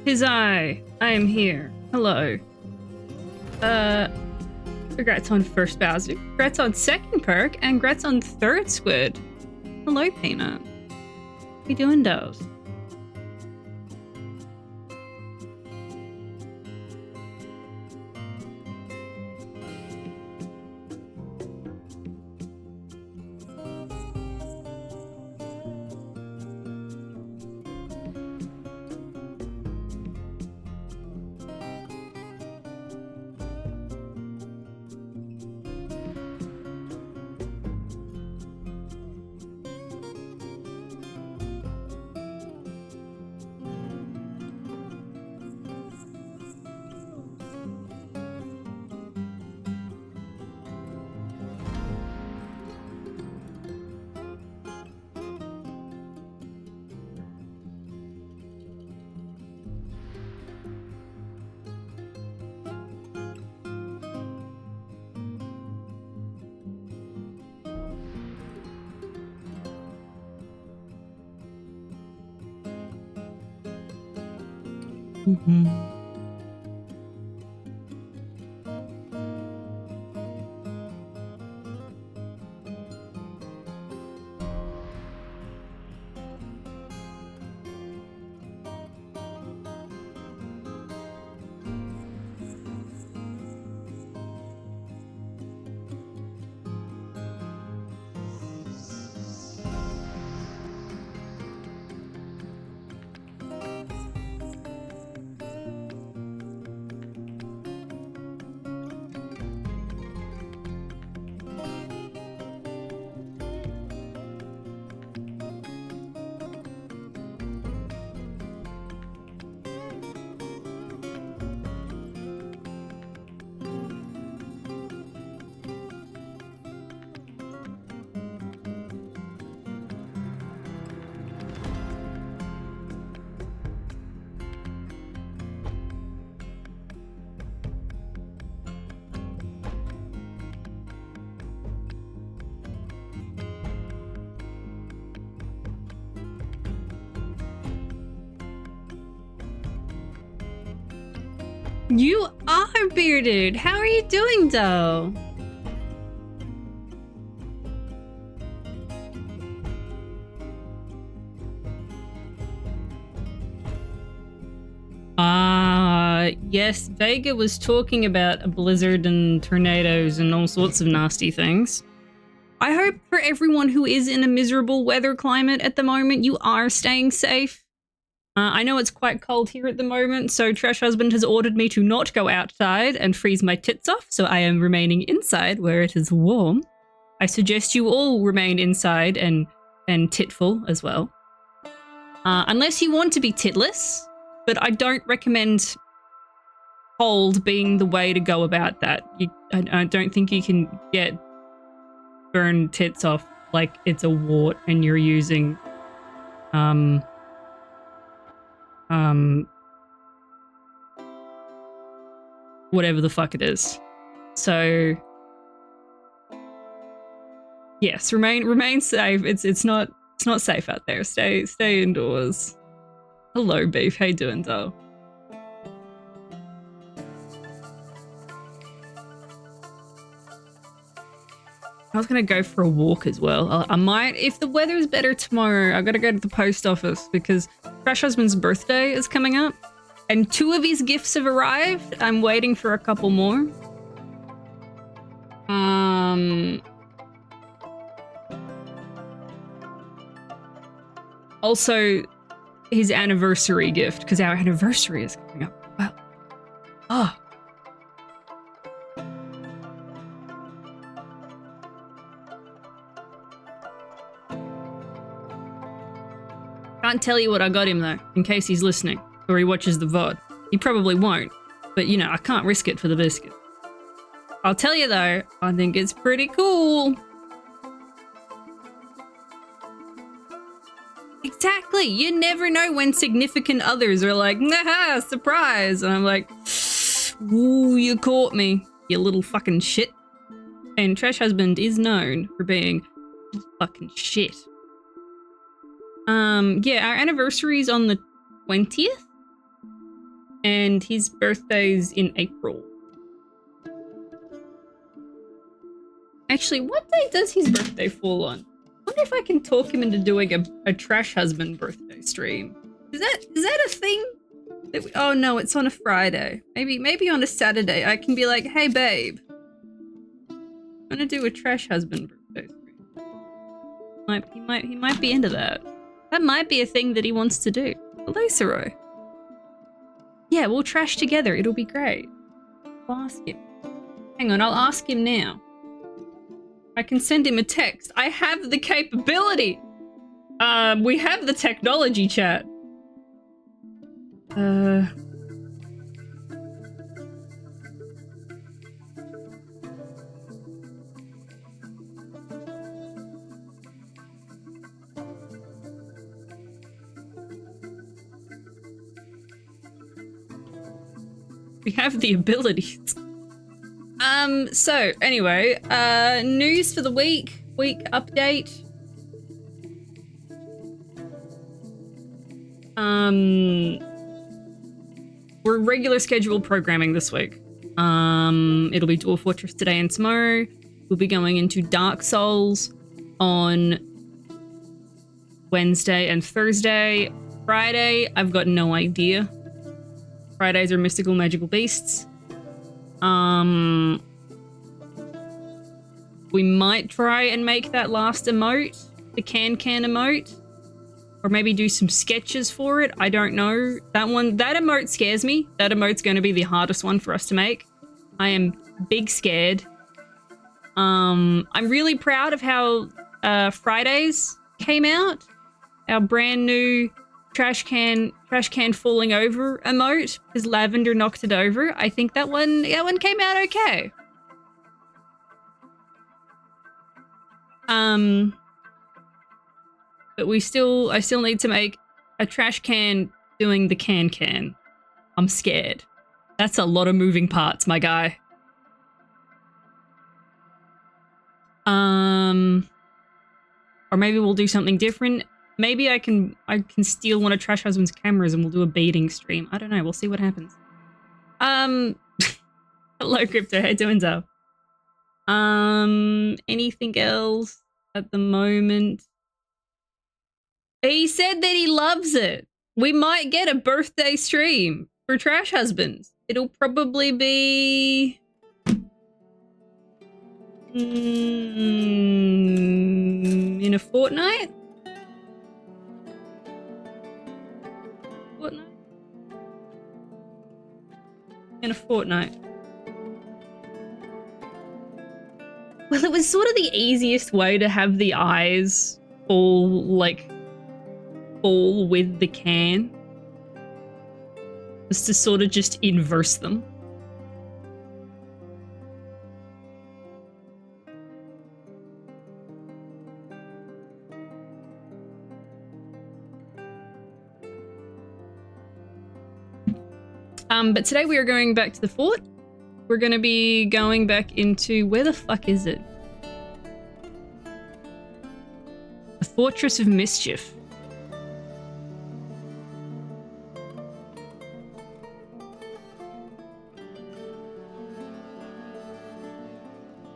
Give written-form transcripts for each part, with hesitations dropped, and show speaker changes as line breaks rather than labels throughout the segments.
'Tis I am here. Hello. Congrats on first Bowser, congrats on second perk, and congrats on third squid. Hello, Peanut. How you doing, Doze? You are bearded. How are you doing, though? Yes, Vega was talking about a blizzard and tornadoes and all sorts of nasty things. I hope for everyone who is in a miserable weather climate at the moment, you are staying safe. I know it's quite cold here at the moment, so Trash Husband has ordered me to not go outside and freeze my tits off, so I am remaining inside where it is warm. I suggest you all remain inside and titful as well. Unless you want to be titless, but I don't recommend cold being the way to go about that. I don't think you can get burned tits off like it's a wart and you're using whatever the fuck it is. So yes, remain safe. It's not safe out there. Stay indoors. Hello, Beef. How you doing, doll? I was gonna go for a walk as well. I might, if the weather is better tomorrow, I've got to go to the post office because Trash Husband's birthday is coming up and 2 of his gifts have arrived. I'm waiting for a couple more. Also, his anniversary gift, because our anniversary is coming up. Wow. Oh. Can't tell you what I got him though, in case he's listening, or he watches the VOD. He probably won't, but you know, I can't risk it for the biscuit. I'll tell you though, I think it's pretty cool. Exactly, you never know when significant others are like, nah, surprise, and I'm like, ooh, you caught me, you little fucking shit. And Trash Husband is known for being fucking shit. Yeah, our anniversary is on the 20th. And his birthday's in April. Actually, what day does his birthday fall on? I wonder if I can talk him into doing a Trash Husband birthday stream. Is that a thing? Oh no, it's on a Friday. Maybe on a Saturday I can be like, hey babe, I'm gonna do a Trash Husband birthday stream. He might be into that. That might be a thing that he wants to do. Hello, Sarai. Yeah, we'll trash together. It'll be great. I'll ask him. Hang on, I'll ask him now. I can send him a text. I have the capability. We have the technology, chat. We have the abilities. So anyway, news for the week update. We're regular scheduled programming this week. It'll be Dwarf Fortress today and tomorrow. We'll be going into Dark Souls on Wednesday and Thursday. Friday, I've got no idea. Fridays are mystical magical beasts. We might try and make that last emote, the can emote, or maybe do some sketches for it. I don't know. That emote scares me. That emote's going to be the hardest one for us to make. I am big scared. I'm really proud of how Fridays came out. Our brand new trash can falling over emote because Lavender knocked it over. I think that one came out okay. But I still need to make a trash can doing the can. I'm scared. That's a lot of moving parts, my guy. Or maybe we'll do something different. Maybe I can steal one of Trash Husband's cameras and we'll do a baiting stream. I don't know. We'll see what happens. Hello, Crypto. How you doing, Dub? Anything else at the moment? He said that he loves it. We might get a birthday stream for Trash Husbands. It'll probably be... in a fortnight? In a fortnight. Well, it was sort of the easiest way to have the eyes fall with the can. Was to sort of just inverse them. But today we are going back to the fort. We're going to be going back into... Where the fuck is it? The Fortress of Mischief.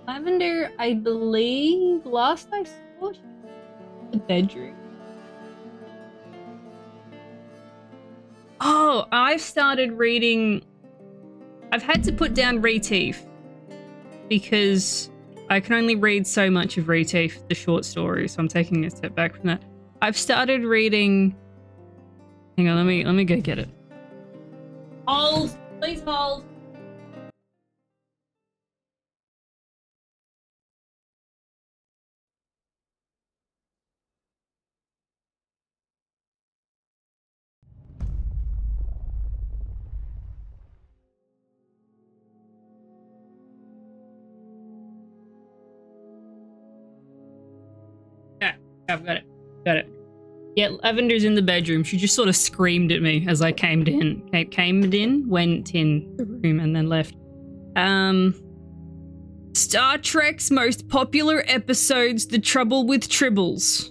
Lavender, I believe, last I saw it, the bedroom. Oh, I've started reading... I've had to put down Retief because I can only read so much of Retief, the short story, so I'm taking a step back from that. I've started reading... Hang on, let me go get it. Hold! Please hold! I've got it. Got it. Yeah, Lavender's in the bedroom. She just sort of screamed at me as I went in the room and then left. Star Trek's most popular episodes, The Trouble with Tribbles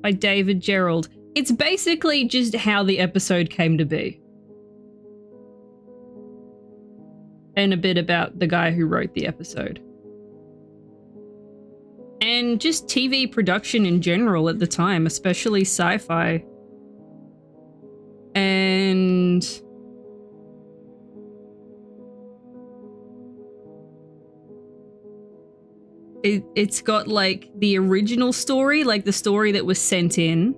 by David Gerald. It's basically just how the episode came to be. and a bit about the guy who wrote the episode. And just TV production in general at the time, especially sci-fi. And it's got like the original story, like the story that was sent in.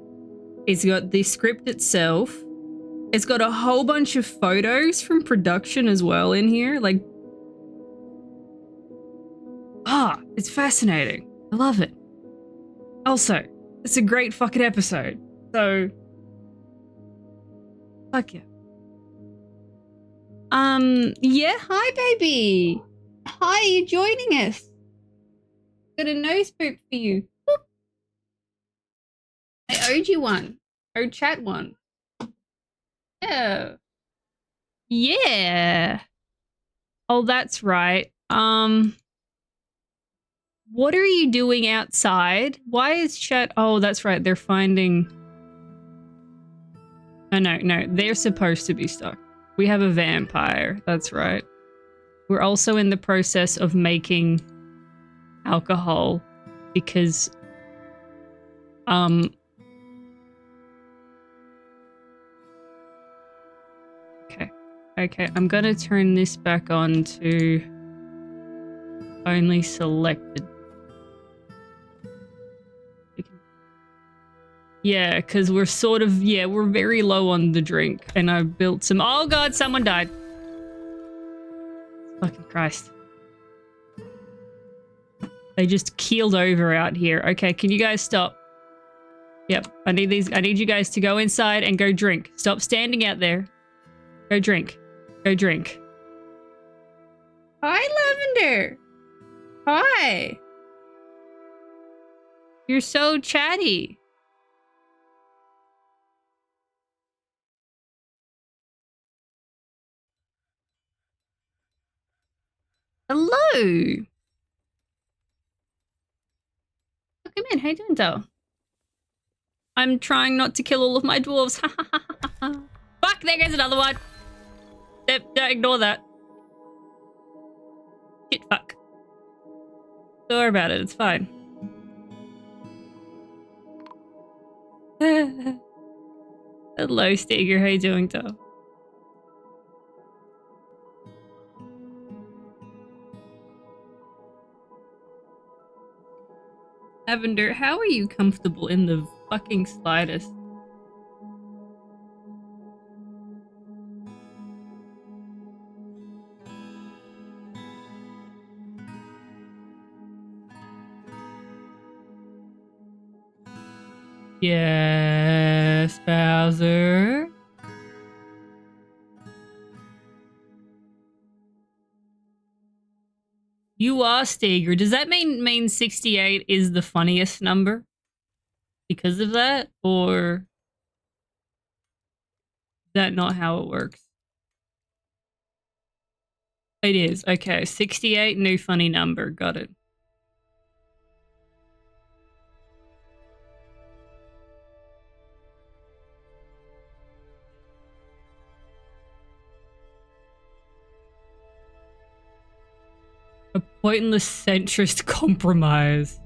It's got the script itself. It's got a whole bunch of photos from production as well in here. Like, it's fascinating. I love it. Also, it's a great fucking episode. So, fuck yeah. Yeah, hi baby. Hi, you joining us? Got a nose boop for you. Boop. I owed you one. Owed chat one. Yeah. Yeah. Oh, that's right. What are you doing outside? Why is chat? Oh, that's right. They're finding. Oh, no. They're supposed to be stuck. We have a vampire. That's right. We're also in the process of making alcohol because, Okay, I'm gonna turn this back on to only selected. Yeah, because we're sort of, we're very low on the drink. And I built some, oh god, someone died. Fucking Christ. They just keeled over out here. Okay, can you guys stop? Yep, I need you guys to go inside and go drink. Stop standing out there. Go drink. Go drink. Hi, Lavender. Hi. You're so chatty. Hello. Come in. How you doing, though? I'm trying not to kill all of my dwarves. Fuck, there goes another one. Don't ignore that. Shit, fuck. Don't worry about it. It's fine. Hello, Steger. How you doing, though? Lavender, how are you comfortable in the fucking slightest? Yes, Bowser. You are Steger. Does that mean 68 is the funniest number? Because of that? Or is that not how it works? It is. Okay, 68, new funny number. Got it. A pointless centrist compromise.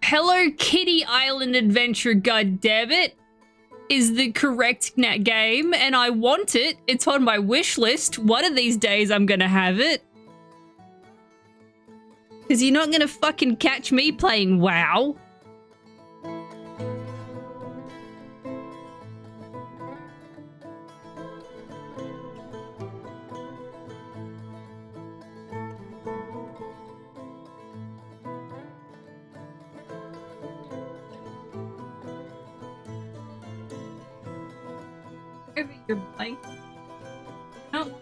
Hello Kitty Island Adventure, goddammit, is the correct game, and I want it. It's on my wish list. One of these days I'm gonna have it. Because you're not gonna fucking catch me playing WoW. Over your bike. No.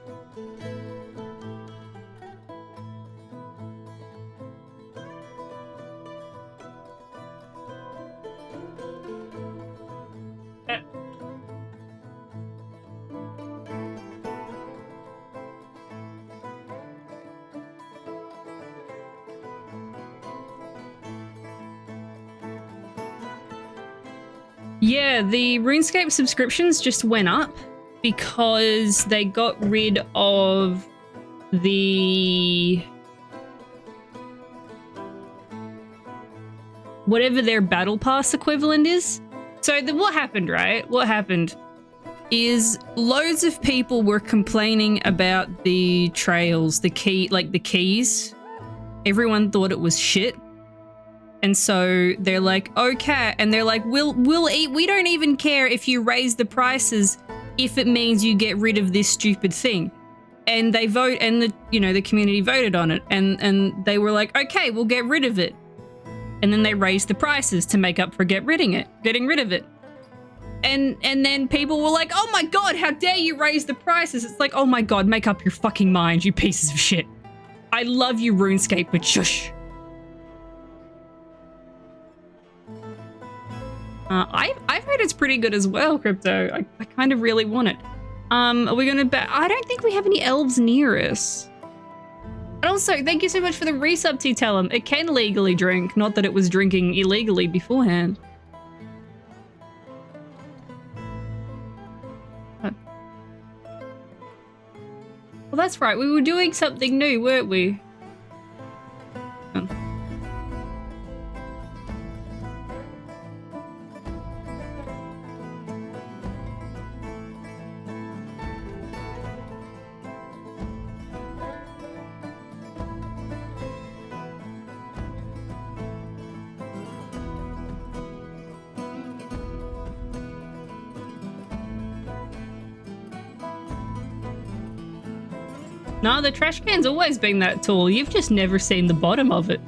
Yeah, the RuneScape subscriptions just went up because they got rid of the... whatever their battle pass equivalent is. So what happened, right? What happened is loads of people were complaining about the trails, the keys. Everyone thought it was shit. And so they're like, okay. And they're like, we'll eat. We don't even care if you raise the prices if it means you get rid of this stupid thing. And they vote, and the community voted on it. And they were like, okay, we'll get rid of it. And then they raised the prices to make up for getting rid of it. And then people were like, oh my god, how dare you raise the prices? It's like, oh my god, make up your fucking mind, you pieces of shit. I love you, RuneScape, but shush. I've heard it's pretty good as well, Crypto. I kind of really want it. Are we gonna I don't think we have any elves near us. And also, thank you so much for the resub, T-Tellum. It can legally drink, not that it was drinking illegally beforehand. Oh. Well, that's right. We were doing something new, weren't we? Oh. No, the trash can's always been that tall. You've just never seen the bottom of it.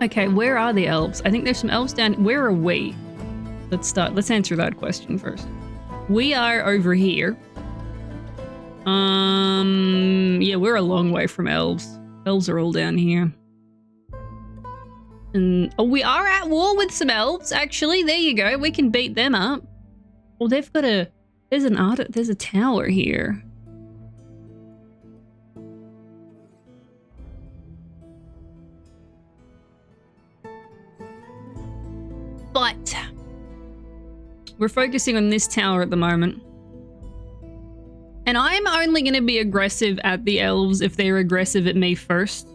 Okay, where are the elves? I think there's some elves down... Where are we? Let's answer that question first. We are over here. Yeah, we're a long way from elves. Elves are all down here. And oh, we are at war with some elves, actually. There you go. We can beat them up. Well, they've got a... There's a tower here. But we're focusing on this tower at the moment. And I'm only going to be aggressive at the elves if they're aggressive at me first.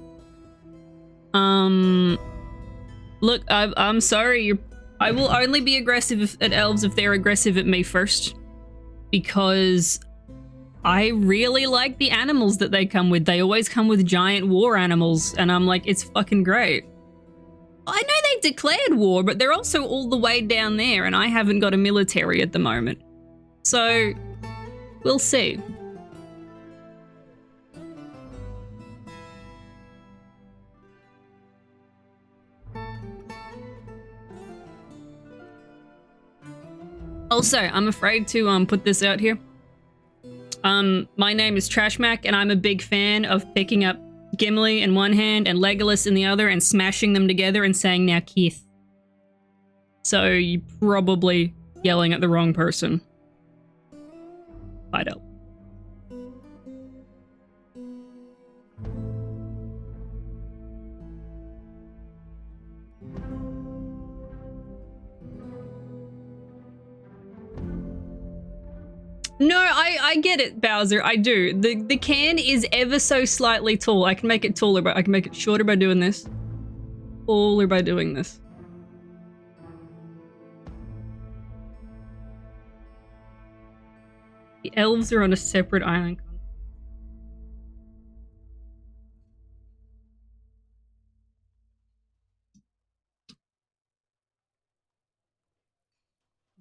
Look, I'm sorry. I will only be aggressive at elves if they're aggressive at me first. Because I really like the animals that they come with. They always come with giant war animals. And I'm like, it's fucking great. I know they declared war, but they're also all the way down there. And I haven't got a military at the moment. So, we'll see. Also, I'm afraid to put this out here. My name is TrashMack, and I'm a big fan of picking up Gimli in one hand and Legolas in the other and smashing them together and saying, now Keith. So you're probably yelling at the wrong person. I don't. No, I get it, Bowser. I do. The can is ever so slightly tall. I can make it taller, but I can make it shorter by doing this. Taller by doing this. The elves are on a separate island.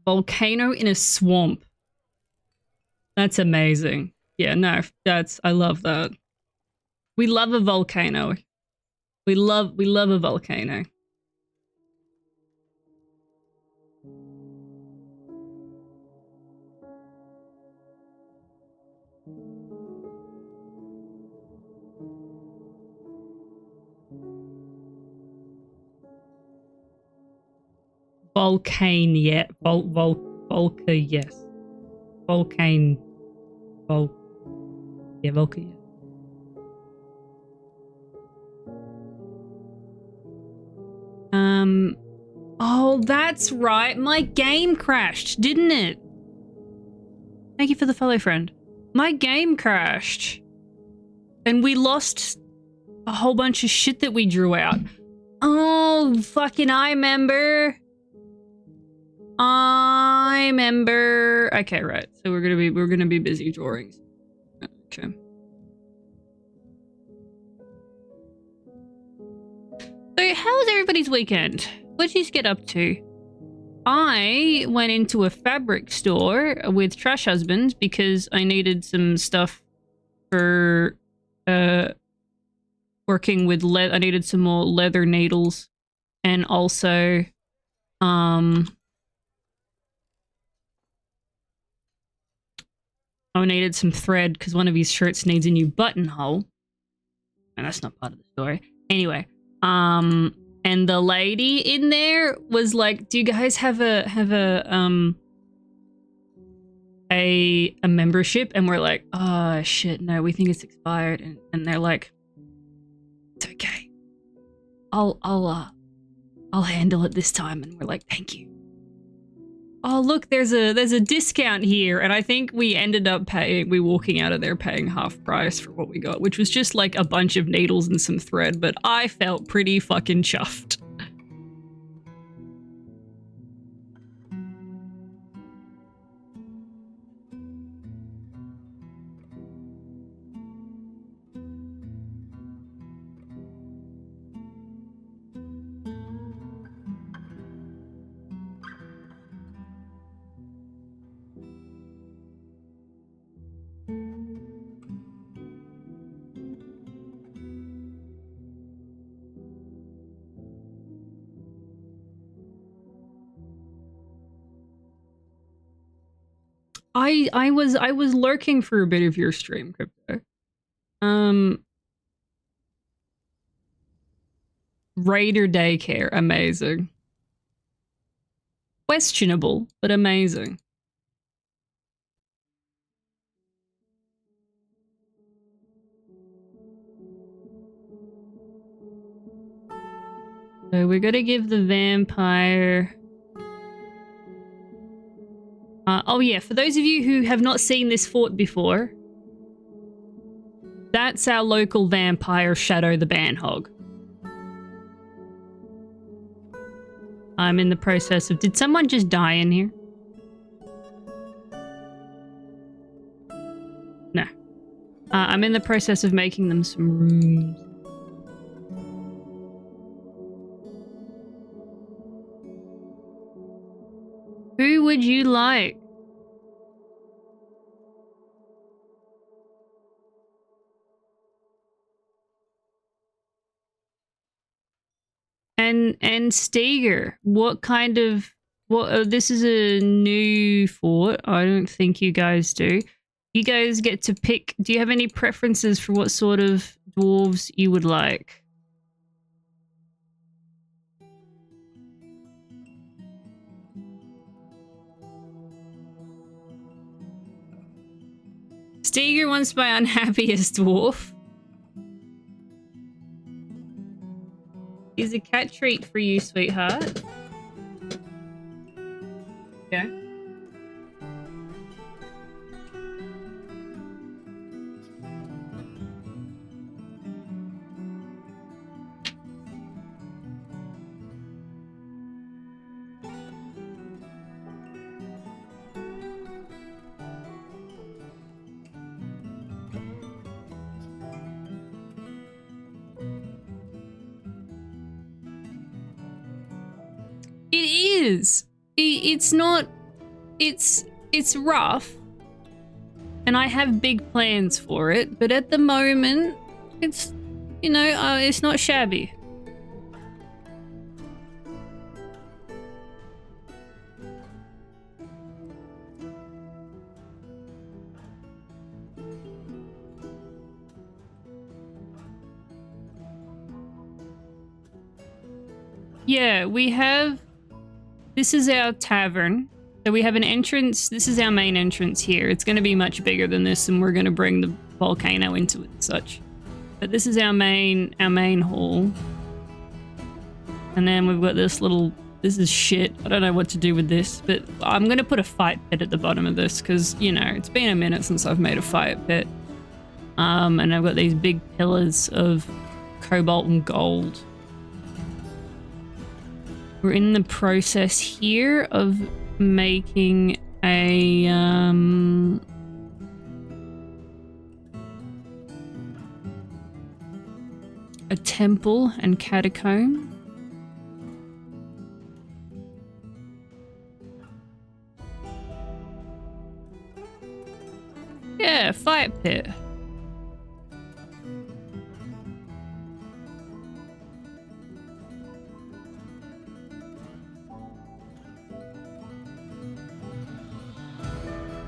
Volcano in a swamp. That's amazing. Yeah, no, I love that. We love a volcano. We love a volcano. Volcane, yeah. Volca, yes. Volcane. Yeah. Yeah, Volker. Oh, that's right. My game crashed, didn't it? Thank you for the follow, friend. My game crashed. And we lost a whole bunch of shit that we drew out. Oh, fucking I remember. Okay, right. So we're gonna be busy drawing. Okay. So how was everybody's weekend? What did you get up to? I went into a fabric store with Trash Husband because I needed some stuff for working with leather. I needed some more leather needles, and also I needed some thread because one of his shirts needs a new buttonhole. And that's not part of the story. Anyway, and the lady in there was like, "Do you guys have a membership?" And we're like, "Oh shit, no, we think it's expired." And they're like, "It's okay. I'll handle it this time." And we're like, "Thank you." Oh, look, there's a discount here. And I think we ended up walking out of there paying half price for what we got, which was just like a bunch of needles and some thread, but I felt pretty fucking chuffed. I was lurking for a bit of your stream, Crypto. Raider Daycare, amazing. Questionable, but amazing. So we're gonna give the vampire... oh yeah, for those of you who have not seen this fort before, that's our local vampire, Shadow the Banhog. I'm in the process of... Did someone just die in here? No. I'm in the process of making them some rooms. Who would you like? And Steger, what kind of... this is a new fort. I don't think you guys do. You guys get to pick... Do you have any preferences for what sort of dwarves you would like? Steger wants my unhappiest dwarf. Is a cat treat for you, sweetheart. Okay. It is. It's not... It's rough. And I have big plans for it. But at the moment, it's... You know, it's not shabby. Yeah, we have... This is our tavern. So we have an entrance. This is our main entrance here. It's going to be much bigger than this, and we're going to bring volcano into it and such. But this is our main hall. And then we've got this little, this is shit. I don't know what to do with this, but I'm going to put a fight pit at the bottom of this because, you know, it's been a minute since I've made a fight pit. And I've got these big pillars of cobalt and gold. We're in the process here of making a temple and catacomb. Yeah, fire pit.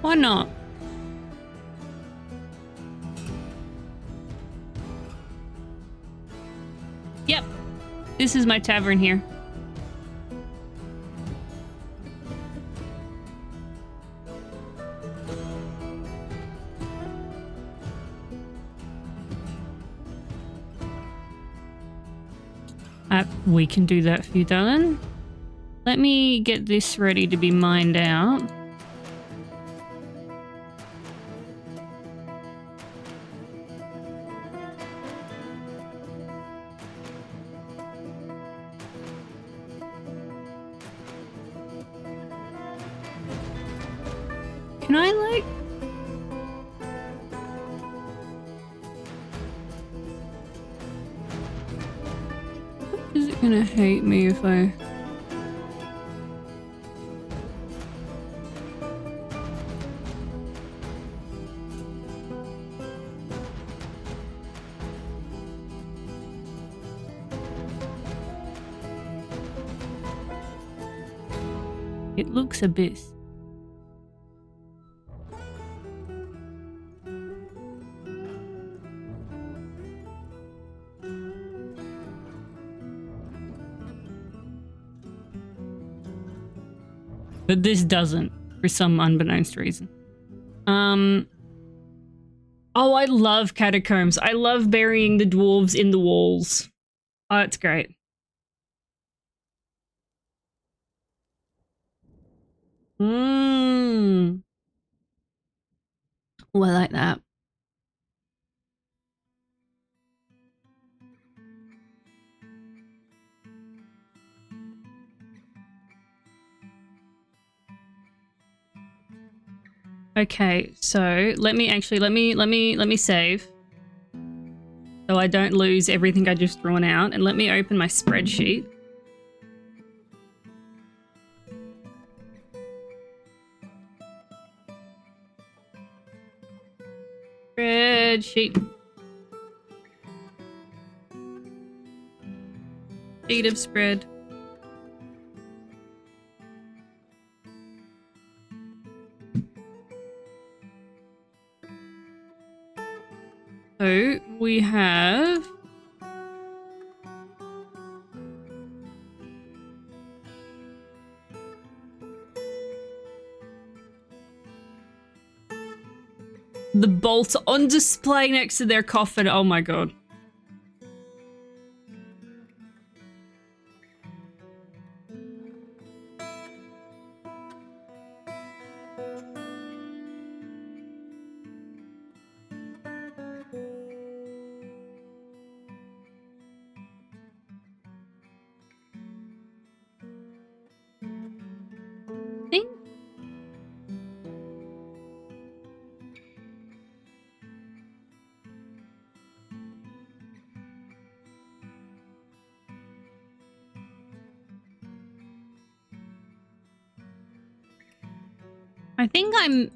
Why not? Yep. This is my tavern here. We can do that for you, darling. Let me get this ready to be mined out. Can I, like... Is it gonna hate me if I... It looks a bit... But this doesn't, for some unbeknownst reason. Oh, I love catacombs. I love burying the dwarves in the walls. Oh, it's great. Oh, I like that. Okay, so let me save so I don't lose everything I just drawn out, and let me open my spreadsheet. Spreadsheet. Sheet of spread. So we have the bolts on display next to their coffin. Oh my god. I think I'm...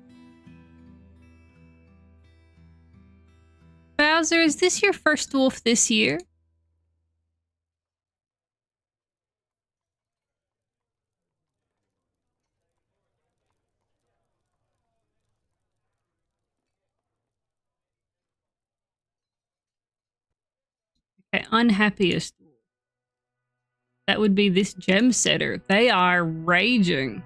Bowser, is this your first dwarf this year? Okay, unhappiest. That would be this gem setter. They are raging.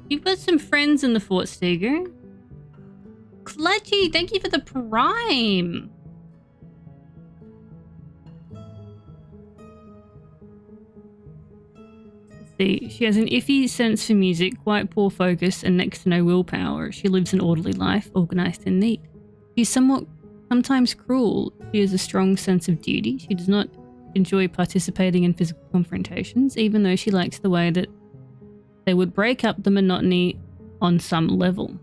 You've got some friends in the fort, Steger. Clutchy, thank you for the prime. See, she has an iffy sense for music, quite poor focus, and next to no willpower. She lives an orderly life, organised and neat. She's sometimes cruel. She has a strong sense of duty. She does not enjoy participating in physical confrontations, even though she likes the way that they would break up the monotony on some level.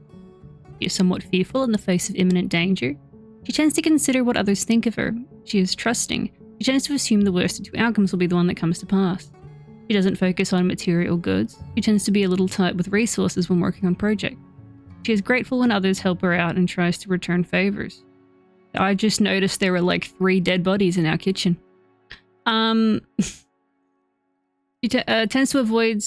She is somewhat fearful in the face of imminent danger. She tends to consider what others think of her. She is trusting. She tends to assume the worst of two outcomes will be the one that comes to pass. She doesn't focus on material goods. She tends to be a little tight with resources when working on projects. She is grateful when others help her out and tries to return favors. I just noticed there were like 3 dead bodies in our kitchen. She tends to avoid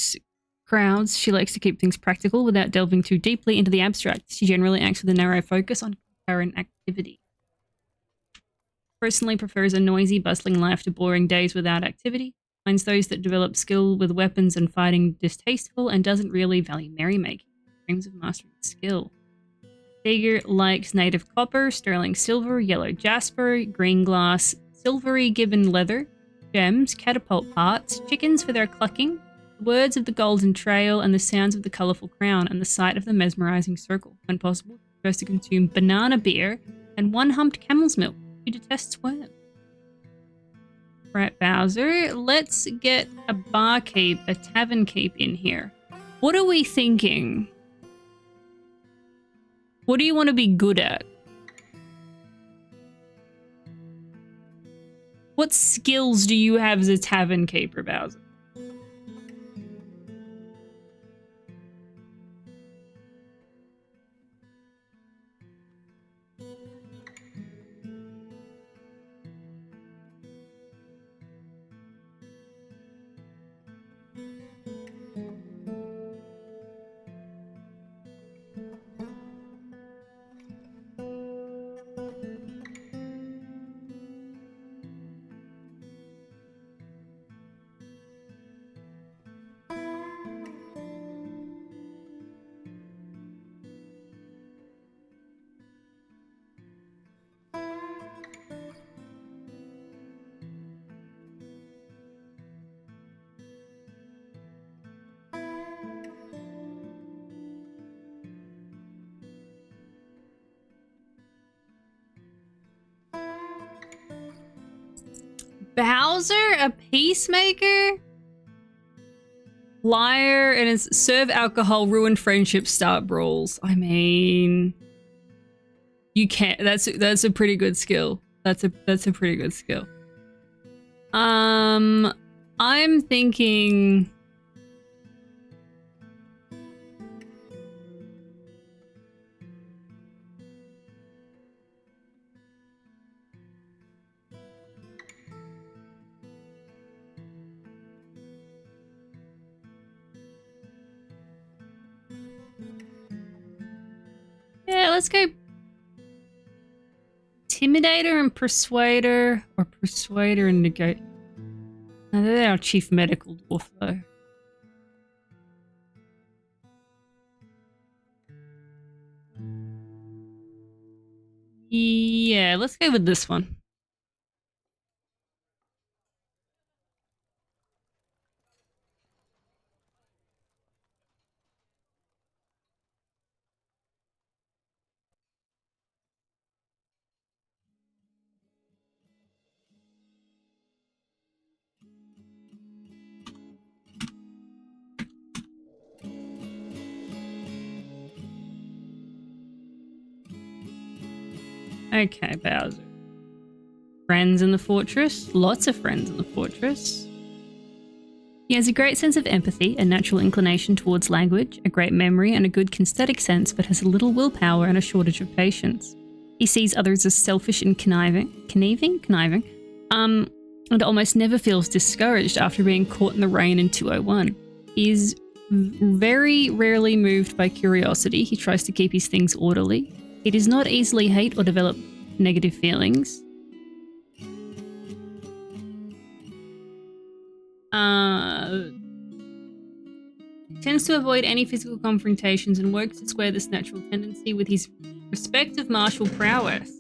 crowds. She likes to keep things practical without delving too deeply into the abstract. She generally acts with a narrow focus on current activity. Personally prefers a noisy, bustling life to boring days without activity. Finds those that develop skill with weapons and fighting distasteful and doesn't really value merrymaking. Dreams of mastering skill. Steger likes native copper, sterling silver, yellow jasper, green glass, silvery gibbon leather, gems, catapult parts, chickens for their clucking, the words of the golden trail, and the sounds of the colourful crown, and the sight of the mesmerising circle. When possible, she prefers to consume banana beer and one-humped camel's milk. She detests worms. Right, Bowser, let's get a barkeep, a tavern keep in here. What are we thinking? What do you want to be good at? What skills do you have as a tavern keeper, Bowser? Bowser, a peacemaker? Liar, and it's serve alcohol, ruin friendship, start brawls. I mean, you can't. That's a pretty good skill. That's a pretty good skill. I'm thinking. Yeah, let's go Intimidator and Persuader, or Persuader and Negate. No, they're our chief medical dwarf, though. Yeah, let's go with this one. Okay, Bowser. Friends in the fortress. Lots of friends in the fortress. He has a great sense of empathy, a natural inclination towards language, a great memory, and a good kinesthetic sense, but has a little willpower and a shortage of patience. He sees others as selfish and conniving, and almost never feels discouraged after being caught in the rain in 201. He is very rarely moved by curiosity. He tries to keep his things orderly. He does not easily hate or develop negative feelings. Tends to avoid any physical confrontations and works to square this natural tendency with his respective martial prowess.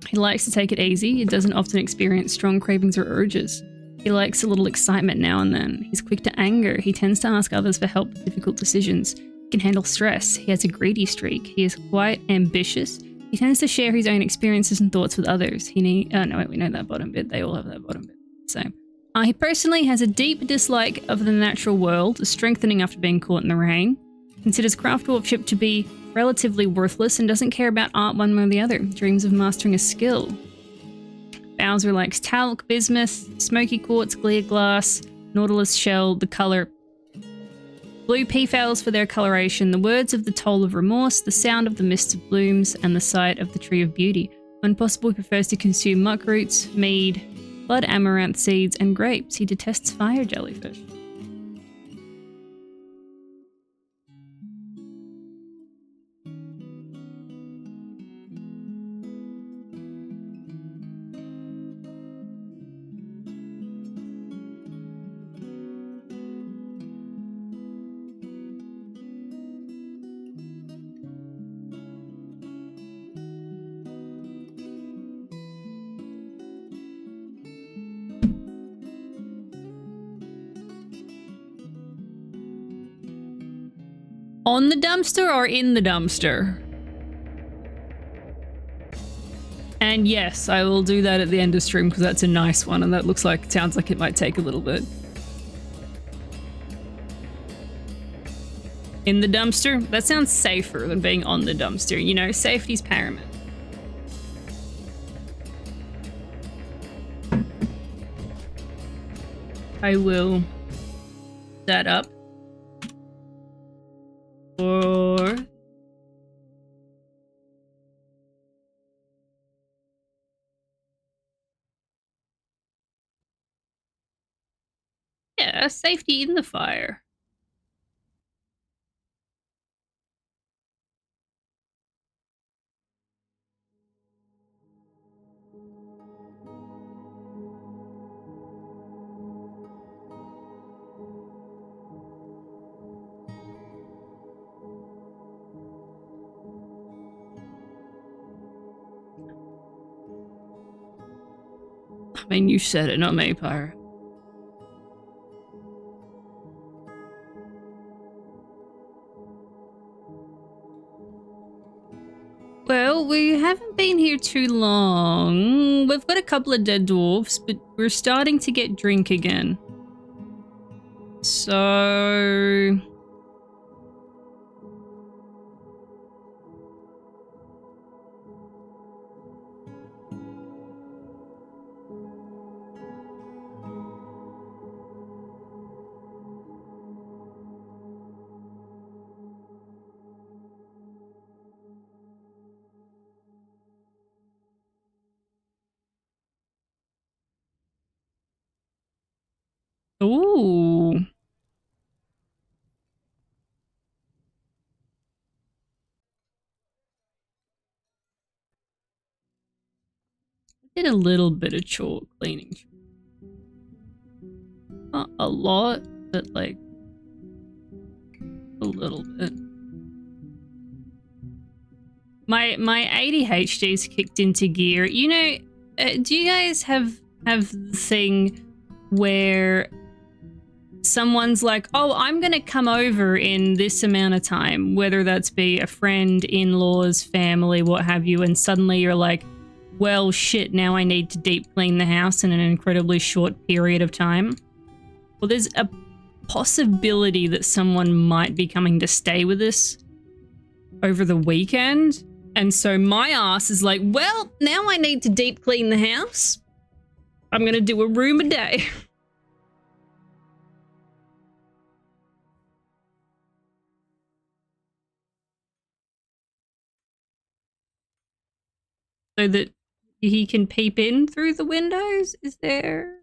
He likes to take it easy. He doesn't often experience strong cravings or urges. He likes a little excitement now and then. He's quick to anger. He tends to ask others for help with difficult decisions. He can handle stress. He has a greedy streak. He is quite ambitious. He tends to share his own experiences and thoughts with others. We know that bottom bit. They all have that bottom bit. So, he personally has a deep dislike of the natural world, strengthening after being caught in the rain. Considers craft dwarfship to be relatively worthless and doesn't care about art one way or the other. Dreams of mastering a skill. Bowser likes talc, bismuth, smoky quartz, clear glass, nautilus shell, the color blue peafowls for their coloration, the words of the toll of remorse, the sound of the mist of blooms, and the sight of the tree of beauty. When possible, he prefers to consume muck roots, mead, blood amaranth seeds, and grapes. He detests fire jellyfish. On the dumpster or in the dumpster? And yes, I will do that at the end of stream because that's a nice one and that sounds like it might take a little bit. In the dumpster? That sounds safer than being on the dumpster. You know, safety's paramount. I will that up. Or yeah, safety in the fire. I mean, you said it, not me, Pyre. Well, we haven't been here too long. We've got a couple of dead dwarfs, but we're starting to get drink again. So... Ooh. Did a little bit of chalk cleaning. Not a lot, but like a little bit. My ADHD's kicked into gear. You know, do you guys have the thing where someone's like, oh, I'm gonna come over in this amount of time, whether that's be a friend, in-laws, family, what have you, and suddenly you're like, well, shit, now I need to deep clean the house in an incredibly short period of time? Well, there's a possibility that someone might be coming to stay with us over the weekend. And so my ass is like, well, now I need to deep clean the house. I'm going to do a room a day. So that he can peep in through the windows? Is there...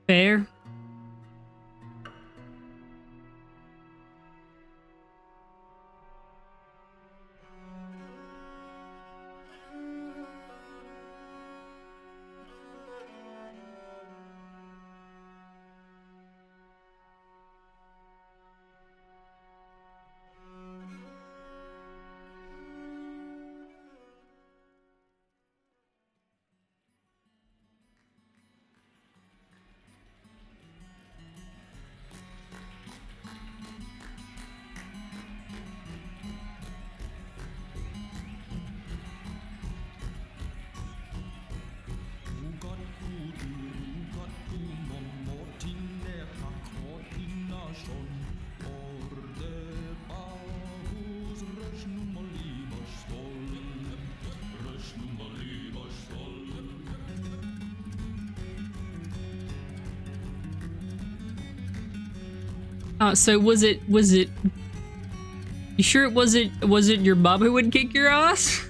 Fair. So was it you sure it wasn't your mom who would kick your ass?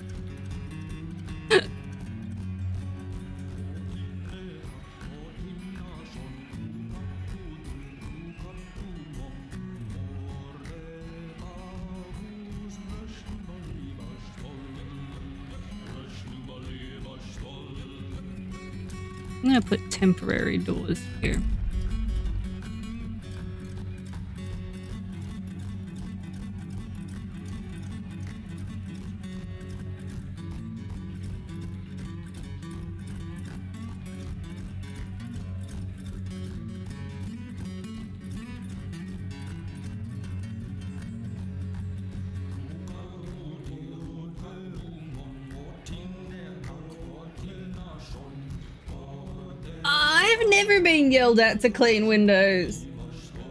I'm gonna put temporary doors here. I've never been yelled at to clean windows,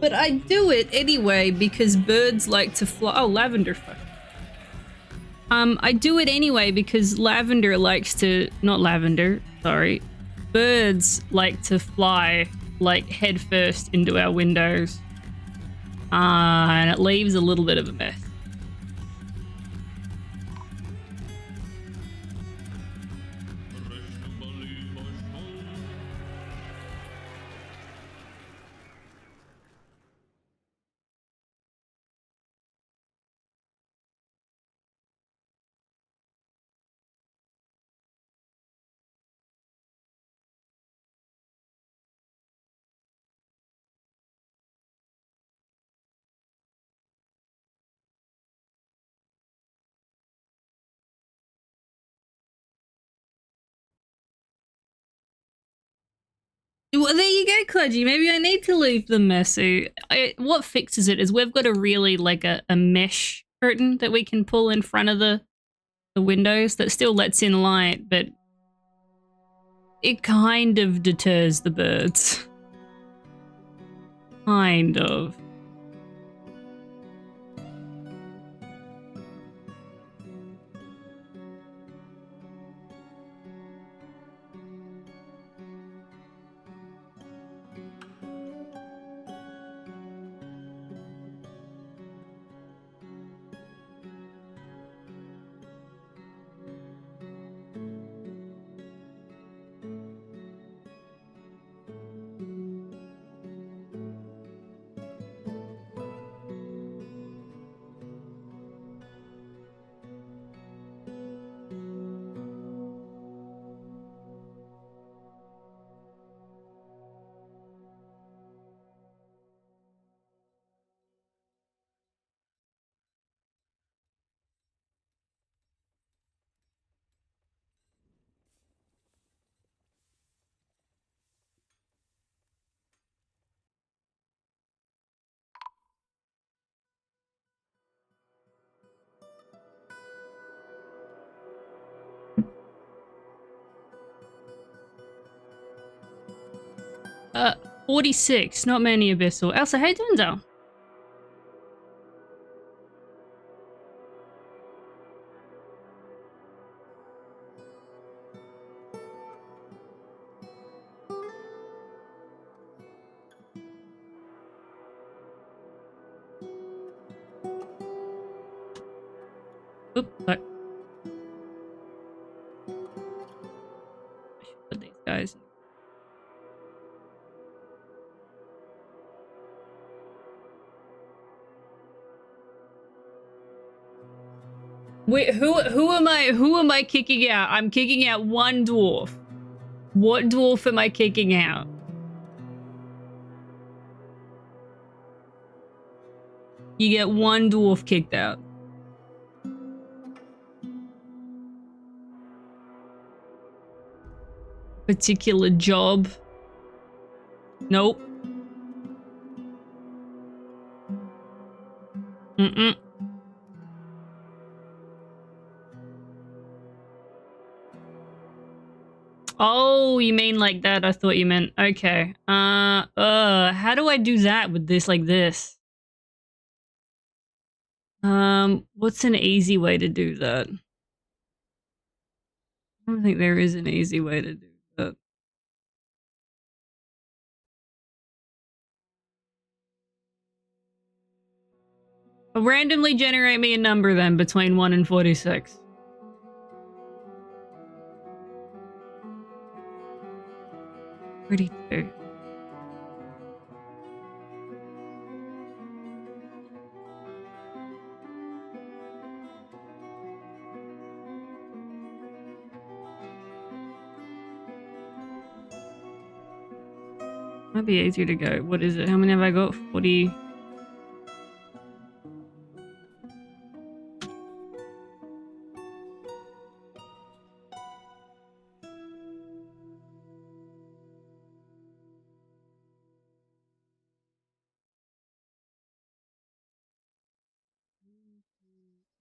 but I do it anyway because birds like to fly. Oh, lavender. I do it anyway because lavender likes to, not lavender, sorry. Birds like to fly like head first into our windows. And it leaves a little bit of a mess. Well, there you go, Kludgy. Maybe I need to leave them messy. What fixes it is we've got a really like a mesh curtain that we can pull in front of the windows that still lets in light, but it kind of deters the birds. Kind of. Uh, 46, not many abyssal. Elsa, how you doing, though? Oop, fuck. I should put these guys. Wait, who am I kicking out? I'm kicking out one dwarf. What dwarf am I kicking out? You get one dwarf kicked out. Particular job. Nope. Mm-mm. Oh, you mean like that? I thought you meant okay. How do I do that with this like this? What's an easy way to do that? I don't think there is an easy way to do that. Randomly generate me a number then between 1 and 46. Pretty too. Might be easier to go. What is it? How many have I got? 40.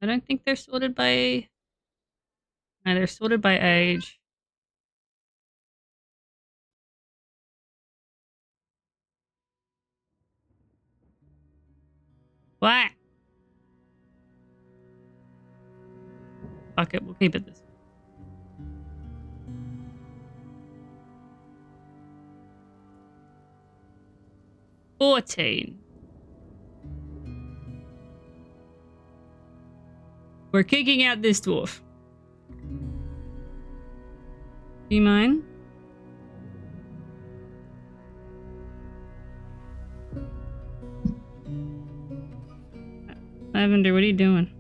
I don't think they're sorted by... No, they're sorted by age. What? Fuck it, we'll keep it this way. 14. We're kicking out this dwarf. Do you mind? Lavender, what are you doing?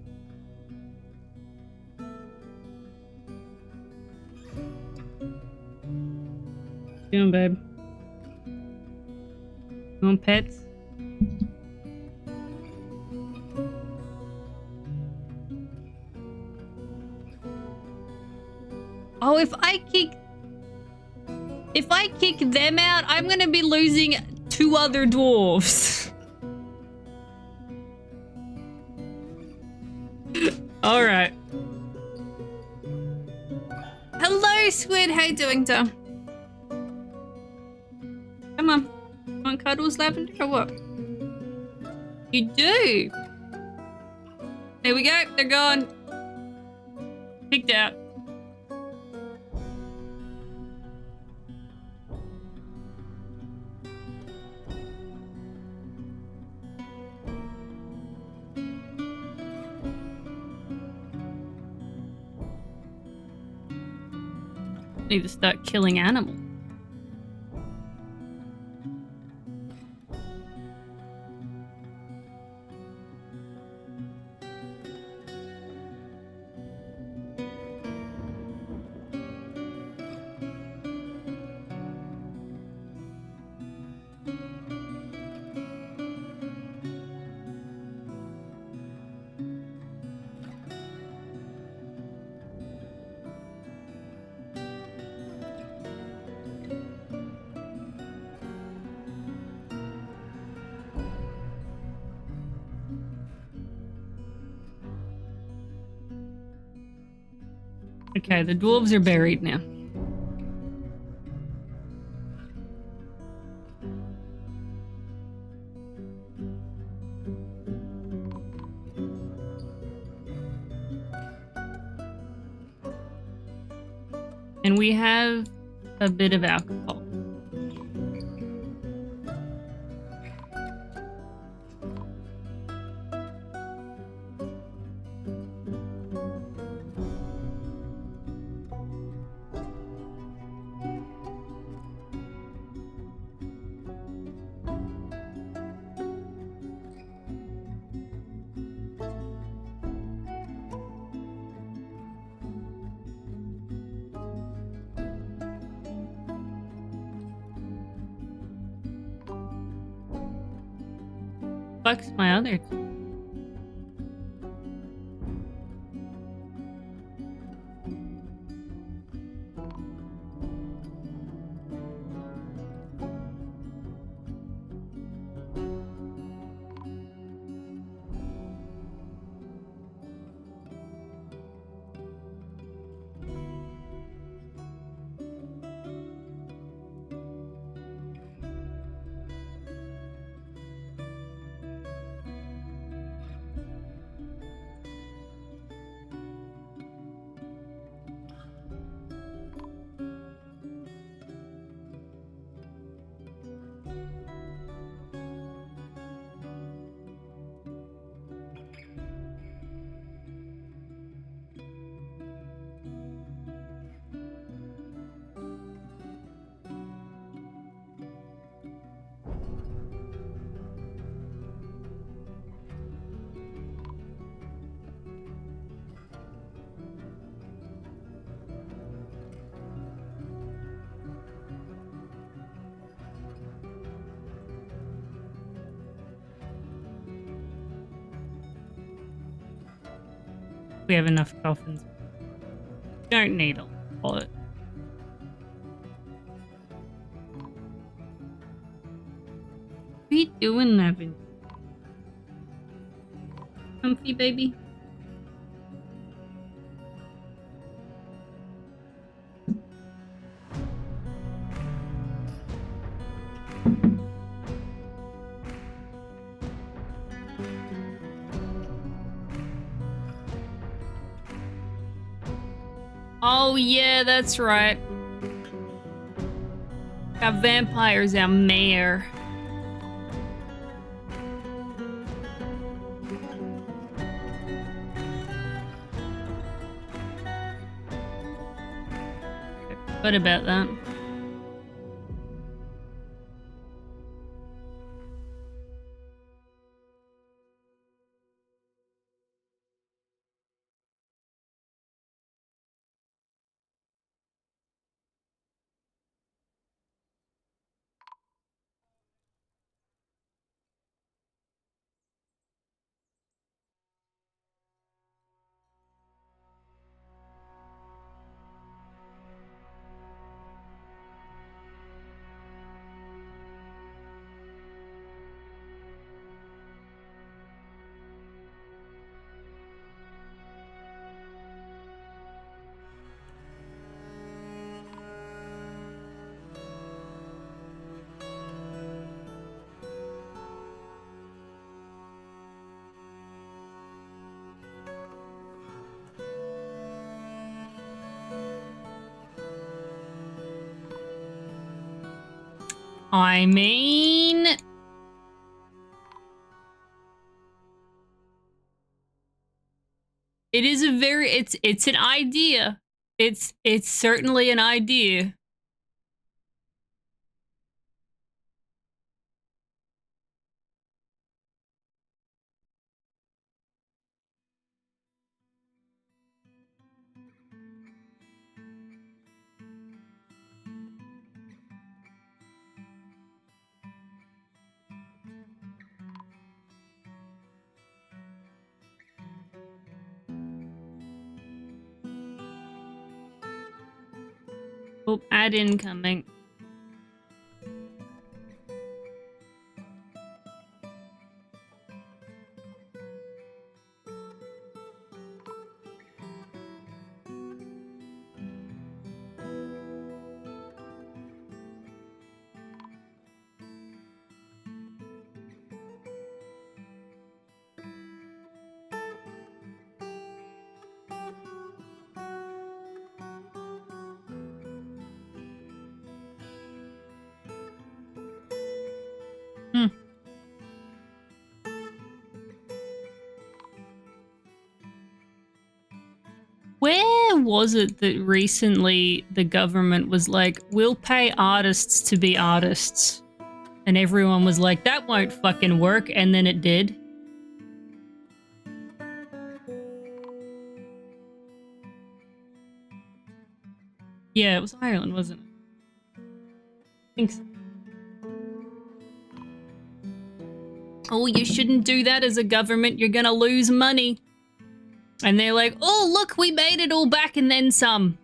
What you doing, babe? You want pets? Oh, if I kick them out, I'm gonna be losing 2 other dwarves. All right. Hello, Squid. How you doing, Tom? Come on. Want cuddles, Lavender, or what? You do. There we go. They're gone. Kicked out. Need to start killing animals. Okay, the dwarves are buried now. And we have a bit of alcohol. fuck's my other? We have enough coffins. Don't need a lot. What are you doing, Evan? Comfy, baby? Oh yeah, that's right. Got vampires, our mayor. What about that? I mean... It is a very... It's an idea. It's certainly an idea. Oh, ad incoming. Where was it that recently the government was like, we'll pay artists to be artists? And everyone was like, that won't fucking work. And then it did. Yeah, it was Ireland, wasn't it? I think so. oh, you shouldn't do that as a government. You're gonna lose money. And they're like, oh, look, we made it all back and then some.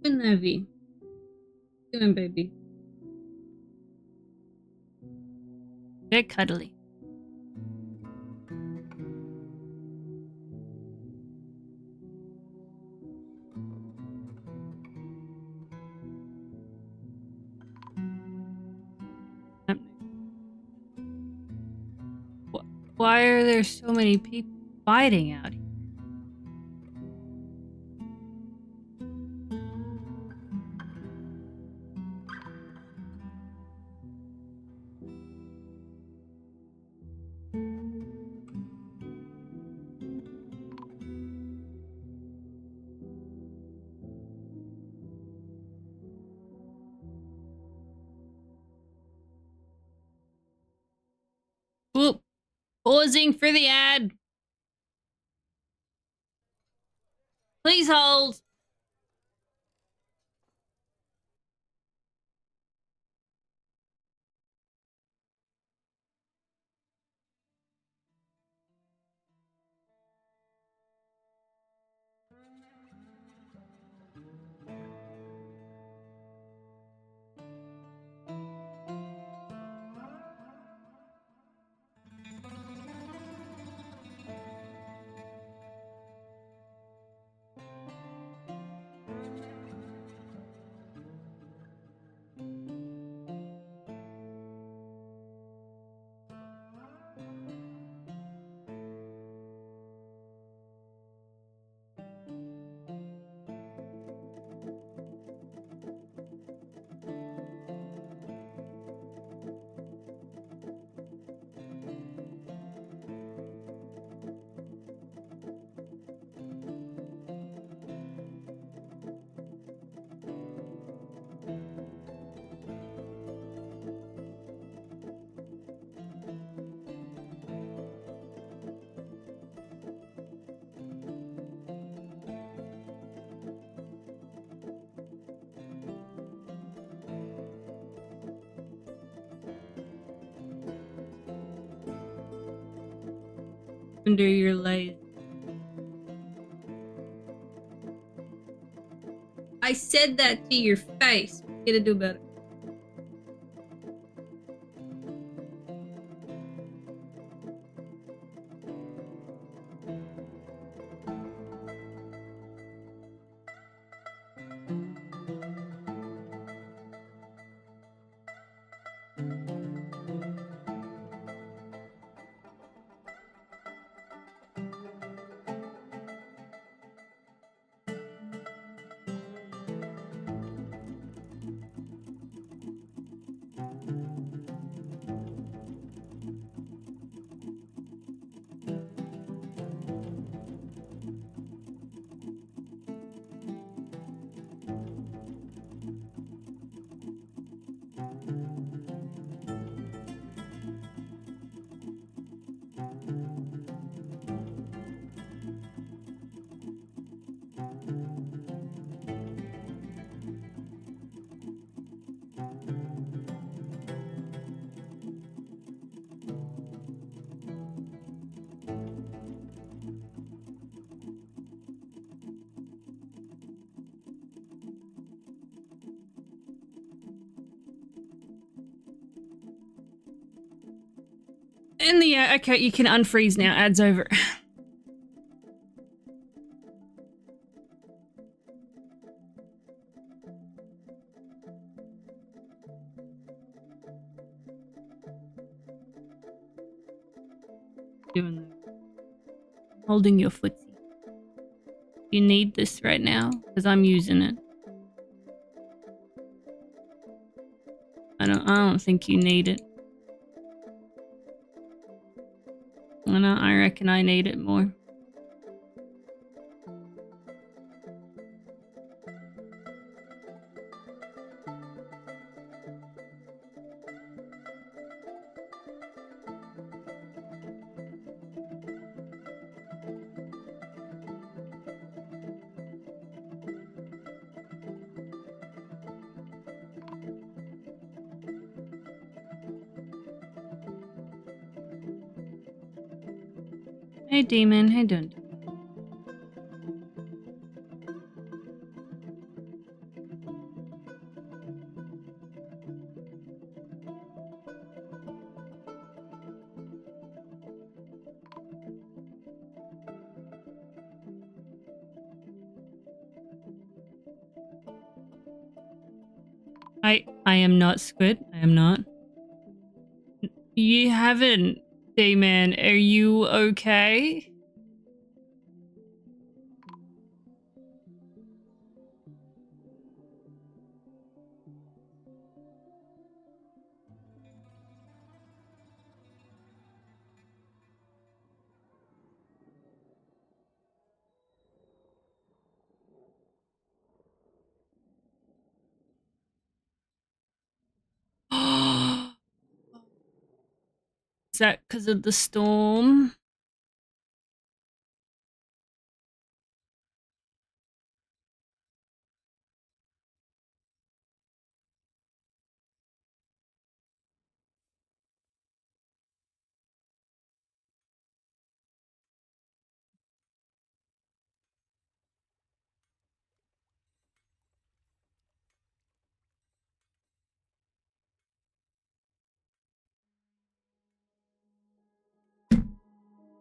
Good Navi. Doing, baby. They're cuddly. Why are there so many people fighting out here? Whoop. Pausing for the ad. Please hold. Under your light. I said that to your face. What you gonna do about it? And the okay, you can unfreeze now. Ad's over. holding your footsie. You need this right now? Because I'm using it. I don't think you need it. I reckon I need it more. Hey, demon. Hey, doing? I am not Squid. I am not. You haven't, demon. Are you okay? Is that because of the storm?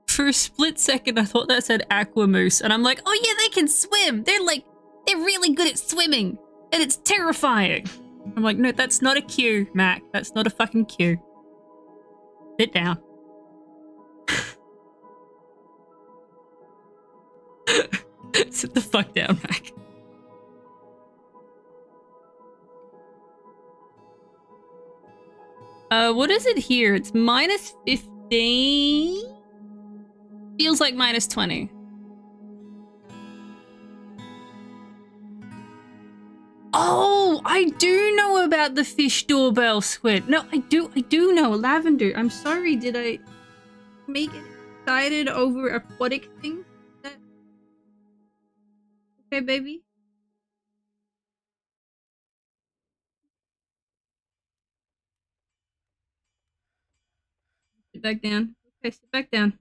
For a split second, I thought that said aqua moose, and I'm like, oh yeah, they can swim. They're really good at swimming, and it's terrifying. I'm like, no, that's not a cue, Mac. That's not a fucking cue. Sit down. Sit the fuck down, Mac. What is it here? It's minus 15? Feels like minus 20. Oh, I do know about the fish doorbell, Squid. No, I do know. Lavender, I'm sorry, did I make it excited over aquatic things? Okay, baby? Sit back down. Okay, sit back down.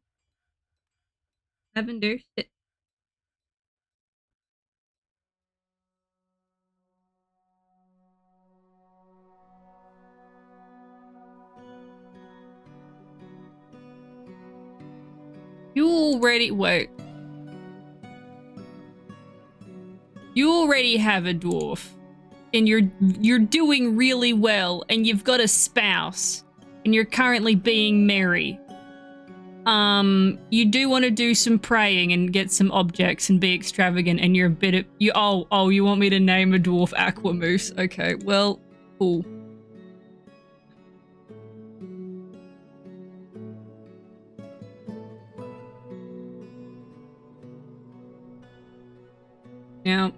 Lavender, sit. You already wait. You already have a dwarf, and you're doing really well, and you've got a spouse, and you're currently being merry. You do want to do some praying and get some objects and be extravagant, and you're a bit of you. Oh, you want me to name a dwarf aqua moose? Okay, well, cool. Now,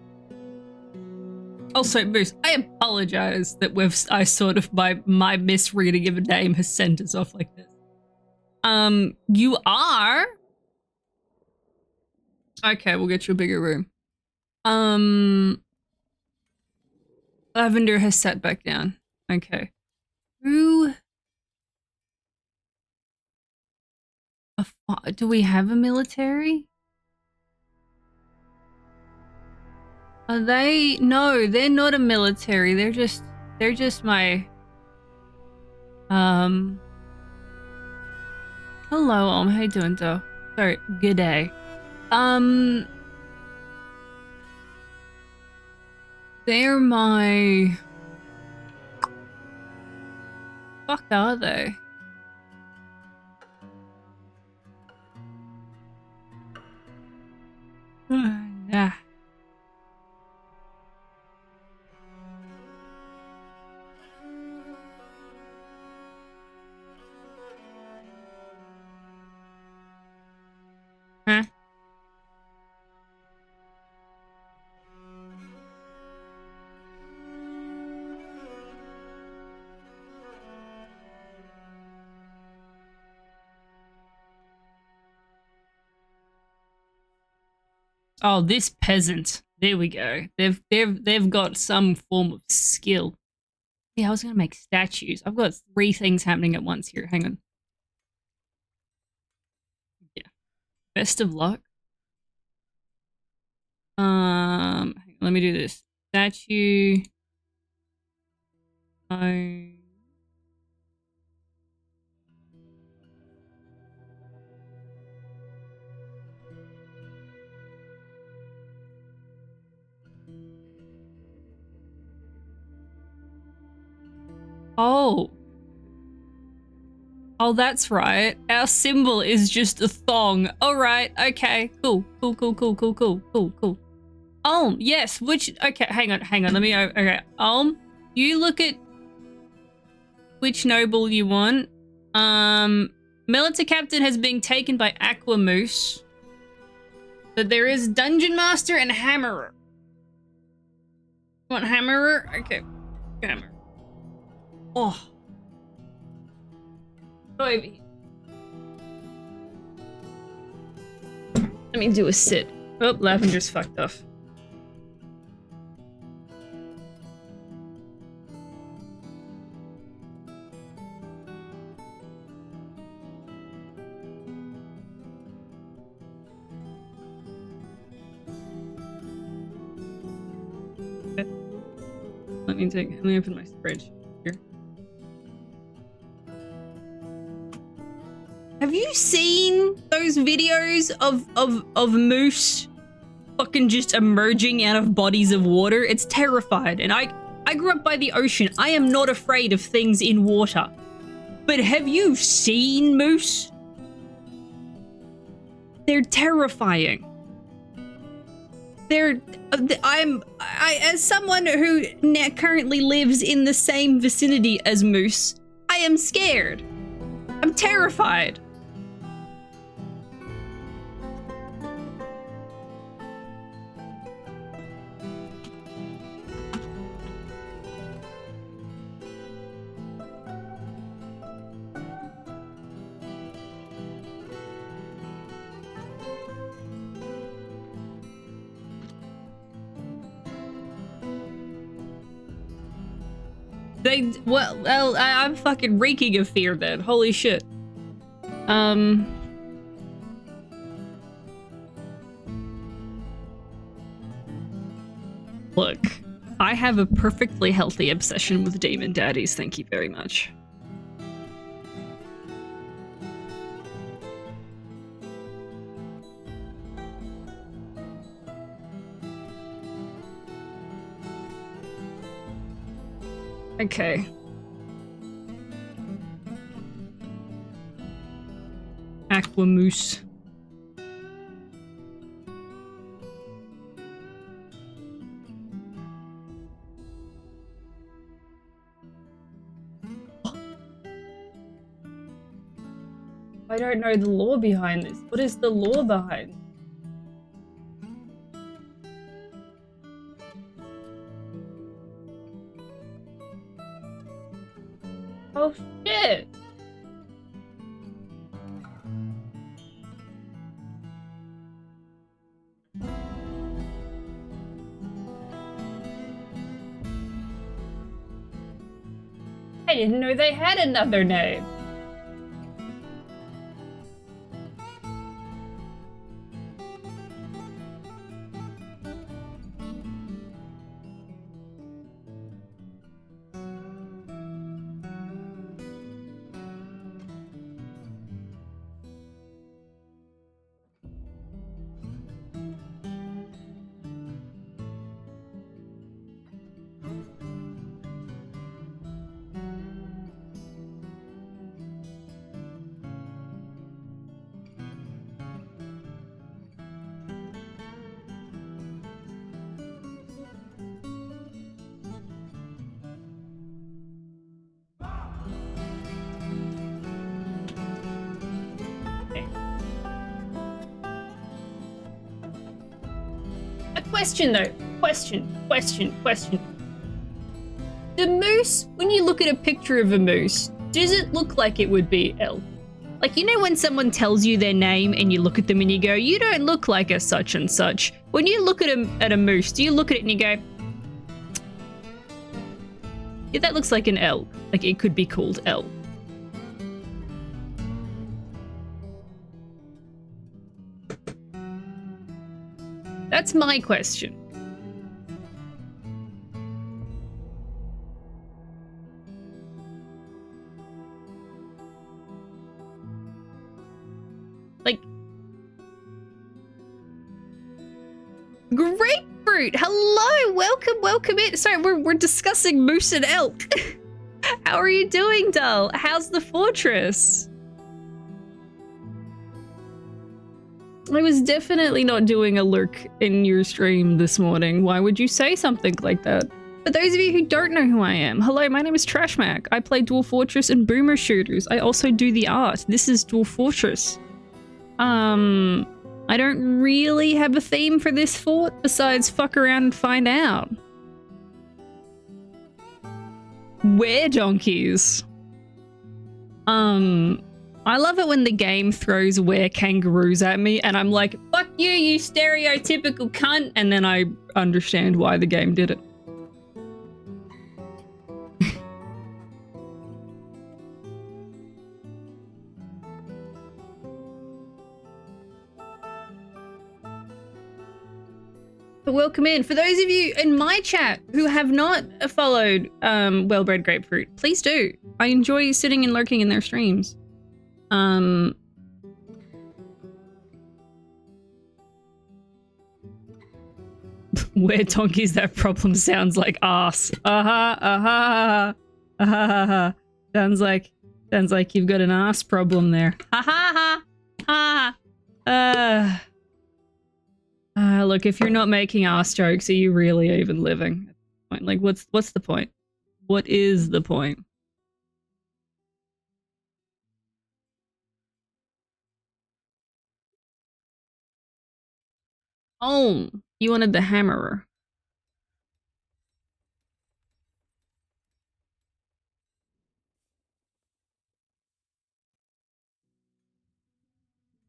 also, Moose, I apologize that I sort of my misreading of a name has sent us off like this. You are. Okay, we'll get you a bigger room. Lavender has sat back down. Okay. Who? Do we have a military? Are they? No, they're not a military. They're just my. Hello, how you doing, though? Sorry, good day. They're my. Fuck are they? Yeah. Huh? Oh, this peasant. There we go. They've got some form of skill. Yeah, I was gonna make statues. I've got 3 things happening at once here. Hang on. Yeah. Best of luck. Let me do this. Statue. Oh. Oh, that's right. Our symbol is just a thong. All right. Okay. Cool. Cool. Yes. Which? Okay. Hang on. Let me. Okay. You look at which noble you want. Military captain has been taken by Aqua Moose, but there is Dungeon Master and Hammerer. You want Hammerer? Okay. Hammerer. Oh. Go over here. Let me do a sit. Oh, Lavender's fucked off. Let me open my spreadsheet here. Have you seen those videos of moose fucking just emerging out of bodies of water? It's terrified. And I grew up by the ocean. I am not afraid of things in water. But have you seen moose? They're terrifying. As someone who currently lives in the same vicinity as moose, I am scared. I'm terrified. Well, I'm fucking reeking of fear then. Holy shit. Look, I have a perfectly healthy obsession with demon daddies, thank you very much. Okay. Aqua Moose. I don't know the lore behind this. What is the lore behind? Oh shit! I didn't know they had another name. A question though. Question. The moose, when you look at a picture of a moose, does it look like it would be elk? Like, you know when someone tells you their name and you look at them and you go, you don't look like a such and such. When you look at a moose, do you look at it and you go, yeah, that looks like an elk. Like, it could be called elk. That's my question. Like, grapefruit. Hello, welcome in. Sorry, we're discussing moose and elk. How are you doing, Dull? How's the fortress? I was definitely not doing a lurk in your stream this morning. Why would you say something like that? For those of you who don't know who I am, hello, my name is TrashMack. I play Dwarf Fortress and Boomer Shooters. I also do the art. This is Dwarf Fortress. I don't really have a theme for this fort besides fuck around and find out. Were donkeys. I love it when the game throws were kangaroos at me and I'm like, fuck you, you stereotypical cunt, and then I understand why the game did it. But welcome in. For those of you in my chat who have not followed Well-Bred Grapefruit, please do. I enjoy sitting and lurking in their streams. Where donkeys, that problem sounds like ass. Sounds like you've got an ass problem there. Look, if you're not making ass jokes, are you really even living? Like, what's the point? What is the point? Oh, you wanted the hammerer.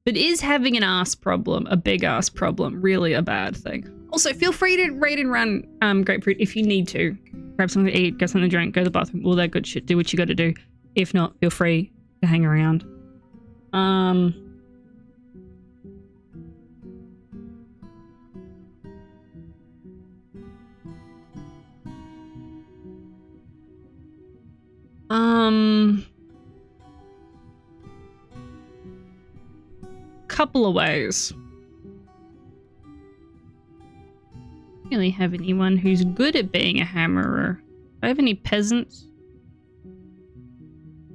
But is having an ass problem, a big ass problem, really a bad thing? Also, feel free to raid and run Grapefruit if you need to. Grab something to eat, get something to drink, go to the bathroom, all that good shit. Do what you gotta do. If not, feel free to hang around. Couple of ways. Don't really have anyone who's good at being a hammerer. Do I have any peasants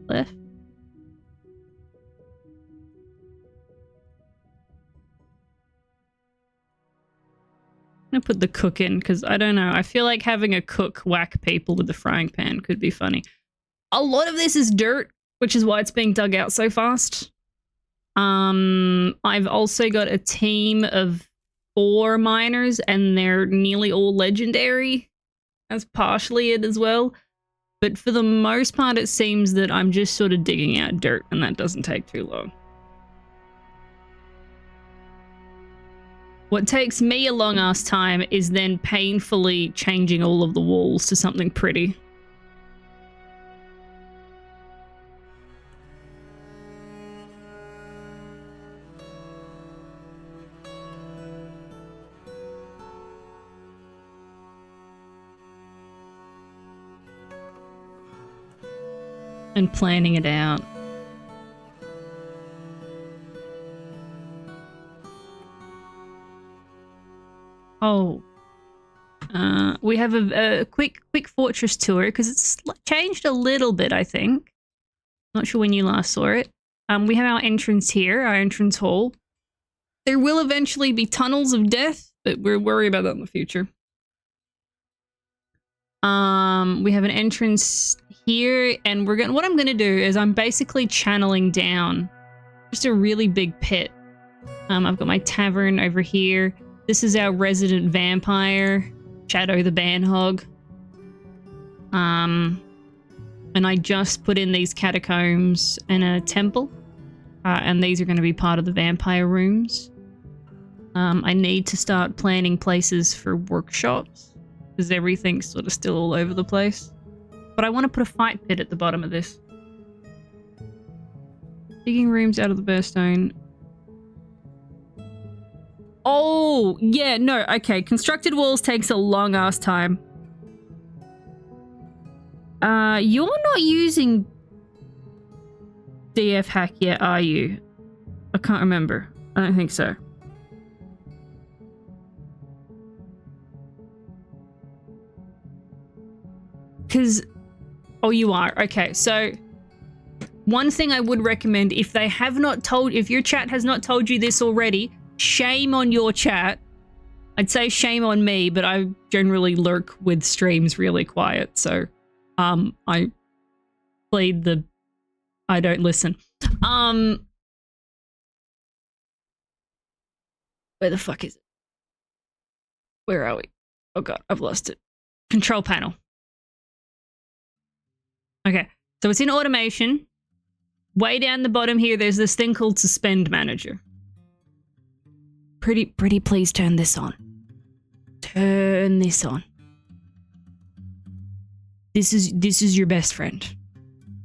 left? I'm gonna put the cook in because I don't know. I feel like having a cook whack people with the frying pan could be funny. A lot of this is dirt, which is why it's being dug out so fast. I've also got a team of 4 miners and they're nearly all legendary. That's partially it as well. But for the most part, it seems that I'm just sort of digging out dirt and that doesn't take too long. What takes me a long ass time is then painfully changing all of the walls to something pretty. And planning it out. Oh. We have a quick fortress tour because it's changed a little bit, I think. Not sure when you last saw it. We have our entrance here, our entrance hall. There will eventually be tunnels of death, but we'll worry about that in the future. We have an entrance here, and what I'm gonna do is I'm basically channeling down just a really big pit. I've got my tavern over here. This is our resident vampire, Shadow the Banhog. And I just put in these catacombs and a temple. And these are going to be part of the vampire rooms. I need to start planning places for workshops because everything's sort of still all over the place. But I want to put a fight pit at the bottom of this. Digging rooms out of the burstone. Oh, yeah, no, okay. Constructed walls takes a long ass time. You're not using DF hack yet, are you? I can't remember. I don't think so. Because, oh, you are. Okay, so one thing I would recommend, if they have not told, if your chat has not told you this already, shame on your chat. I'd say shame on me, but I generally lurk with streams really quiet, so I played the I don't listen. Where the fuck is it? Where are we? Oh god, I've lost it. Control panel. Okay, so it's in automation. Way down the bottom here, there's this thing called Suspend Manager. Pretty, please turn this on. Turn this on. This is your best friend.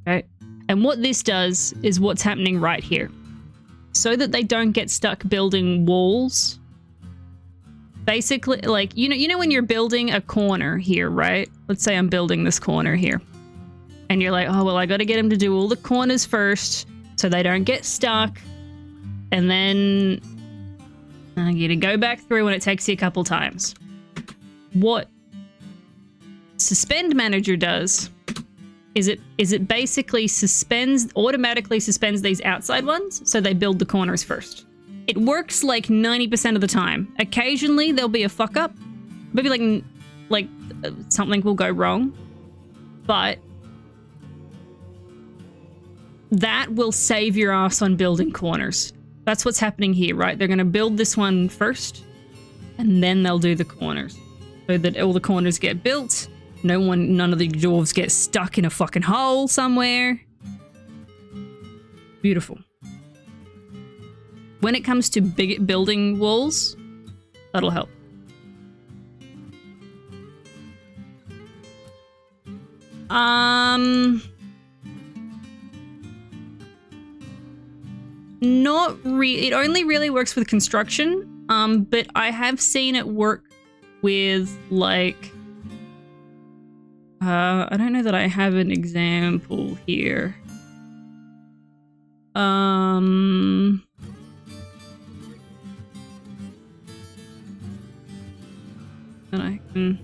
Okay? And what this does is what's happening right here. So that they don't get stuck building walls. Basically, like, you know when you're building a corner here, right? Let's say I'm building this corner here. And you're like, oh, well, I got to get them to do all the corners first so they don't get stuck. And then I get to go back through and it takes you a couple times. What Suspend Manager does is it basically automatically suspends these outside ones so they build the corners first. It works like 90% of the time. Occasionally there'll be a fuck up. Maybe like something will go wrong. But that will save your ass on building corners. That's what's happening here, right? They're going to build this one first, and then they'll do the corners. So that all the corners get built, none of the dwarves get stuck in a fucking hole somewhere. Beautiful. When it comes to big building walls, that'll help. It only really works with construction, but I have seen it work with, like, I don't know that I have an example here. And I can...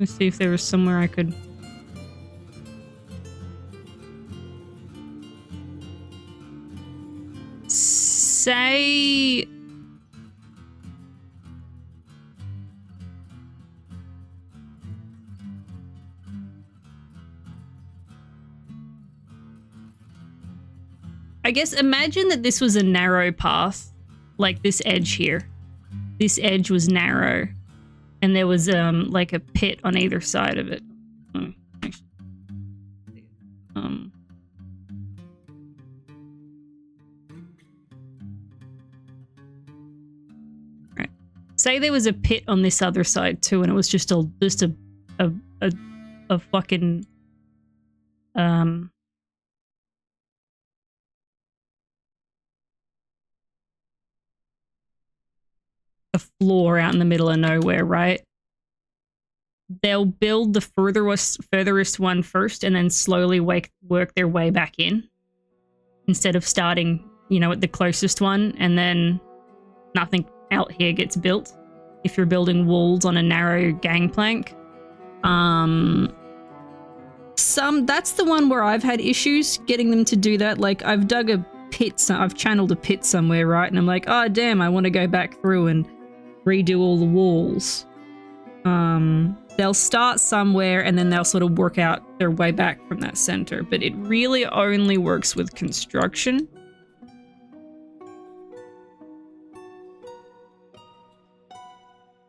Let's see if there was somewhere I could... say... I guess imagine that this was a narrow path, like this edge here. This edge was narrow. And there was like a pit on either side of it. Right. Say there was a pit on this other side too, and it was just a fucking a floor out in the middle of nowhere, right? They'll build the furthest one first and then slowly work their way back in instead of starting, at the closest one and then nothing out here gets built if you're building walls on a narrow gangplank. That's the one where I've had issues getting them to do that. Like, I've dug a pit, I've channeled a pit somewhere, right? And I'm like, oh damn, I want to go back through and redo all the walls. They'll start somewhere and then they'll sort of work out their way back from that center, but it really only works with construction.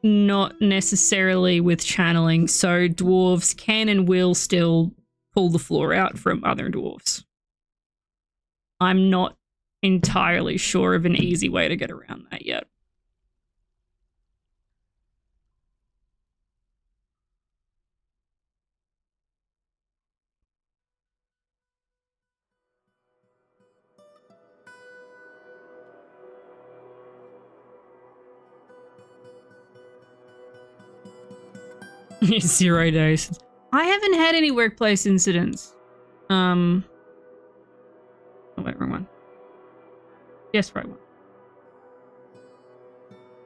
Not necessarily with channeling, so dwarves can and will still pull the floor out from other dwarves. I'm not entirely sure of an easy way to get around that yet. Zero days. I haven't had any workplace incidents. Oh wait, wrong one. Yes, right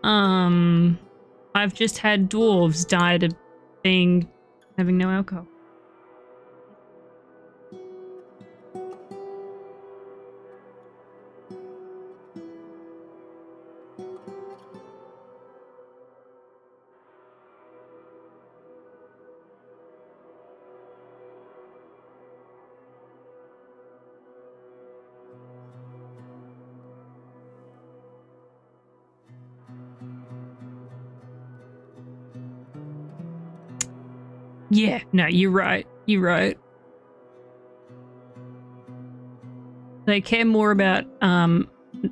one. I've just had dwarves die to having no alcohol. Yeah, no, you're right. You're right. They care more about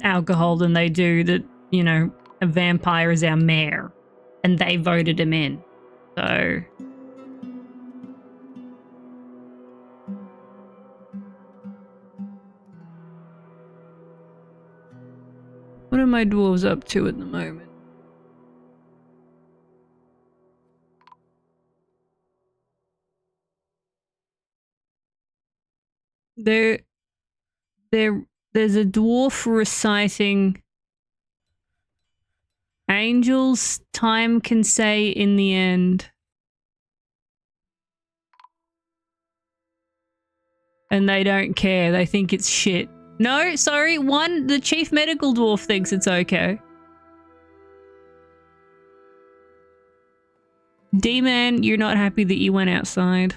alcohol than they do that, you know, a vampire is our mayor and they voted him in. So what are my dwarves up to at the moment? There's a dwarf reciting angels, time can say in the end. And they don't care. They think it's shit. No, sorry. The chief medical dwarf thinks it's okay. D-Man, you're not happy that you went outside.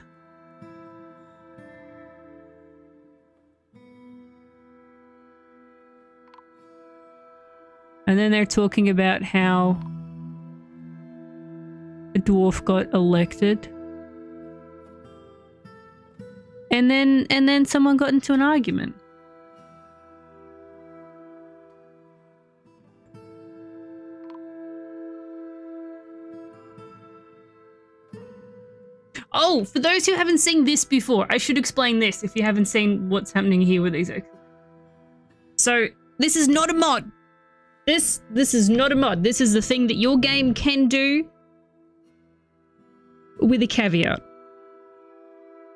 And then they're talking about how a dwarf got elected. And then someone got into an argument. Oh, for those who haven't seen this before, I should explain this if you haven't seen what's happening here with these. So, this is not a mod. This is not a mod. This is the thing that your game can do with a caveat.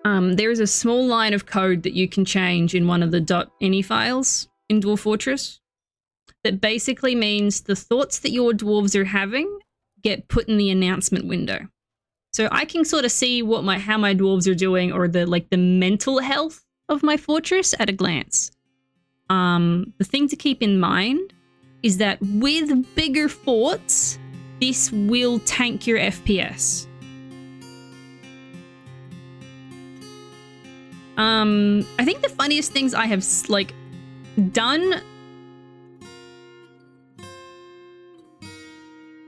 There is a small line of code that you can change in one of the .ini files in Dwarf Fortress that basically means the thoughts that your dwarves are having get put in the announcement window. So I can sort of see how my dwarves are doing, or the mental health of my fortress at a glance. The thing to keep in mind is that with bigger forts, this will tank your FPS. I think the funniest things I have done,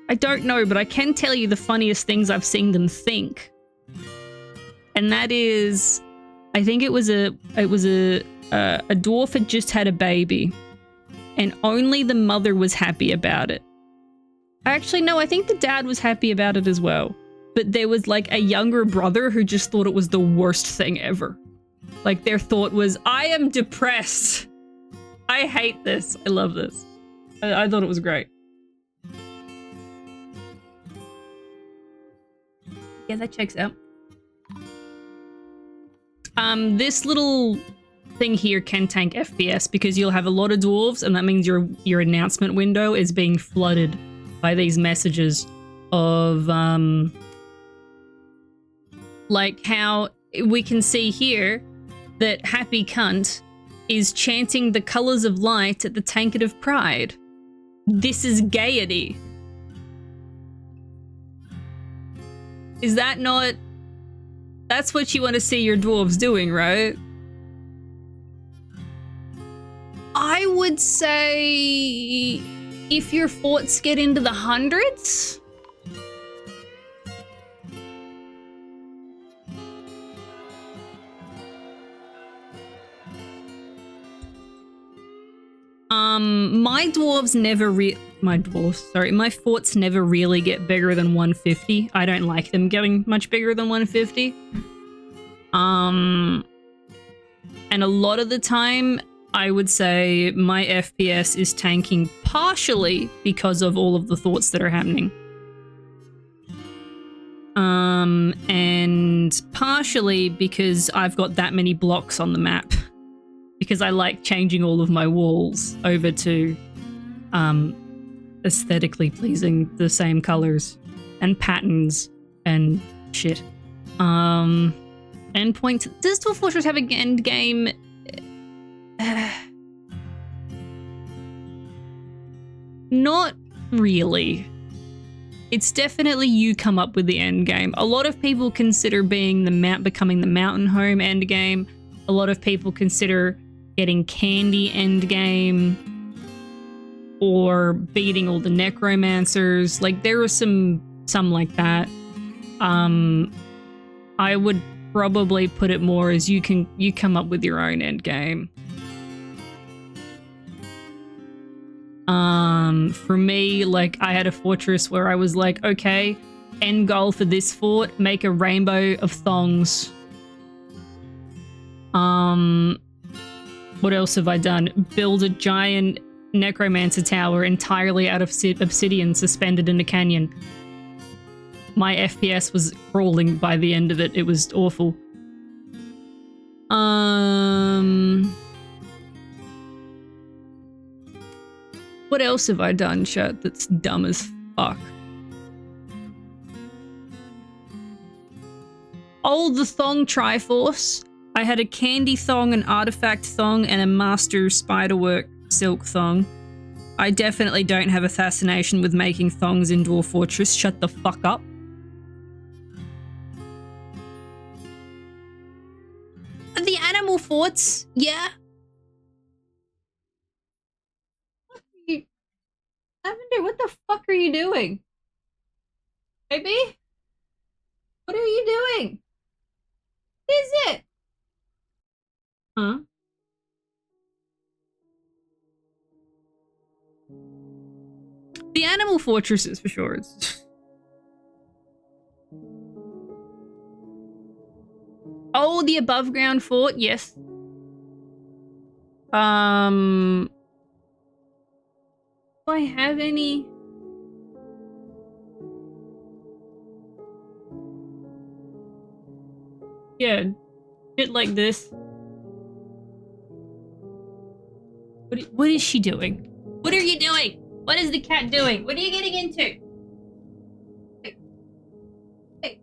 I don't know, but I can tell you the funniest things I've seen them think. And that is, I think it was a dwarf had just had a baby and only the mother was happy about it. Actually, no, I think the dad was happy about it as well. But there was a younger brother who just thought it was the worst thing ever. Their thought was, I am depressed. I hate this. I love this. I thought it was great. Yeah, that checks out. This little thing here can tank FPS because you'll have a lot of dwarves, and that means your announcement window is being flooded by these messages of how we can see here that Happy Cunt is chanting the colors of light at the tankard of pride. This is gaiety. Is that not That's what you want to see your dwarves doing, right? I would say if your forts get into the hundreds. My forts never really get bigger than 150. I don't like them getting much bigger than 150. And a lot of the time, I would say my FPS is tanking partially because of all of the thoughts that are happening. And partially because I've got that many blocks on the map. Because I like changing all of my walls over to aesthetically pleasing, the same colors and patterns and shit. Endpoints. Does Dwarf Fortress have an end game? Not really. It's definitely you come up with the end game. A lot of people consider becoming the mountain home end game. A lot of people consider getting candy end game or beating all the necromancers. Like there are some like that. I would probably put it more as you come up with your own end game. For me, like I had a fortress where I was like, okay, end goal for this fort, make a rainbow of thongs. What else have I done? Build a giant necromancer tower entirely out of obsidian suspended in a canyon. My FPS was crawling by the end of it. It was awful. What else have I done, chat, that's dumb as fuck? Oh, the thong Triforce. I had a candy thong, an artifact thong, and a master spiderwork silk thong. I definitely don't have a fascination with making thongs in Dwarf Fortress. Shut the fuck up. The animal forts, yeah. Lavender, what the fuck are you doing? Baby? What are you doing? What is it? Huh? The animal fortresses, for sure. It's... Oh, the above ground fort, yes. Do I have any? Yeah, shit like this. What is she doing? What are you doing? What is the cat doing? What are you getting into? Hey. Hey.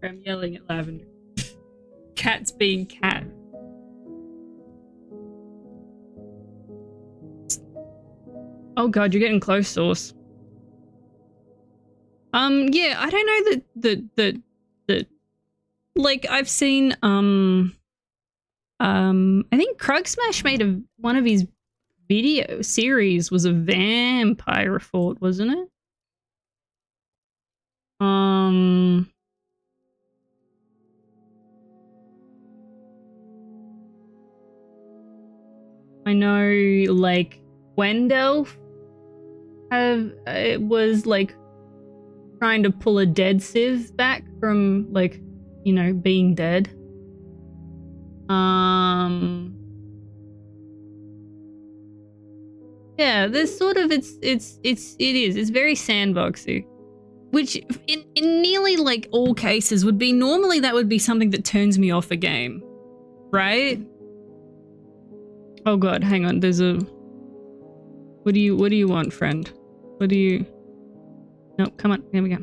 I'm yelling at Lavender. Cat's being cat. Oh god, you're getting close, Sauce. Yeah, I don't know that like I've seen I think Krug Smash made one of his video series was a vampire fort, wasn't it? I know like Wendelf it was like trying to pull a dead Civ back from like, you know, being dead. Yeah, there's sort of it is. It's very sandboxy. Which in nearly like all cases would be normally that would be something that turns me off a game. Right? Oh god, hang on, there's a what do you want, friend? What do you... No, come on, here we go.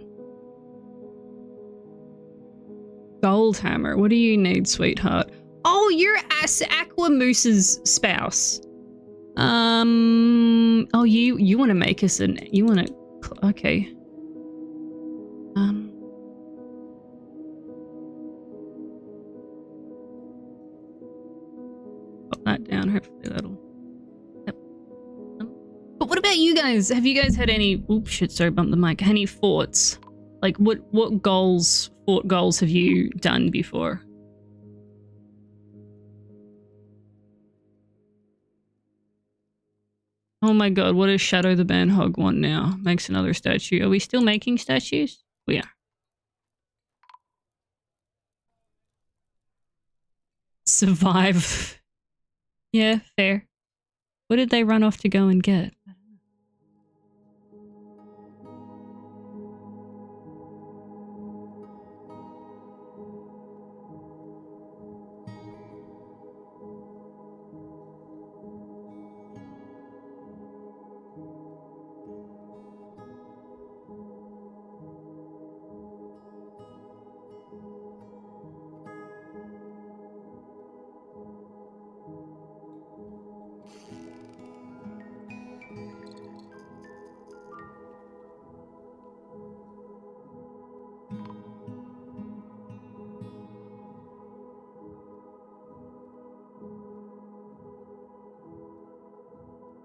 Gold hammer. What do you need, sweetheart? Oh, you're Aquamoose's spouse. Oh, you want to make us you want to, okay. Put that down, hopefully that'll, yep. But what about you guys? Have you guys had any, oops, shit, sorry, bumped the mic, any forts? Like, what fort goals have you done before? Oh my god, what does Shadow the Bandhog want now? Makes another statue. Are we still making statues? We are. Survive. Yeah, fair. What did they run off to go and get?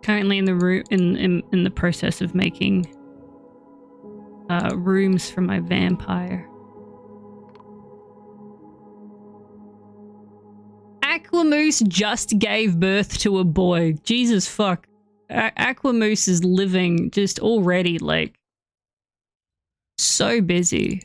Currently in the process of making rooms for my vampire. Aquamoose just gave birth to a boy. Jesus fuck. Aquamoose is living just already like so busy.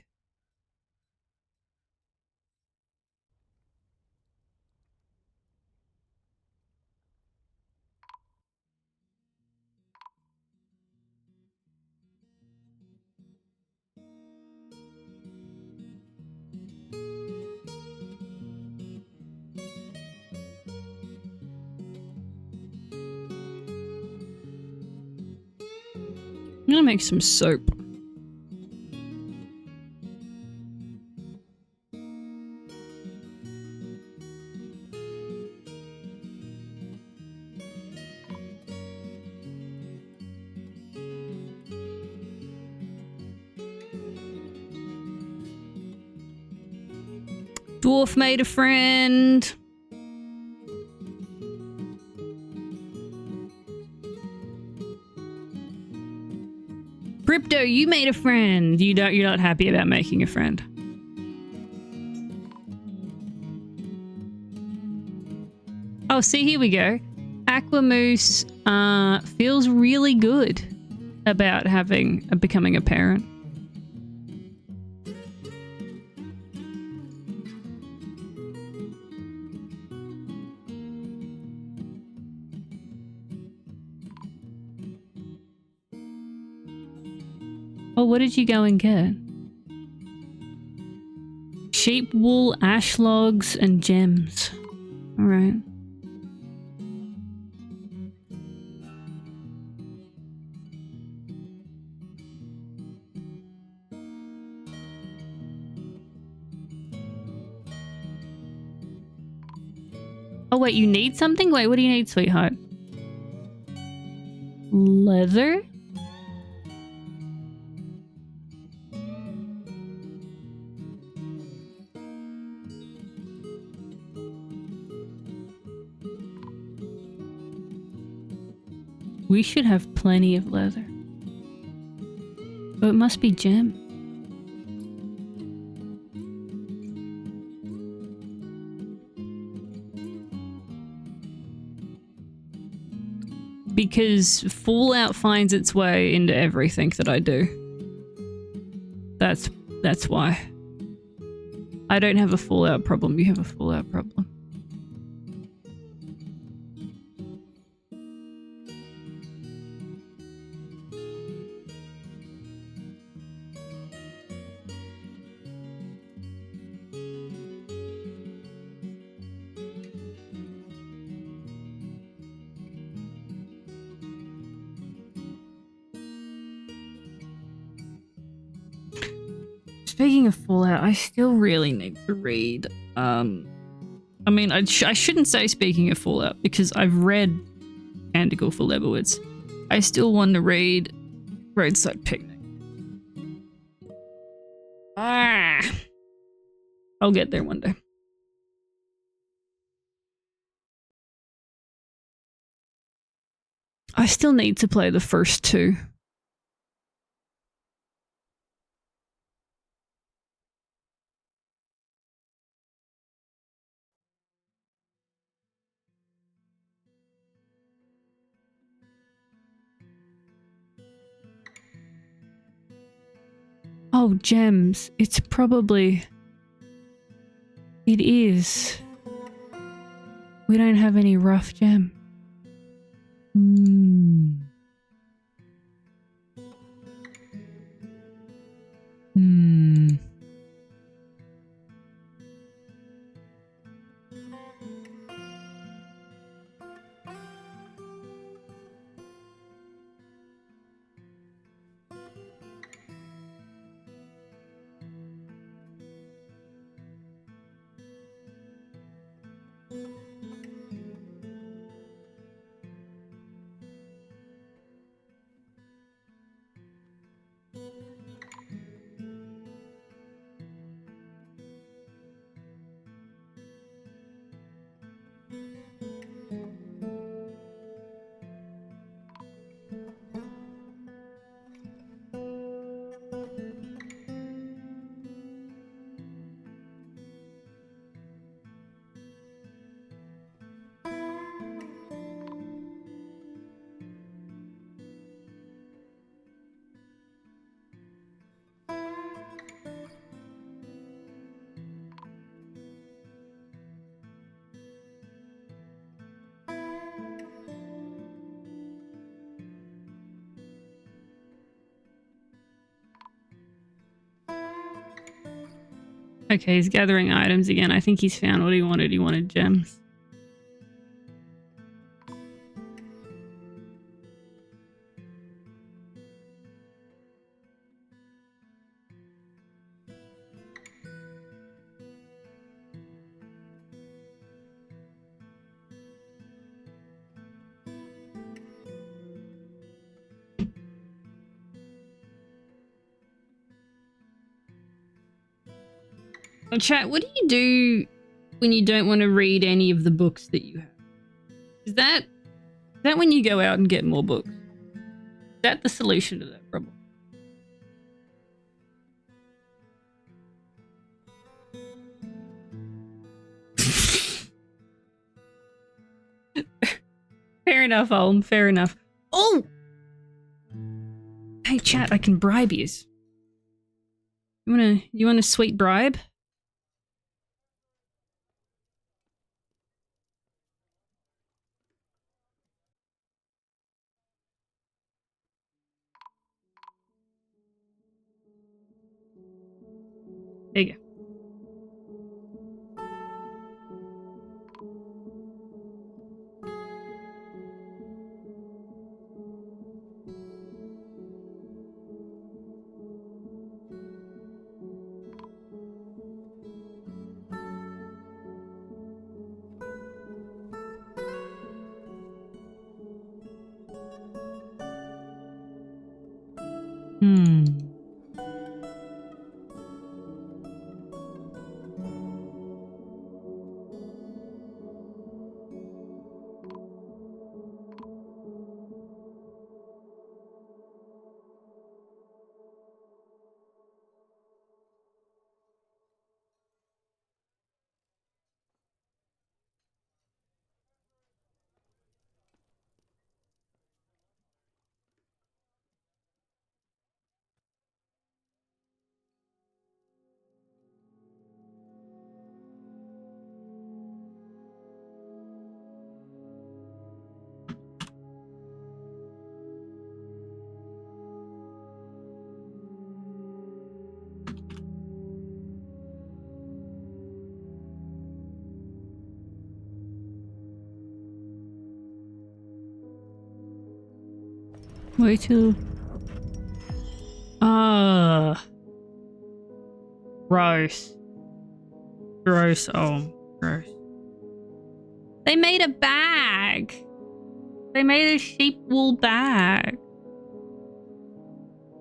I'm gonna make some soap. Dwarf made a friend. Crypto, you made a friend. You're not happy about making a friend. Oh, see, here we go. Aquamoose feels really good about becoming a parent. Oh, what did you go and get? Sheep wool, ash logs, and gems. All right. Oh, wait, you need something? Wait, what do you need, sweetheart? Leather? We should have plenty of leather. Oh, it must be gem. Because Fallout finds its way into everything that I do. That's why. I don't have a Fallout problem, you have a Fallout problem. Speaking of Fallout, I still really need to read. I mean, I shouldn't say speaking of Fallout because I've read Canticle for Leibowitz. I still want to read Roadside Picnic. Ah, I'll get there one day. I still need to play the first two. Oh, gems. It's probably... It is. We don't have any rough gem. Hmm. Hmm. Okay, he's gathering items again. I think he's found what he wanted. He wanted gems. Oh, chat, what do you do when you don't want to read any of the books that you have? Is that when you go out and get more books? Is that the solution to that problem? Fair enough, Olm. Fair enough. Oh! Hey, chat, I can bribe yous. You want a sweet bribe? There you go. Hmm. Wait till... Ah. Gross. Gross. Oh, gross. They made a bag. They made a sheep wool bag.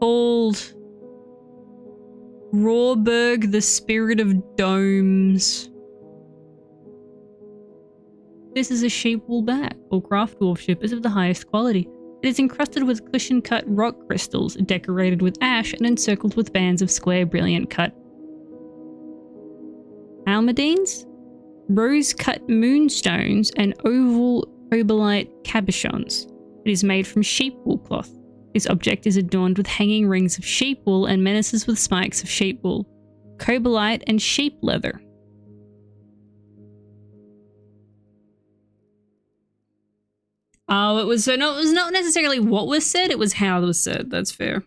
Called Rawberg, the Spirit of Domes. This is a sheep wool bag, or craft dwarfship, is of the highest quality. It is encrusted with cushion-cut rock crystals, decorated with ash, and encircled with bands of square, brilliant-cut almudines, rose-cut moonstones, and oval cobalite cabochons. It is made from sheep wool cloth. This object is adorned with hanging rings of sheep wool and menaces with spikes of sheep wool, cobalite, and sheep leather. Oh, it was not necessarily what was said, it was how it was said. That's fair.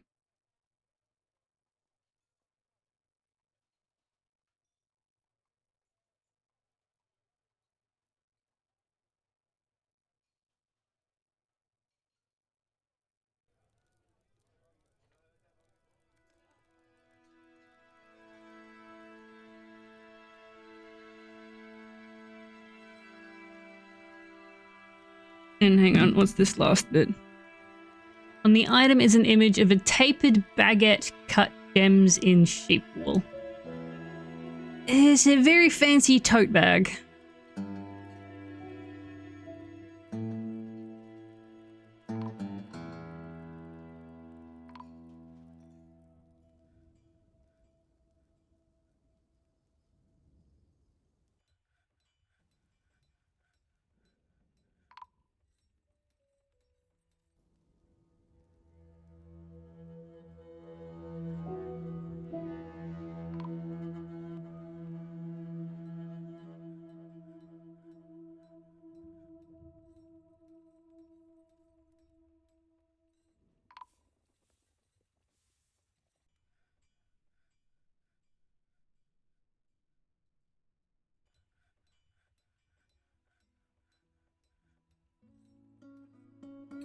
And hang on, what's this last bit? On the item is an image of a tapered baguette cut gems in sheep wool. It's a very fancy tote bag.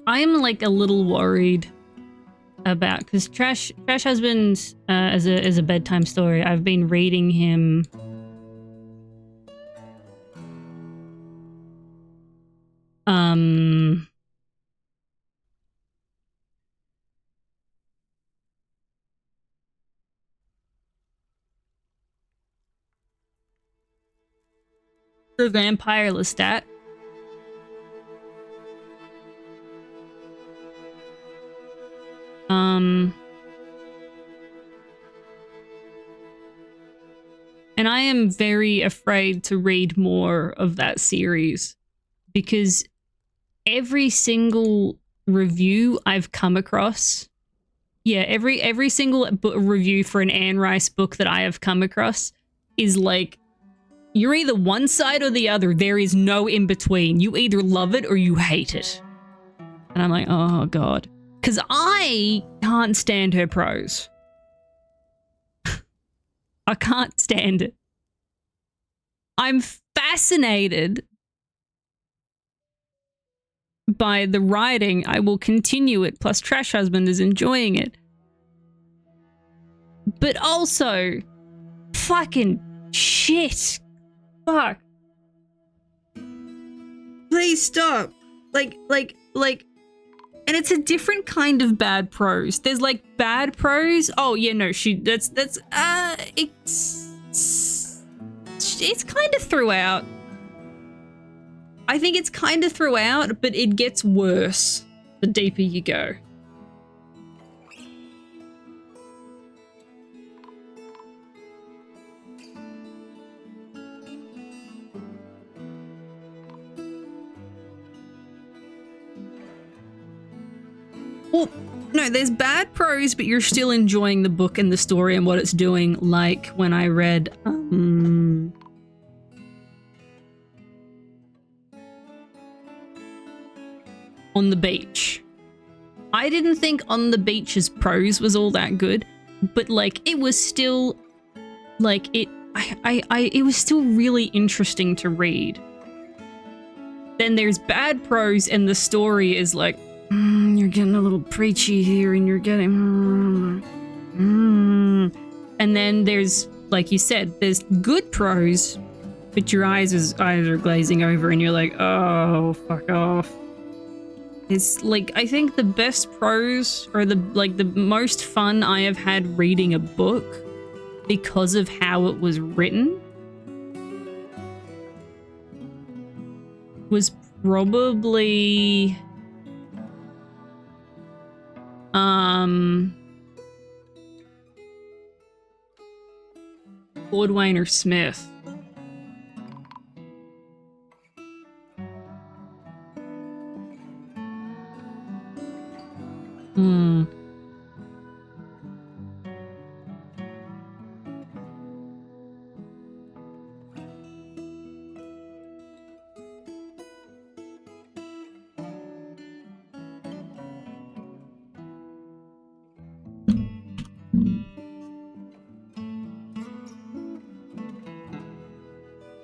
I am like a little worried about, because Trash Husband as a bedtime story, I've been reading him the Vampire Lestat. And I am very afraid to read more of that series because every single review I've come across, every single review for an Anne Rice book that I have come across is like, you're either one side or the other. There is no in between. You either love it or you hate it. And I'm like, oh God. Because I can't stand her prose. I can't stand it. I'm fascinated by the writing. I will continue it. Plus, Trash Husband is enjoying it. But also, fucking shit. Fuck. Please stop. Like, and it's a different kind of bad prose. There's like bad prose. Oh yeah, no, it's kind of throughout. I think it's kind of throughout, but it gets worse the deeper you go. Well, no, there's bad prose, but you're still enjoying the book and the story and what it's doing, like when I read On the Beach. I didn't think On the Beach's prose was all that good, but like it was still like it was still really interesting to read. Then there's bad prose and the story is like, you're getting a little preachy here and you're getting and then there's like you said, there's good prose, but your eyes are glazing over and you're like, oh, fuck off. It's like, I think the best prose, or the most fun I have had reading a book because of how it was written, was probably Ordwainer or Smith.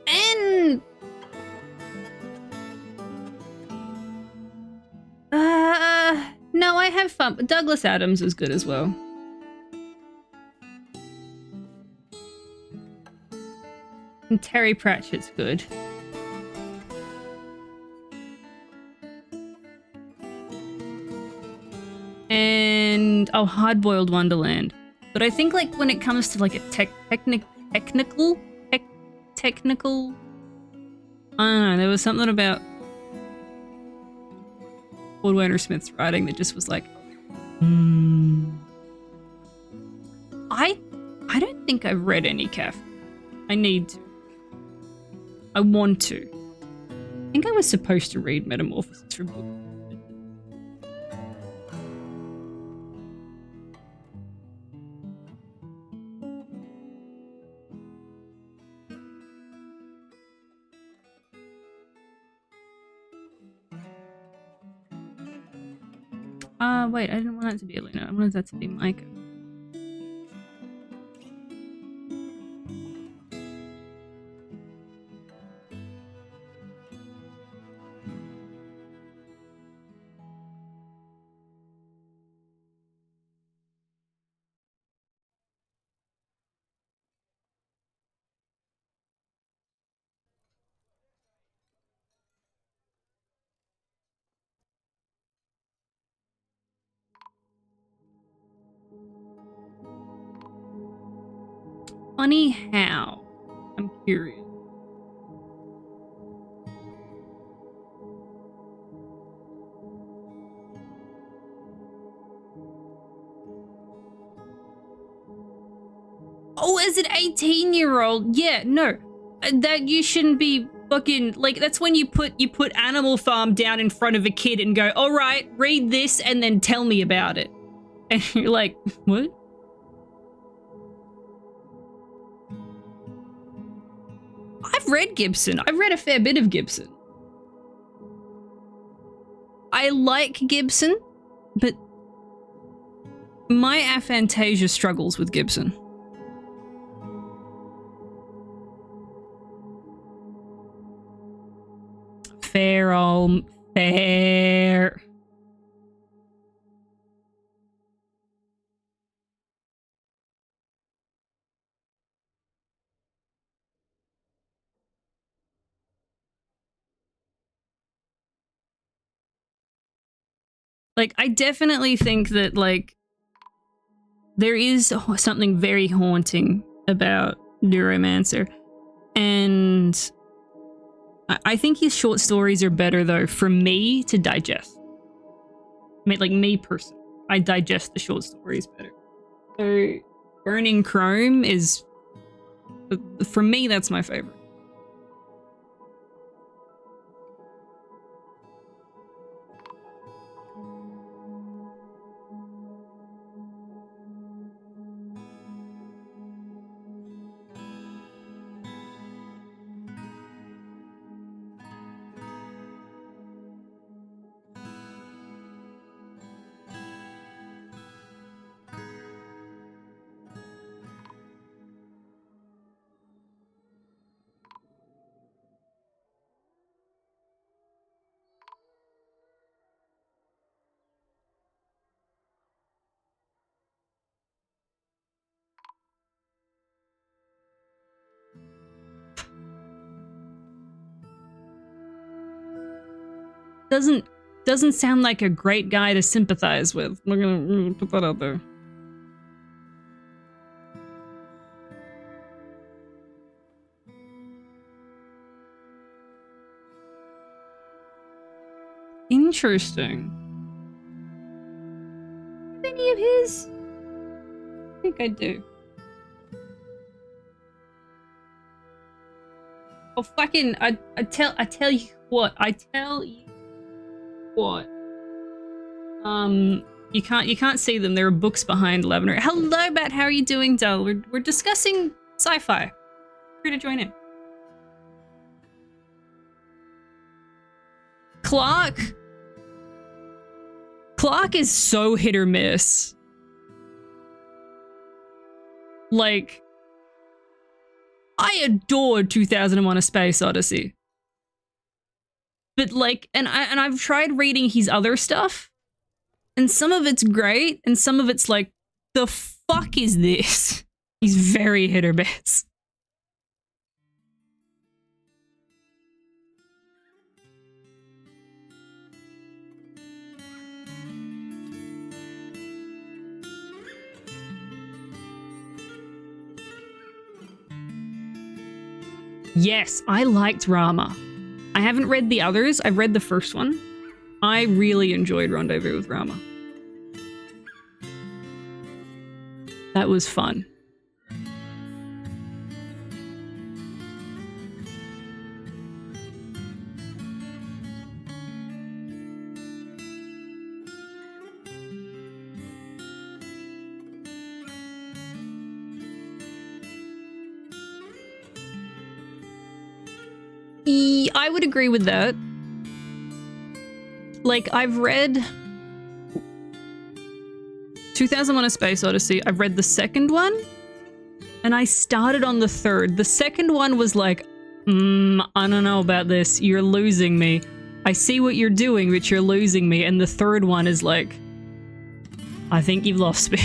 And no, I have fun. Douglas Adams is good as well. And Terry Pratchett's good. And Hard-Boiled Wonderland. But I think like when it comes to like a technical, I don't know, there was something about Ordwainer Smith's writing that just was like, I don't think I've read any Kafka. I need to. I want to. I think I was supposed to read Metamorphosis for book. Wait, I didn't want that to be Elena. I wanted that to be Micah. Funny how? I'm curious. Oh, as an 18-year-old, yeah, no. That you shouldn't be fucking, like, that's when you put Animal Farm down in front of a kid and go, all right, read this and then tell me about it. And you're like, what? I've read Gibson. I've read a fair bit of Gibson. I like Gibson, but my aphantasia struggles with Gibson. Fair, fair. Like, I definitely think that, like, there is something very haunting about Neuromancer. And I think his short stories are better, though, for me to digest. I mean, like, me personally, I digest the short stories better. So, Burning Chrome is, for me, that's my favorite. doesn't sound like a great guy to sympathize with. We're gonna put that out there. Interesting. Any of his? I think I do. Oh fucking! I tell you what. You can't see them. There are books behind Lavender. Hello, Bat. How are you doing, Dal? We're discussing sci-fi. Free to join in. Clark is so hit or miss. Like, I adored 2001: A Space Odyssey. But like, and I've tried reading his other stuff, and some of it's great, and some of it's like, the fuck is this? He's very hit or miss. Yes, I liked Rama. I haven't read the others. I've read the first one. I really enjoyed Rendezvous with Rama. That was fun. I would agree with that. Like, I've read 2001: A Space Odyssey. I've read the second one, and I started on the third. The second one was like, I don't know about this. You're losing me. I see what you're doing, but you're losing me. And the third one is like, I think you've lost me.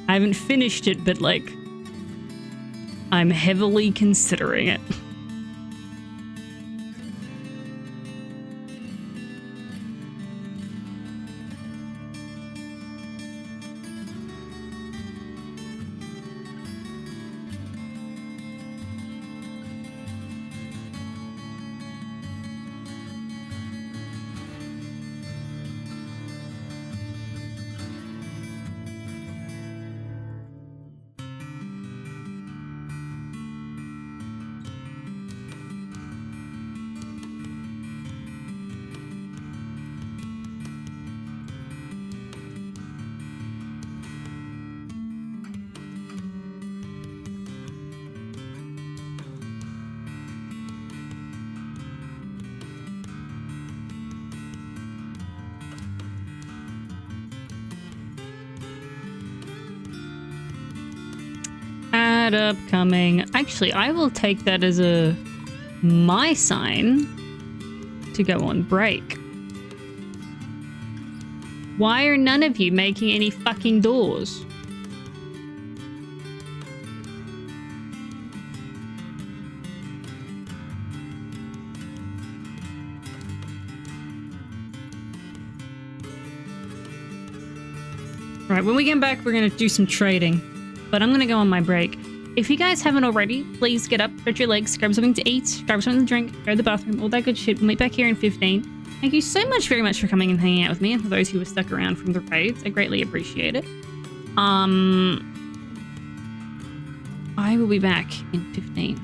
I haven't finished it, but like, I'm heavily considering it. Upcoming. Actually, I will take that as my sign to go on break. Why are none of you making any fucking doors? Right, when we get back, we're gonna do some trading. But I'm gonna go on my break. If you guys haven't already, please get up, stretch your legs, grab something to eat, grab something to drink, go to the bathroom, all that good shit. We'll meet back here in 15. Thank you so much very much for coming and hanging out with me, and for those who were stuck around from the raids, I greatly appreciate it. I will be back in 15.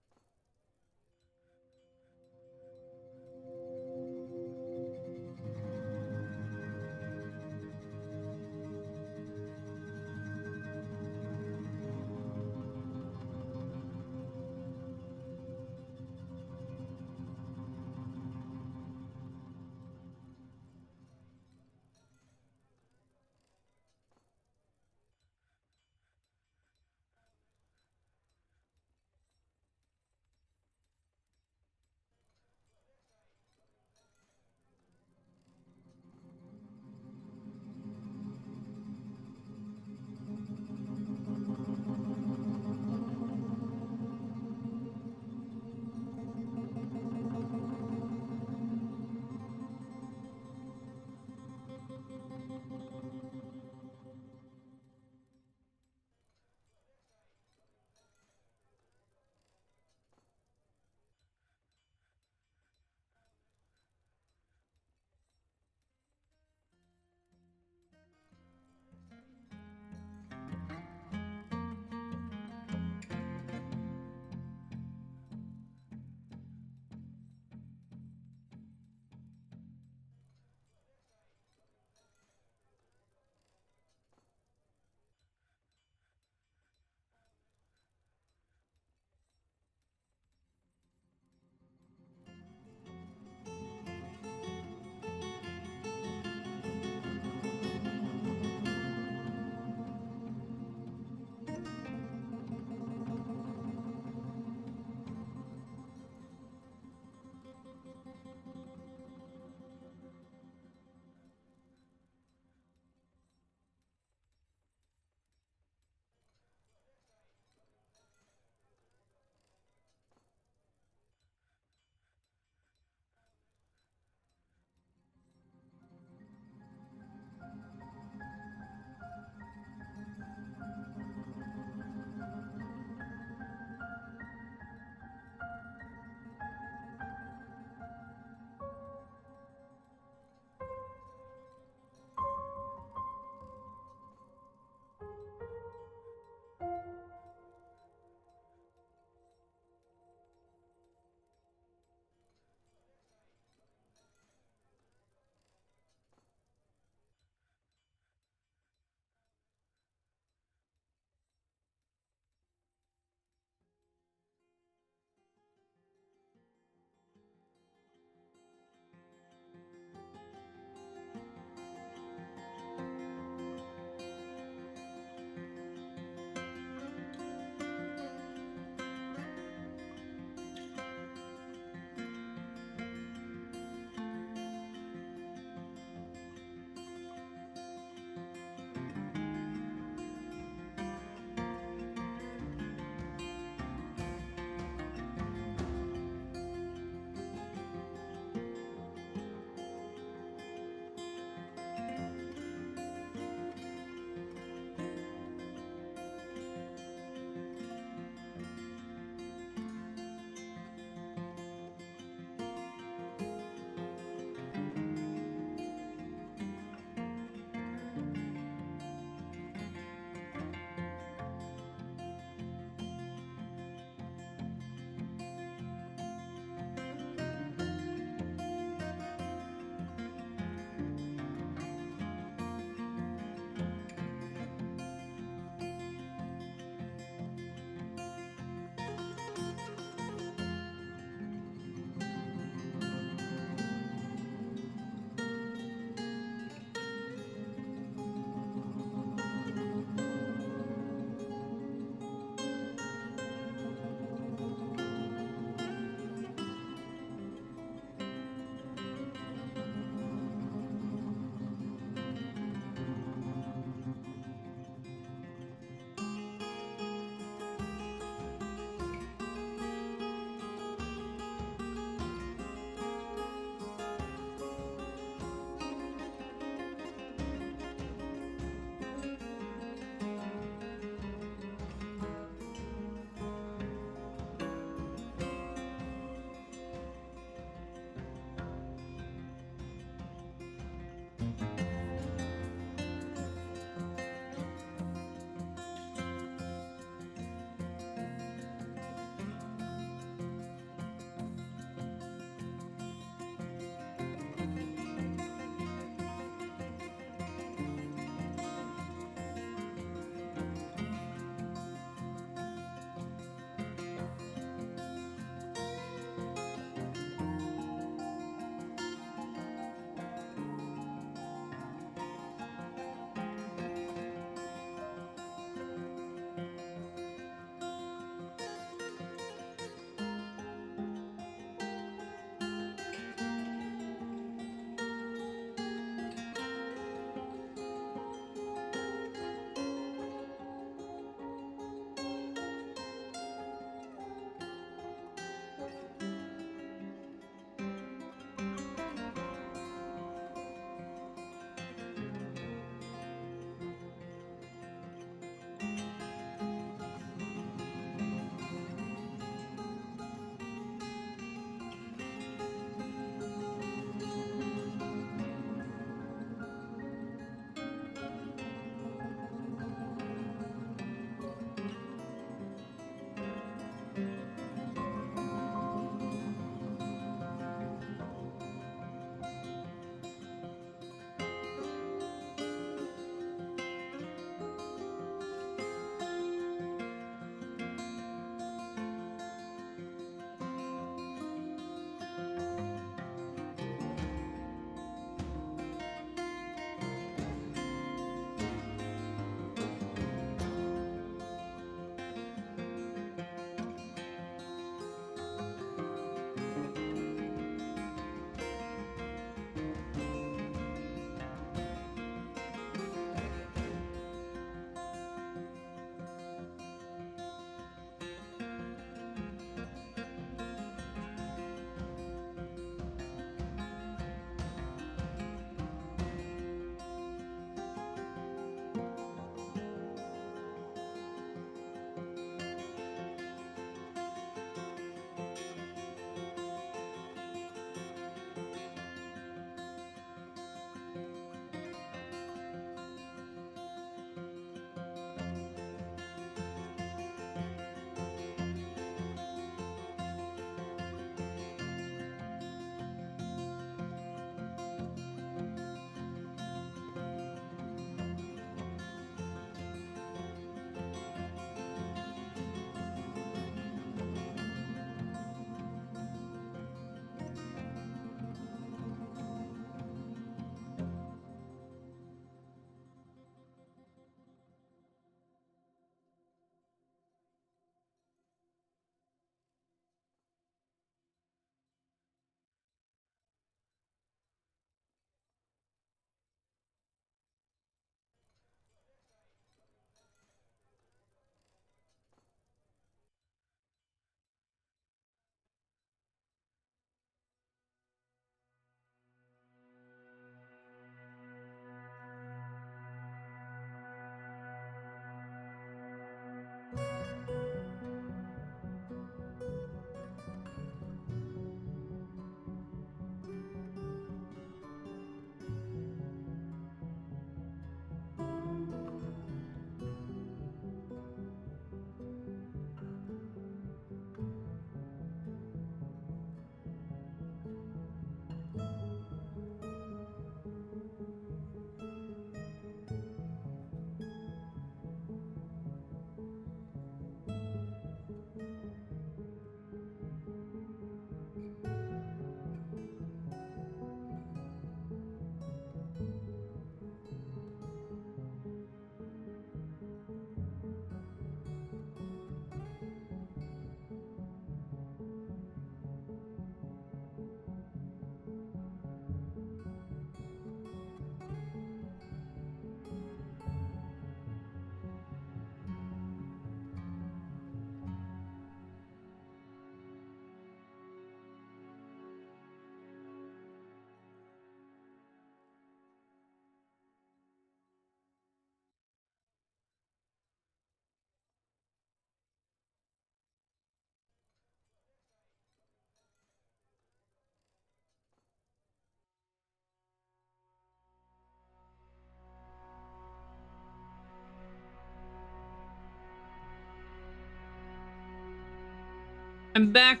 I'm back.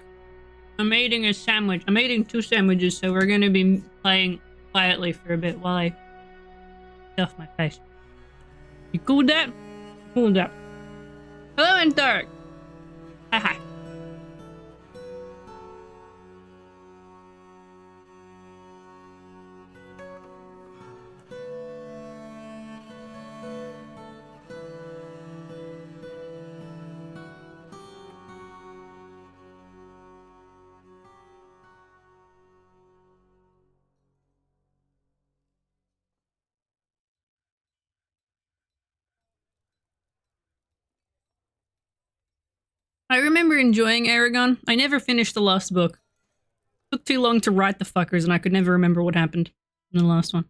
I'm eating a sandwich. I'm eating 2 sandwiches, so we're gonna be playing quietly for a bit while I stuff my face. You cool with that? Cool with that. Hello, and Dark. Hi. I remember enjoying Aragon. I never finished the last book. It took too long to write the fuckers, and I could never remember what happened in the last one.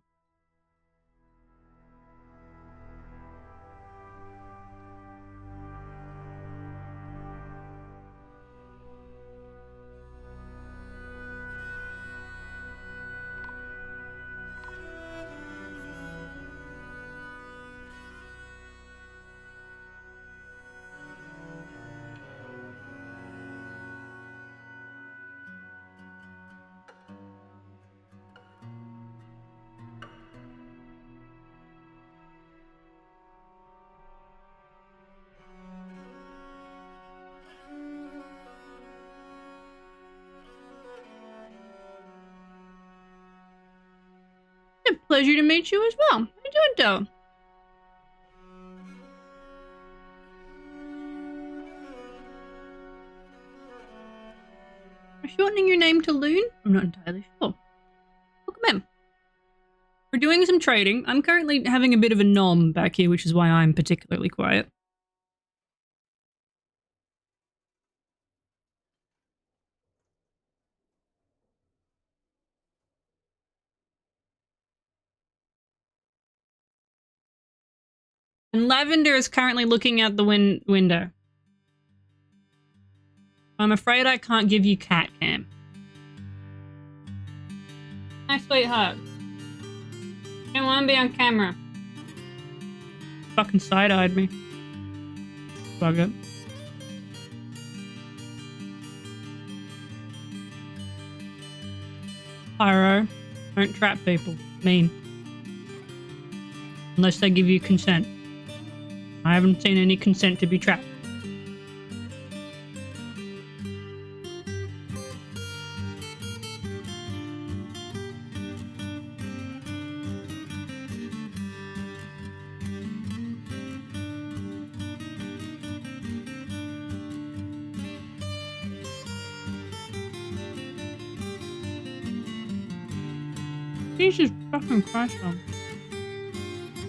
A pleasure to meet you as well. How you doing, Doe? Are shortening your name to Loon? I'm not entirely sure. Welcome in. We're doing some trading. I'm currently having a bit of a nom back here, which is why I'm particularly quiet. And Lavender is currently looking out the window. I'm afraid I can't give you cat cam. Hi, sweetheart. I don't want to be on camera. Fucking side-eyed me. Bug it. Pyro. Don't trap people. Mean. Unless they give you consent. I haven't seen any consent to be trapped. Jesus fucking Christ, man.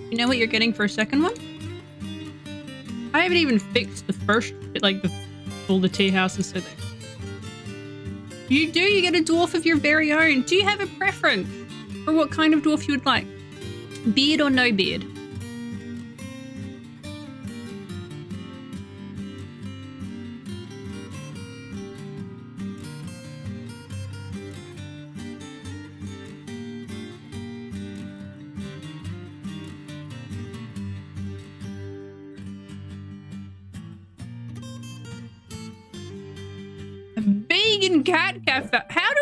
You know what you're getting for a second one? I haven't even fixed the first, like, all the tea houses, so they... You do, you get a dwarf of your very own. Do you have a preference for what kind of dwarf you would like? Beard or no beard? Vegan cat cafe. How do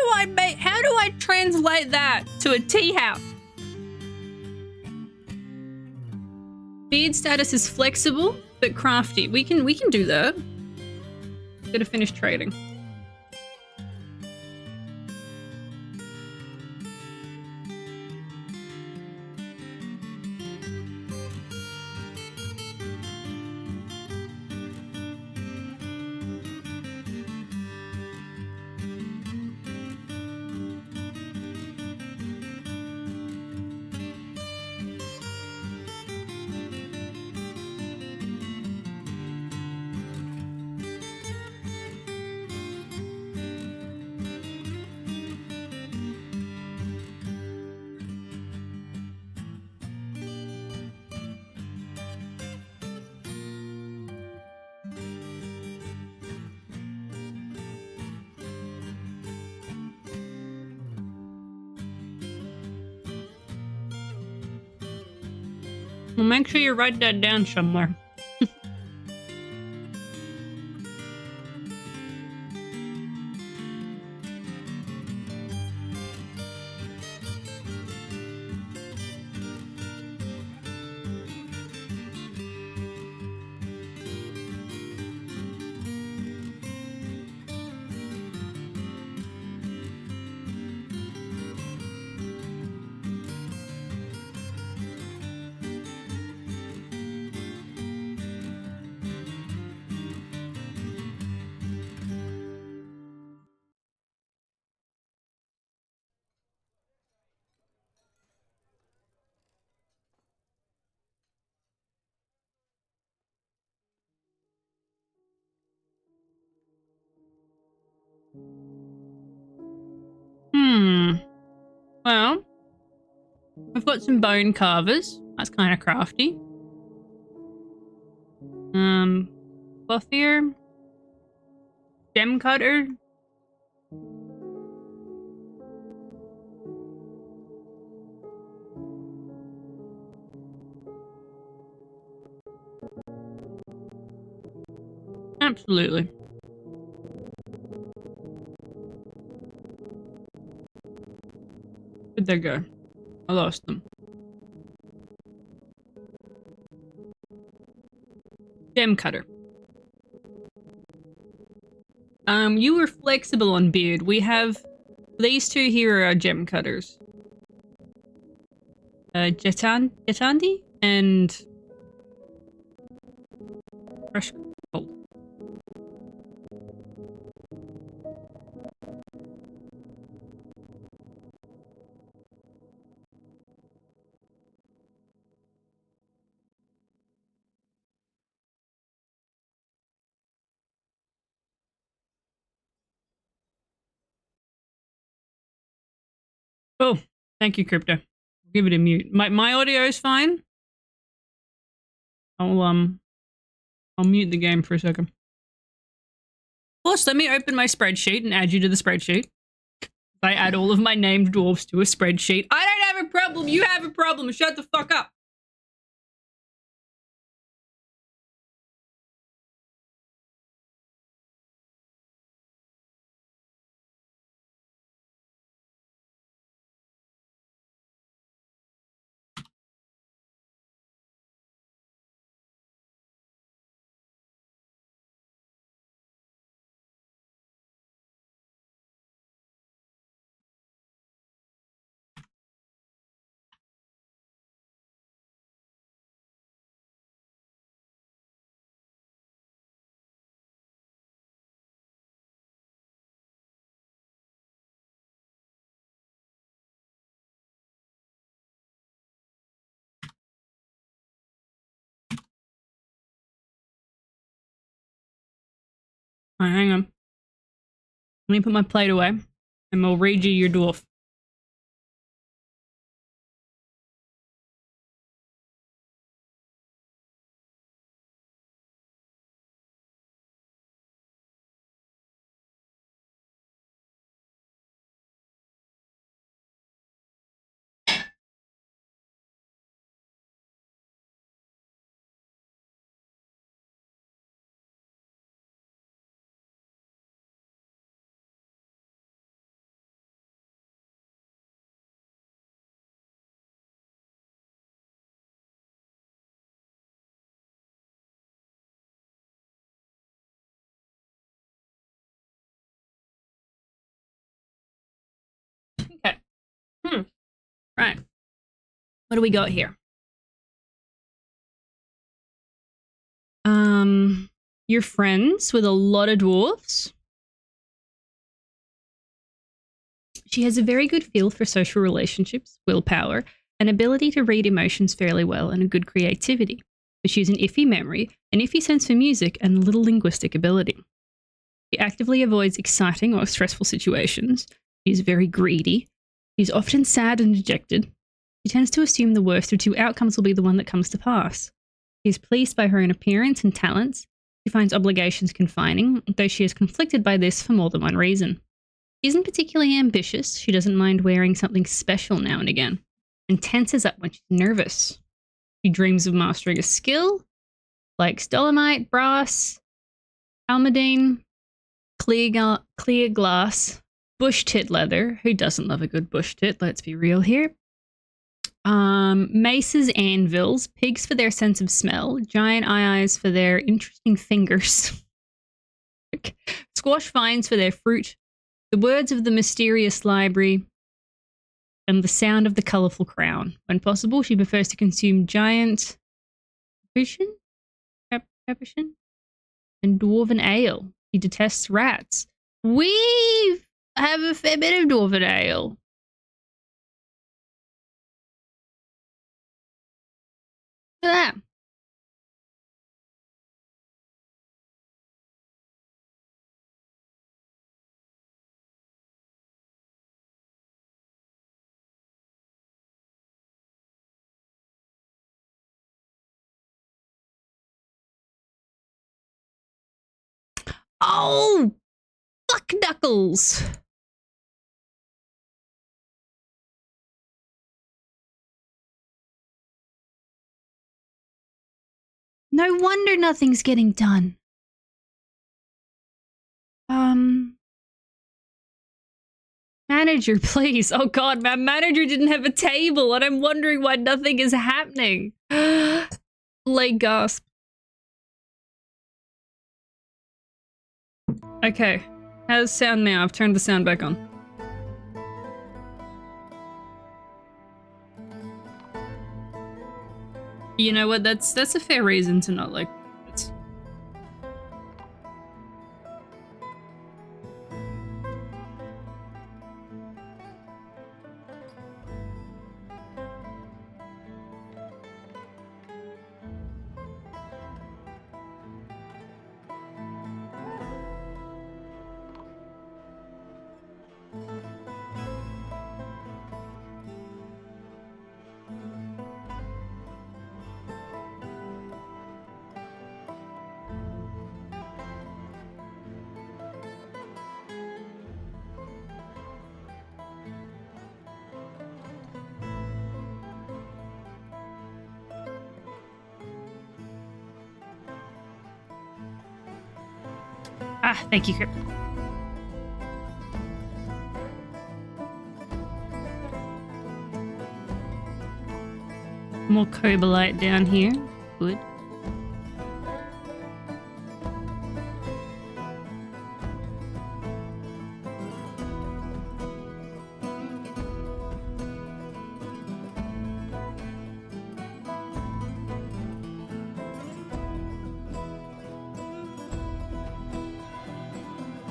I translate that to a tea house? Beard status is flexible but crafty. We can do that. Gotta finish trading. Well, make sure you write that down somewhere. Well, I've got some bone carvers. That's kind of crafty. Clothier. Gem cutter. Absolutely. Where'd they go? I lost them. Gem cutter. You were flexible on beard. We have these two here are gem cutters. Jetandi and Fresh Gold. Oh, thank you, Crypto. Give it a mute. My audio is fine. I'll mute the game for a second. Of course, let me open my spreadsheet and add you to the spreadsheet. I add all of my named dwarves to a spreadsheet. I don't have a problem. You have a problem. Shut the fuck up. All right, hang on. Let me put my plate away, and we'll read you your dwarf. Okay. Right. What do we got here? You're friends with a lot of dwarves. She has a very good feel for social relationships, willpower, an ability to read emotions fairly well, and a good creativity. But she has an iffy memory, an iffy sense for music, and little linguistic ability. She actively avoids exciting or stressful situations. She is very greedy. She is often sad and dejected. She tends to assume the worst of two outcomes will be the one that comes to pass. She is pleased by her own appearance and talents. She finds obligations confining, though she is conflicted by this for more than one reason. She isn't particularly ambitious. She doesn't mind wearing something special now and again, and tenses up when she's nervous. She dreams of mastering a skill, like dolomite, brass, almudine, clear glass, bush tit leather. Who doesn't love a good bush tit? Let's be real here. Maces, anvils, pigs for their sense of smell, giant eyes for their interesting fingers, squash vines for their fruit, the words of the mysterious library, and the sound of the colourful crown. When possible, she prefers to consume giant capuchin and dwarven ale. She detests rats. We have a fair bit of dwarven ale. Look at that. Oh! Fuck Knuckles! No wonder nothing's getting done. Manager, please. Oh god, my manager didn't have a table and I'm wondering why nothing is happening. Late gasp. Okay. How's sound now? I've turned the sound back on. You know what? That's a fair reason to not like it. Ah, thank you, Crip. More Cobalite down here. Good.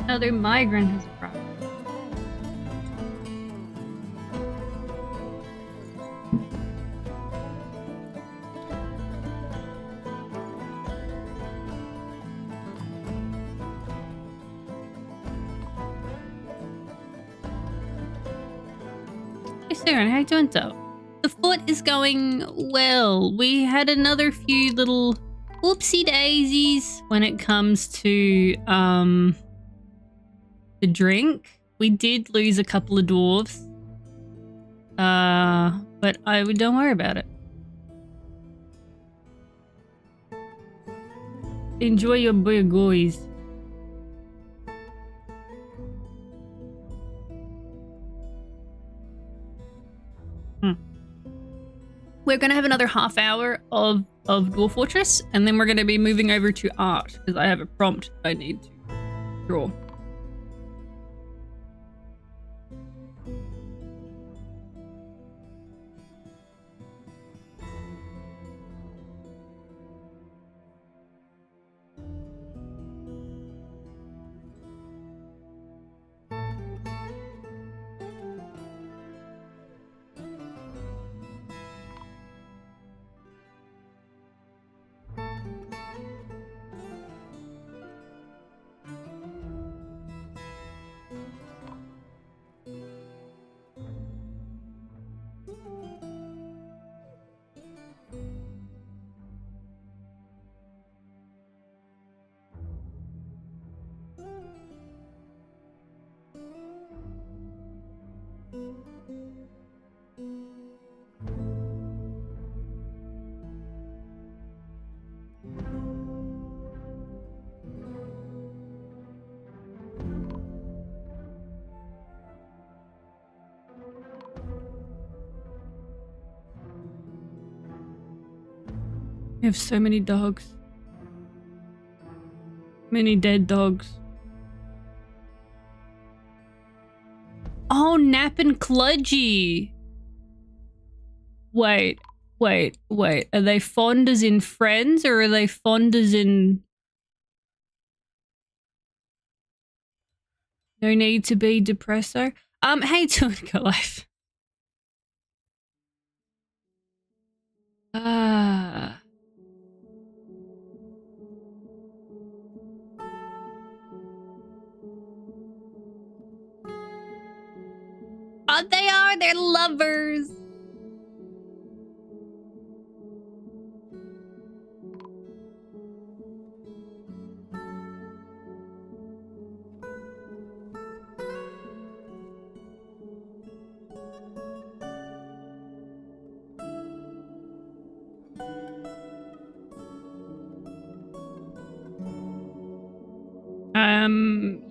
Another migrant has arrived. Hey Sarah, how you doing though? The foot is going well. We had another few little whoopsie daisies when it comes to the drink. We did lose a couple of dwarves. But don't worry about it. Enjoy your burgoys. We're gonna have another half hour of Dwarf Fortress, and then we're gonna be moving over to art because I have a prompt I need to draw. We have so many dogs. Many dead dogs. Oh, Nap and Kludgy. Wait. Are they fond as in friends or are they fond as in... No need to be depresso? Hey, doing Go Life. Oh, they are. They're lovers.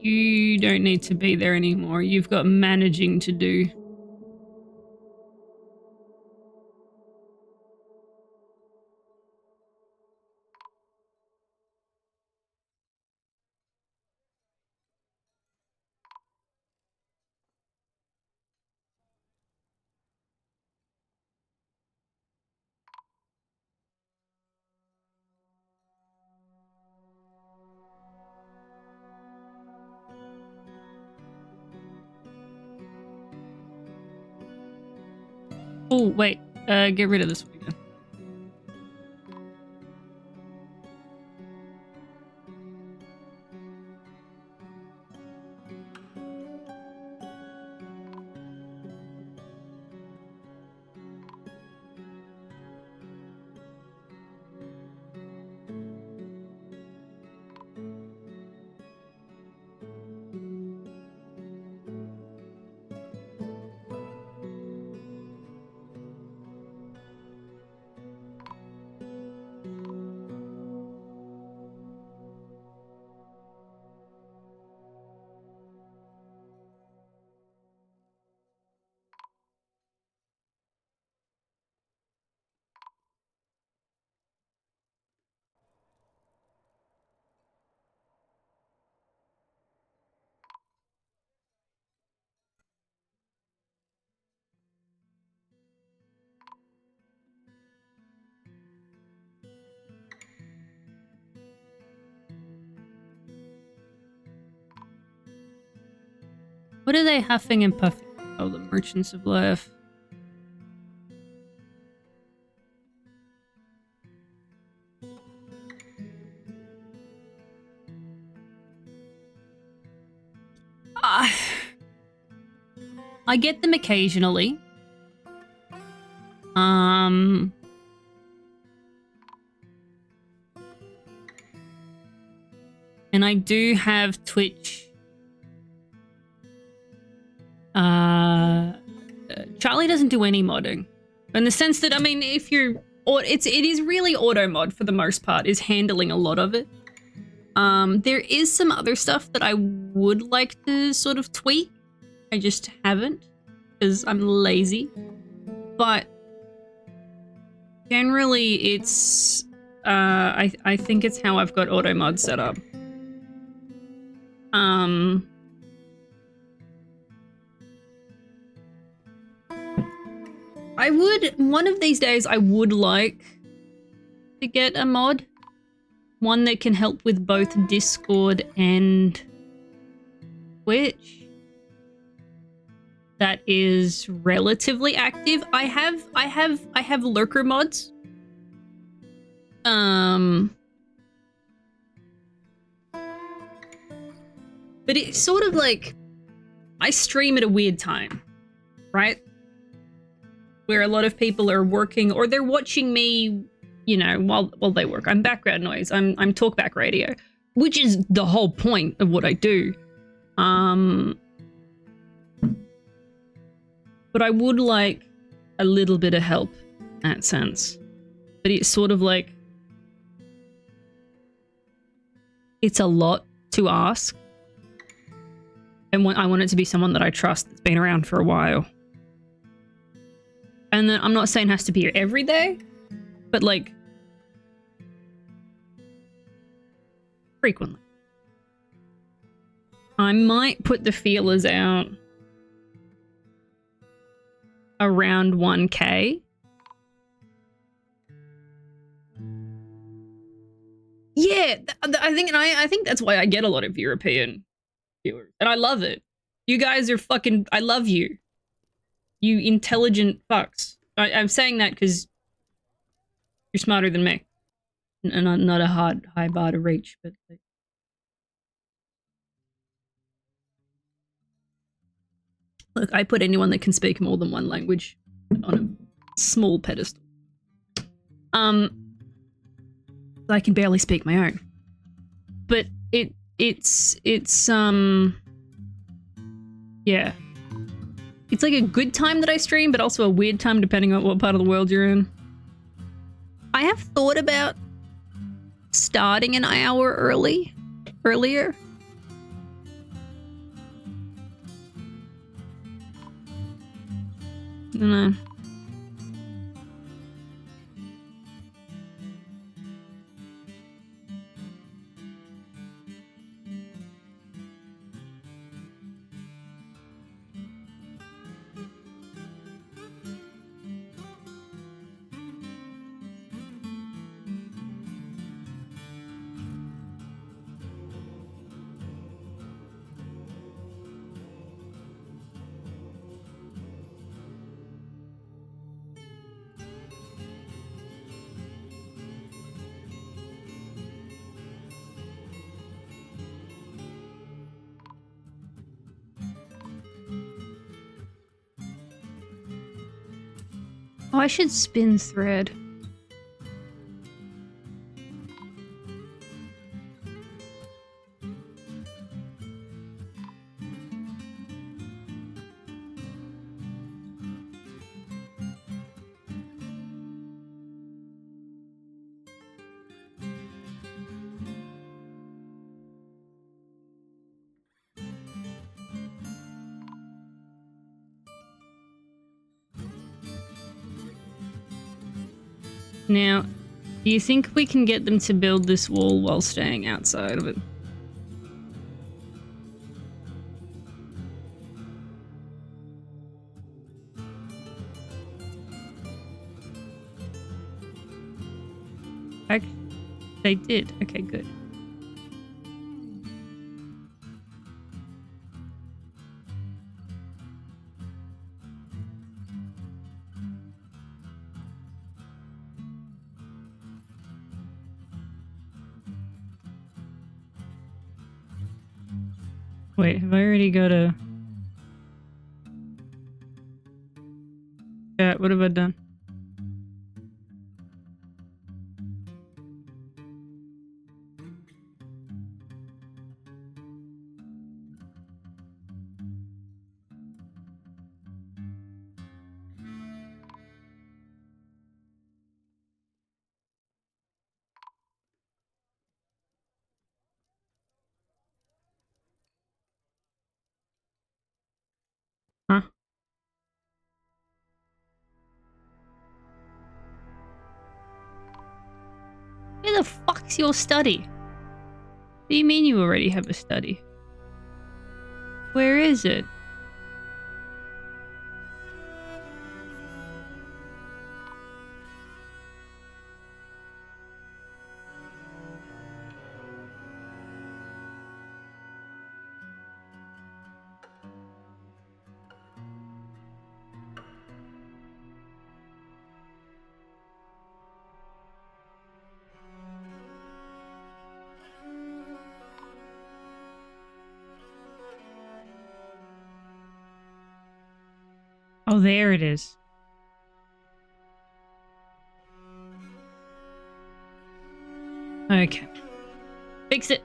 You don't need to be there anymore. You've got managing to do. Oh, wait. Get rid of this one again. What are they huffing and puffing? Oh, the Merchants of Life. I get them occasionally. And I do have Twitch. Charlie doesn't do any modding. In the sense that, I mean, if you're... it is really auto mod for the most part, is handling a lot of it. There is some other stuff that I would like to sort of tweak. I just haven't, because I'm lazy. But generally, it's... I think it's how I've got auto mod set up. I would, one of these days, I would like to get a mod. One that can help with both Discord and Twitch. That is relatively active. I have lurker mods. But it's sort of like, I stream at a weird time, right? Where a lot of people are working, or they're watching me, you know, while they work. I'm background noise. I'm talkback radio, which is the whole point of what I do. But I would like a little bit of help in that sense. But it's sort of like, it's a lot to ask. And I want it to be someone that I trust that's been around for a while. And then I'm not saying it has to be here every day, but like frequently. I might put the feelers out around 1K. Yeah, I think that's why I get a lot of European viewers, and I love it. You guys are fucking. I love you. You intelligent fucks. I'm saying that because you're smarter than me, and not a high bar to reach, but. Like, look, I put anyone that can speak more than one language on a small pedestal. I can barely speak my own. But it's yeah. It's like a good time that I stream, but also a weird time depending on what part of the world you're in. I have thought about starting an hour earlier. don't know. Oh, I should spin thread. Now, do you think we can get them to build this wall while staying outside of it? Okay. They did. Okay, good. Wait, have I already got a... Yeah, what have I done? Huh? Where the fuck's your study? What do you mean you already have a study? Where is it? Oh, there it is. Okay. Fix it.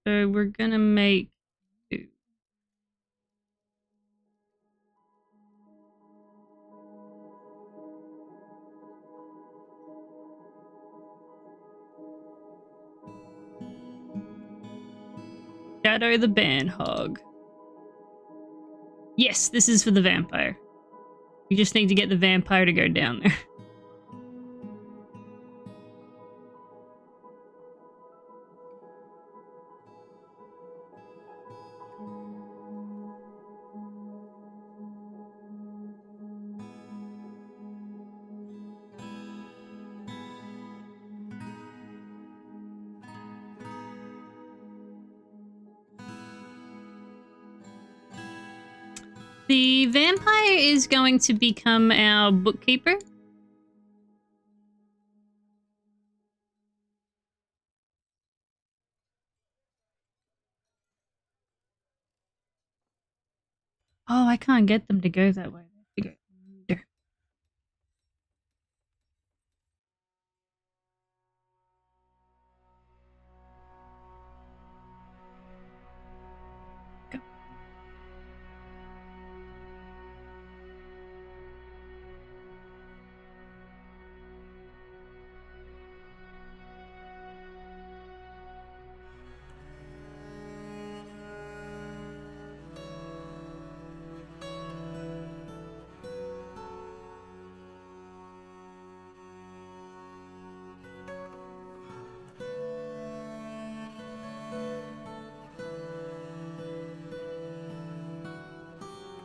So we're gonna make... Shadow the Bandhog. Yes, this is for the vampire. We just need to get the vampire to go down there. The vampire is going to become our bookkeeper. Oh, I can't get them to go that way. They have to go there.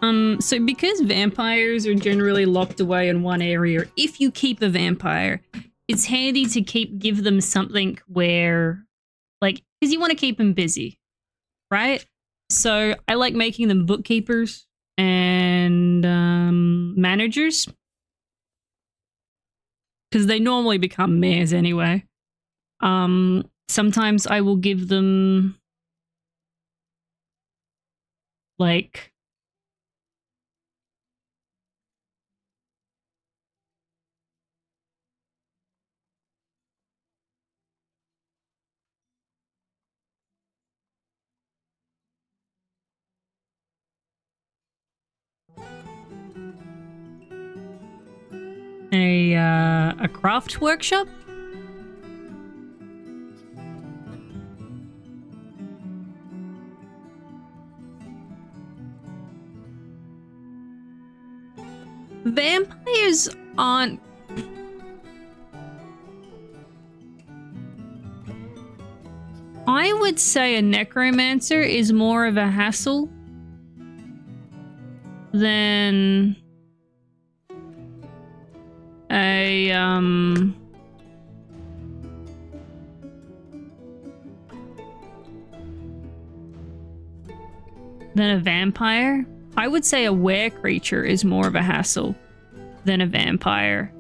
So because vampires are generally locked away in one area, if you keep a vampire, it's handy to give them something where, like, because you want to keep them busy, right? So I like making them bookkeepers and managers, because they normally become mayors anyway. Sometimes I will give them, like, a craft workshop. Vampires aren't... I would say a necromancer is more of a hassle than a vampire. I would say a were creature is more of a hassle than a vampire.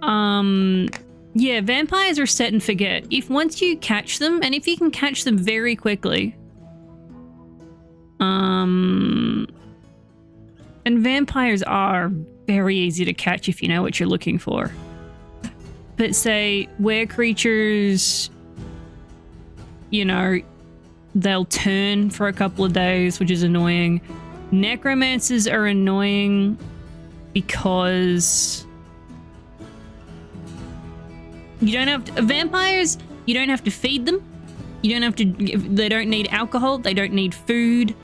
Yeah, vampires are set and forget. If once you catch them, and if you can catch them very quickly, and vampires are very easy to catch if you know what you're looking for. But say were creatures, you know, they'll turn for a couple of days, which is annoying. Necromancers are annoying because you don't have to, vampires, you don't have to feed them. You don't have to, they don't need alcohol. They don't need food.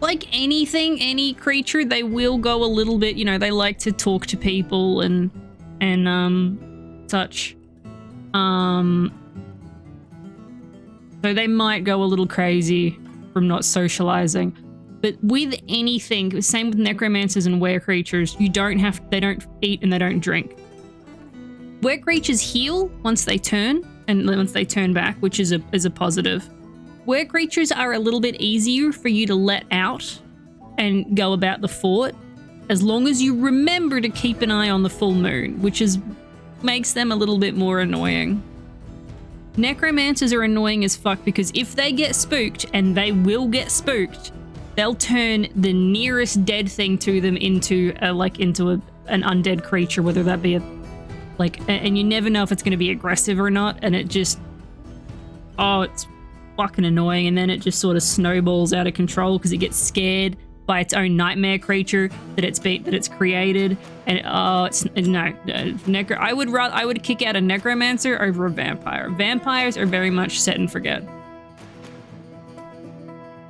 Like anything, any creature, they will go a little bit, you know, they like to talk to people and such. So they might go a little crazy from not socializing. But with anything, same with necromancers and were creatures, you don't have, they don't eat and they don't drink. Were creatures heal once they turn, and once they turn back, which is a positive. Were creatures are a little bit easier for you to let out and go about the fort, as long as you remember to keep an eye on the full moon, which makes them a little bit more annoying. Necromancers are annoying as fuck because if they get spooked, and they will get spooked, they'll turn the nearest dead thing to them into an undead creature, whether that be and you never know if it's going to be aggressive or not, and it just, it's fucking annoying, and then it just sort of snowballs out of control because it gets scared by its own nightmare creature that it's created, and I would kick out a necromancer over a vampire. Vampires are very much set and forget.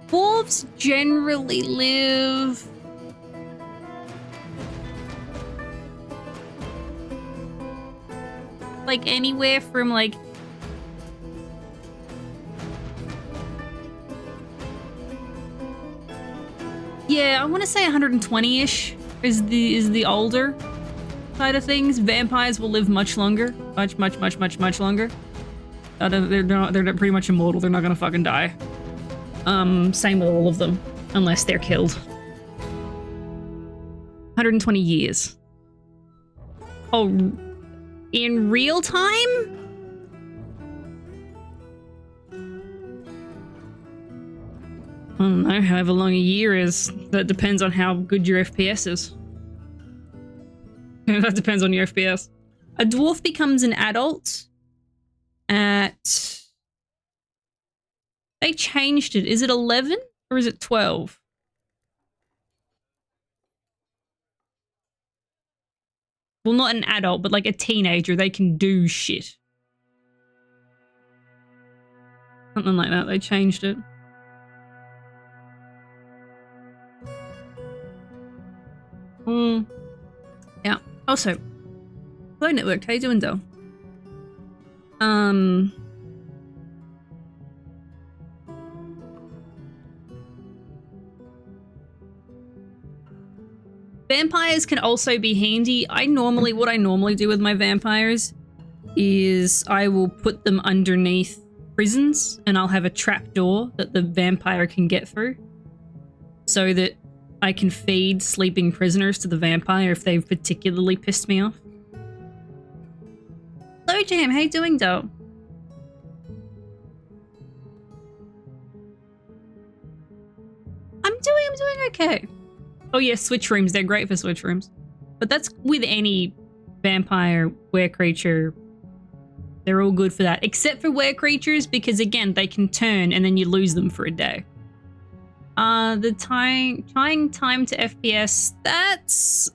Dwarves generally live like anywhere from like I want to say 120-ish is the older side of things. Vampires will live much longer, much longer. They're pretty much immortal. They're not gonna fucking die. Same with all of them, unless they're killed. 120 years. Oh, in real time? I don't know, however long a year is. That depends on how good your FPS is. That depends on your FPS. A dwarf becomes an adult at... They changed it. Is it 11 or is it 12? Well, not an adult, but like a teenager. They can do shit. Something like that. They changed it. Yeah. Also, hello network. How you doing, though? Vampires can also be handy. What I normally do with my vampires is I will put them underneath prisons and I'll have a trap door that the vampire can get through so that I can feed sleeping prisoners to the vampire if they've particularly pissed me off. Hello, Jam. How you doing, doll? I'm doing okay. Oh yeah, switch rooms. They're great for switch rooms. But that's with any vampire, were creature. They're all good for that. Except for were creatures, because again, they can turn and then you lose them for a day. The trying time to FPS, that's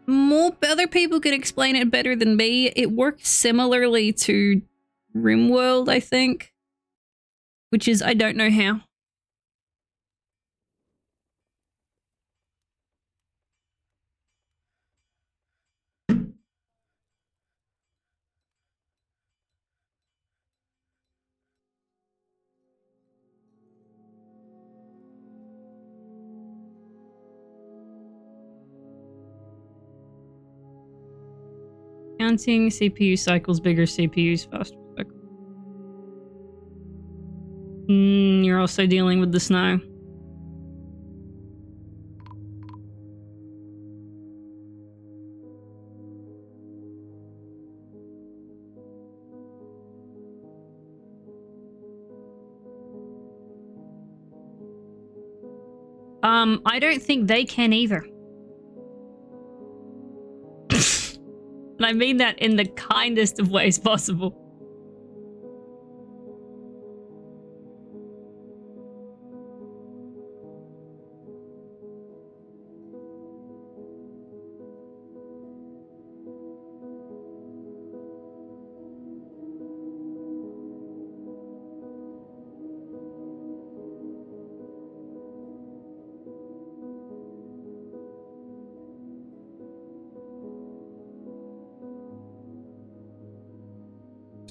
more other people could explain it better than me. It works similarly to RimWorld, I think. Which is, I don't know how. Counting CPU cycles, bigger CPUs, faster cycles. You're also dealing with the snow. I don't think they can either. And I mean that in the kindest of ways possible.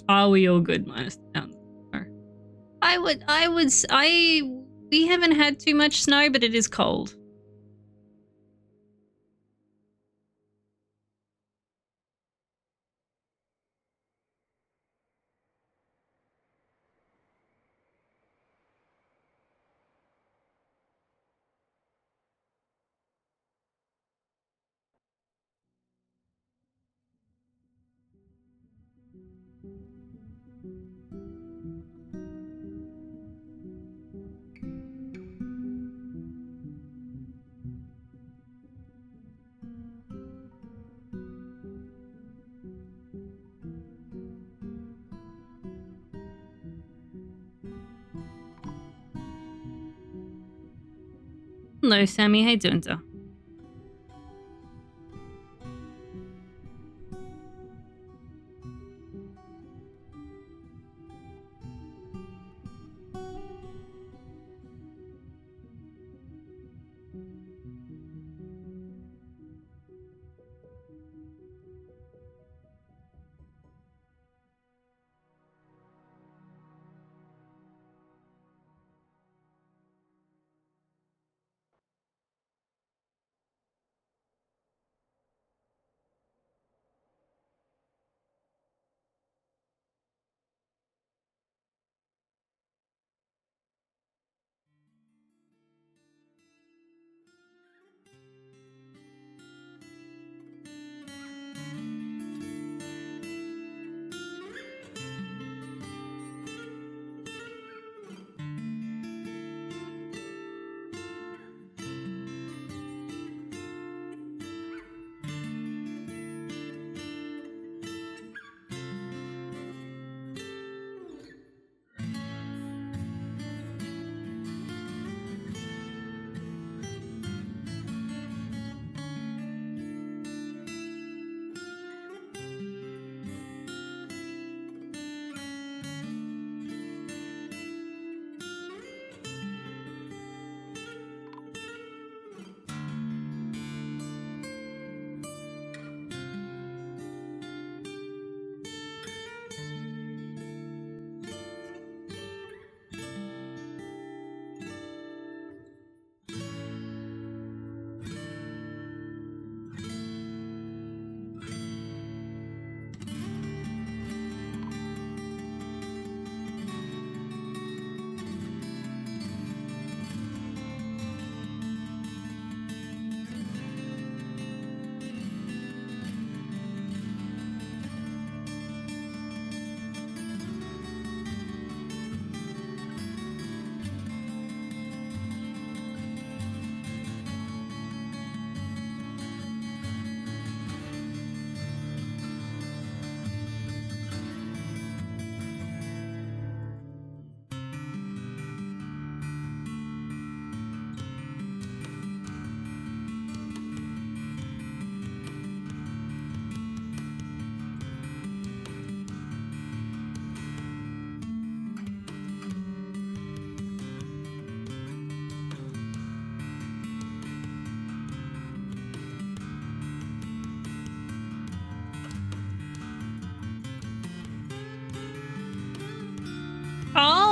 Are we all good minus the down? We haven't had too much snow, but it is cold. Hello, Sammy. How you doing, sir?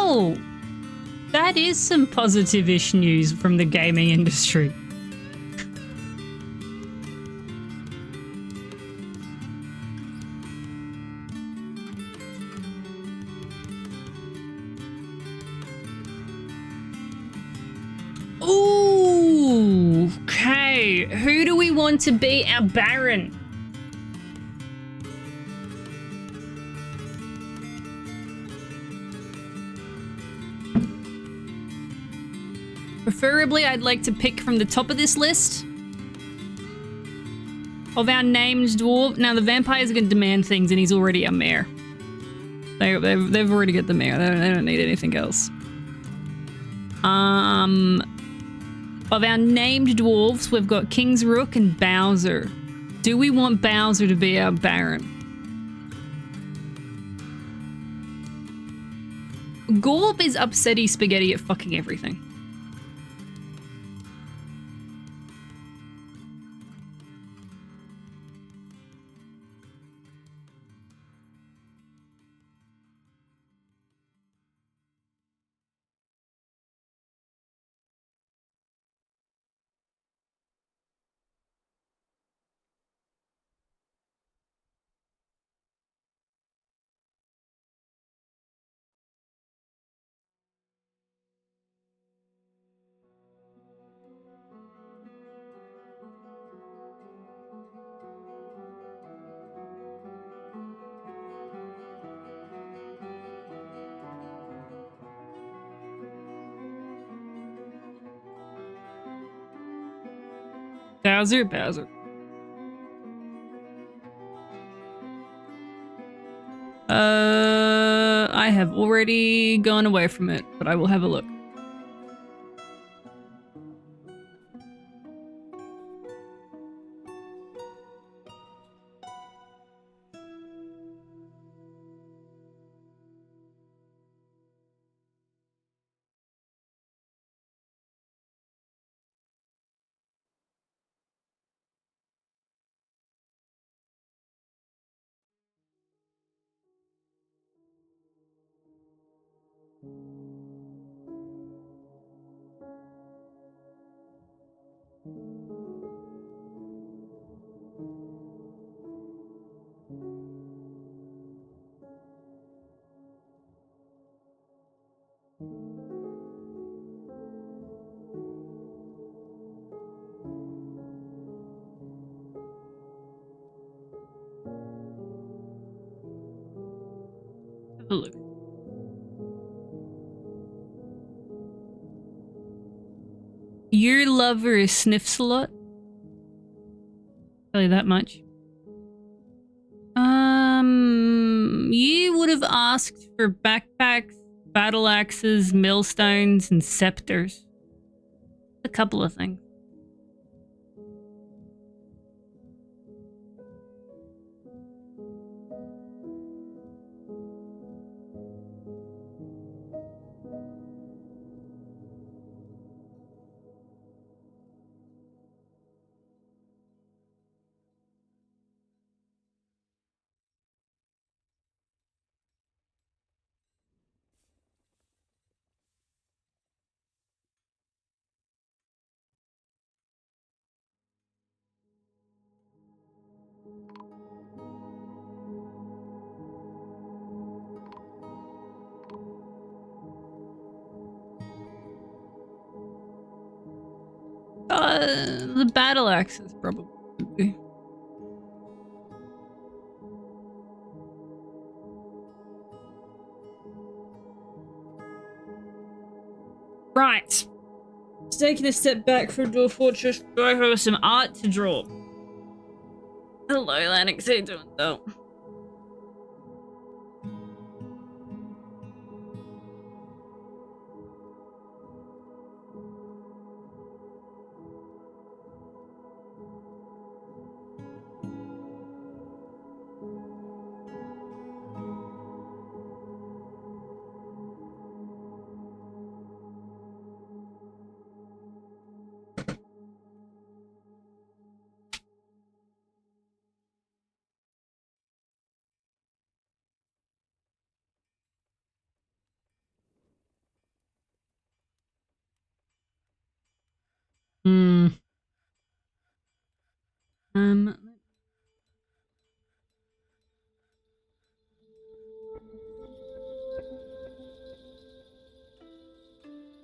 Well, that is some positive-ish news from the gaming industry. Ooh, okay. Who do we want to be our Baron? Preferably, I'd like to pick from the top of this list of our named dwarf. Now, the vampires are going to demand things, and he's already a mayor. They've already got the mayor. They don't need anything else. Of our named dwarves, we've got King's Rook and Bowser. Do we want Bowser to be our Baron? Gorb is upsetty spaghetti at fucking everything. Bowser. I have already gone away from it, but I will have a look. Have a look. Your lover sniffs a lot. Tell you that much. You would have asked for backpacks, battle axes, millstones, and scepters. A couple of things. The battle axes probably. Right. Taking a step back from Dwarf Fortress, I have some art to draw. Hello, Lennox. How you doing, though? Hmm.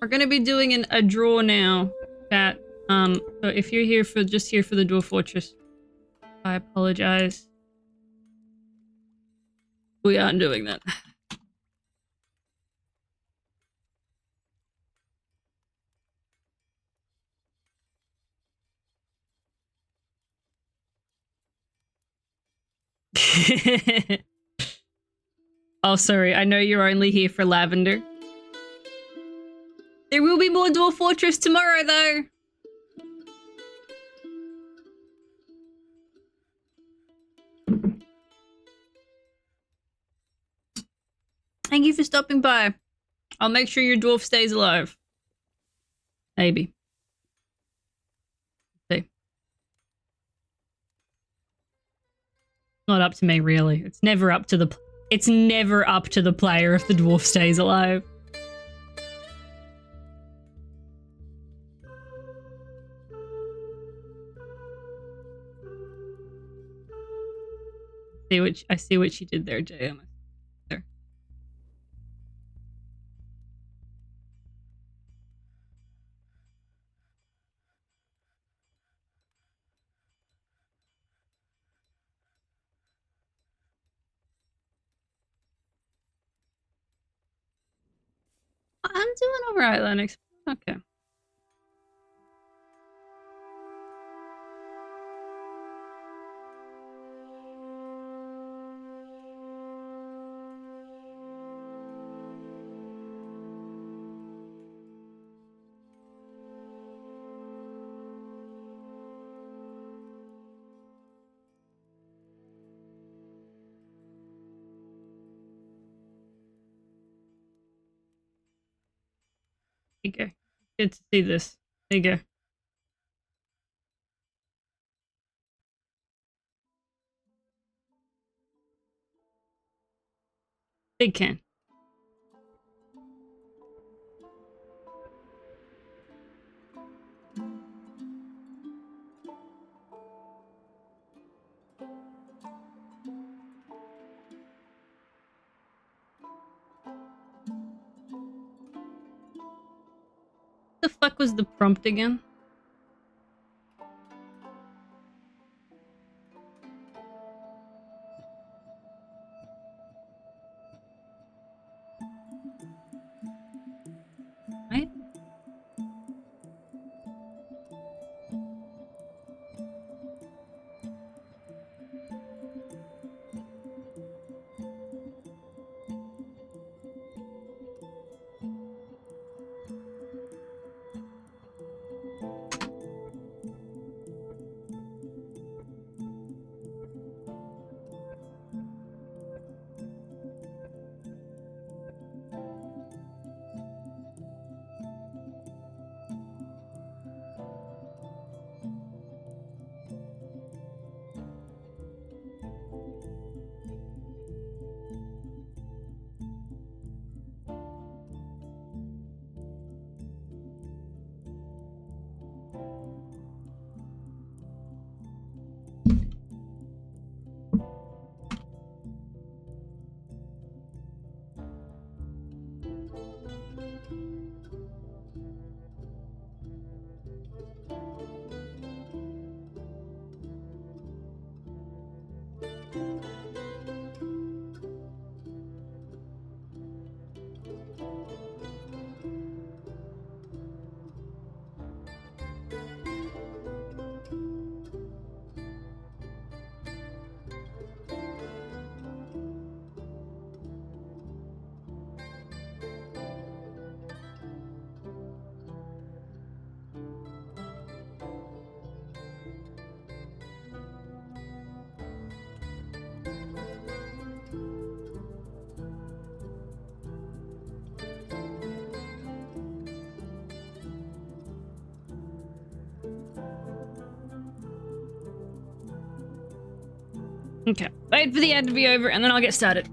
We're gonna be doing a draw now, chat. So if you're here for just here for the Dwarf Fortress, I apologize. We aren't doing that. Oh, sorry. I know you're only here for Lavender. There will be more Dwarf Fortress tomorrow, though. Thank you for stopping by. I'll make sure your dwarf stays alive. Maybe. See. Not up to me, really. It's never up to the player if the dwarf stays alive. I see what you did there, JM. There. I'm doing alright, Lennox. Okay. There you go. Good to see this. There you go. Big can. The fuck was the prompt again? Right? Okay. Wait for the ad to be over and then I'll get started.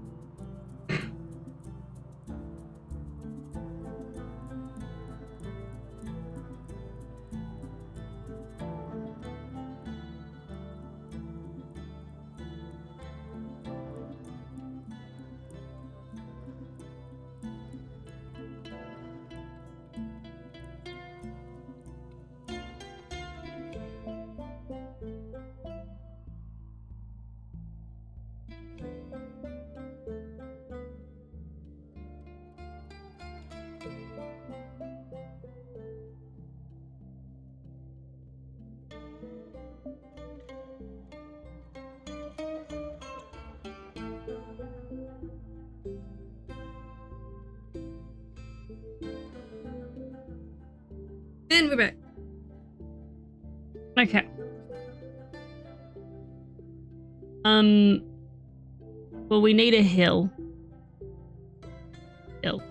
we're back. Okay. Well, we need a hill. Hill.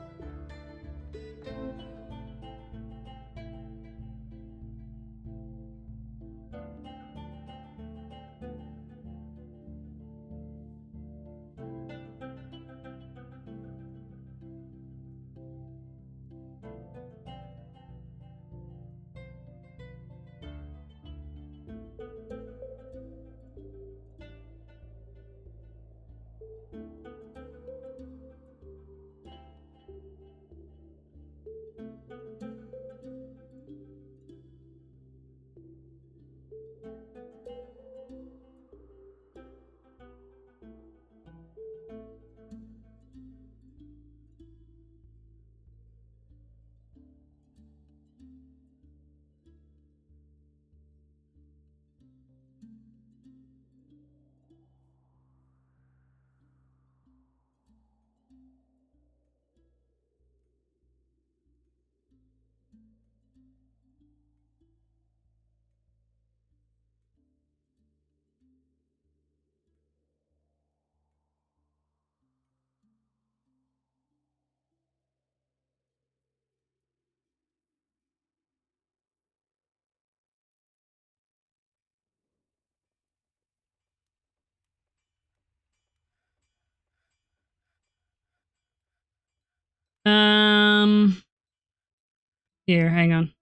Here, hang on.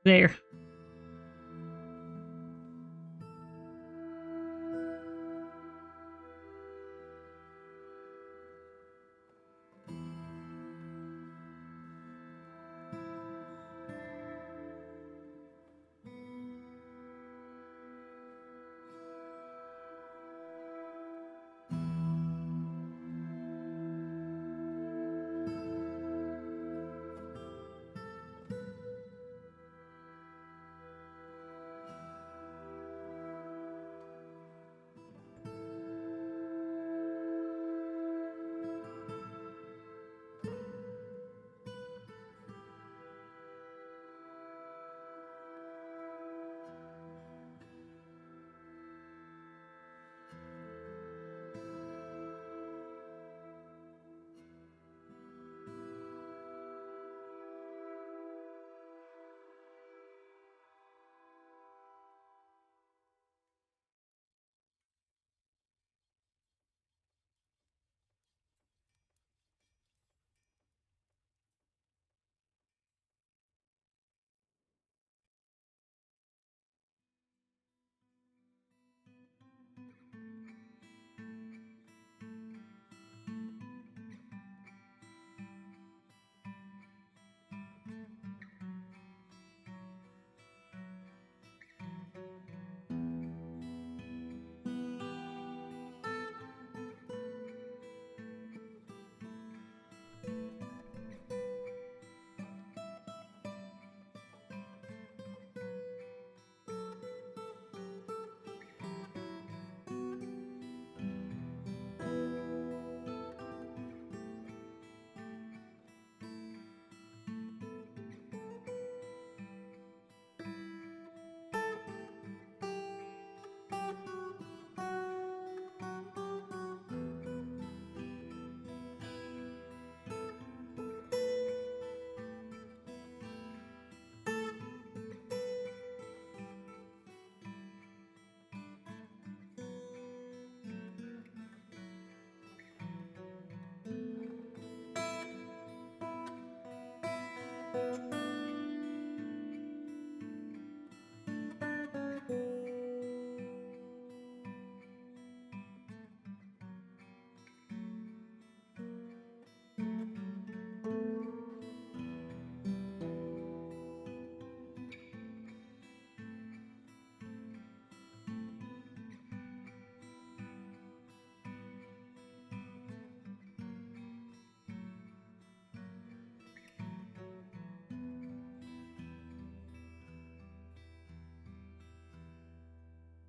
There.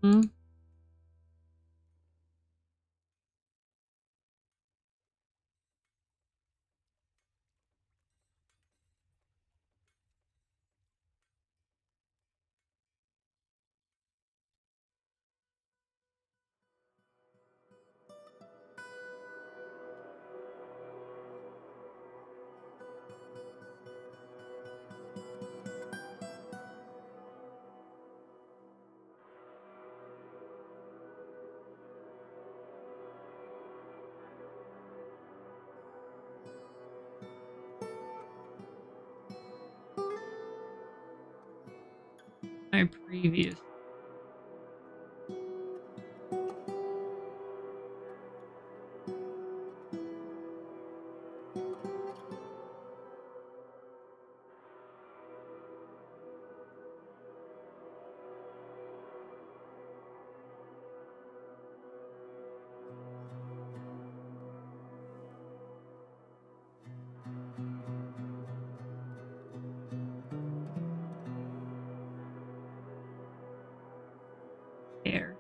Hmm? my previous? There.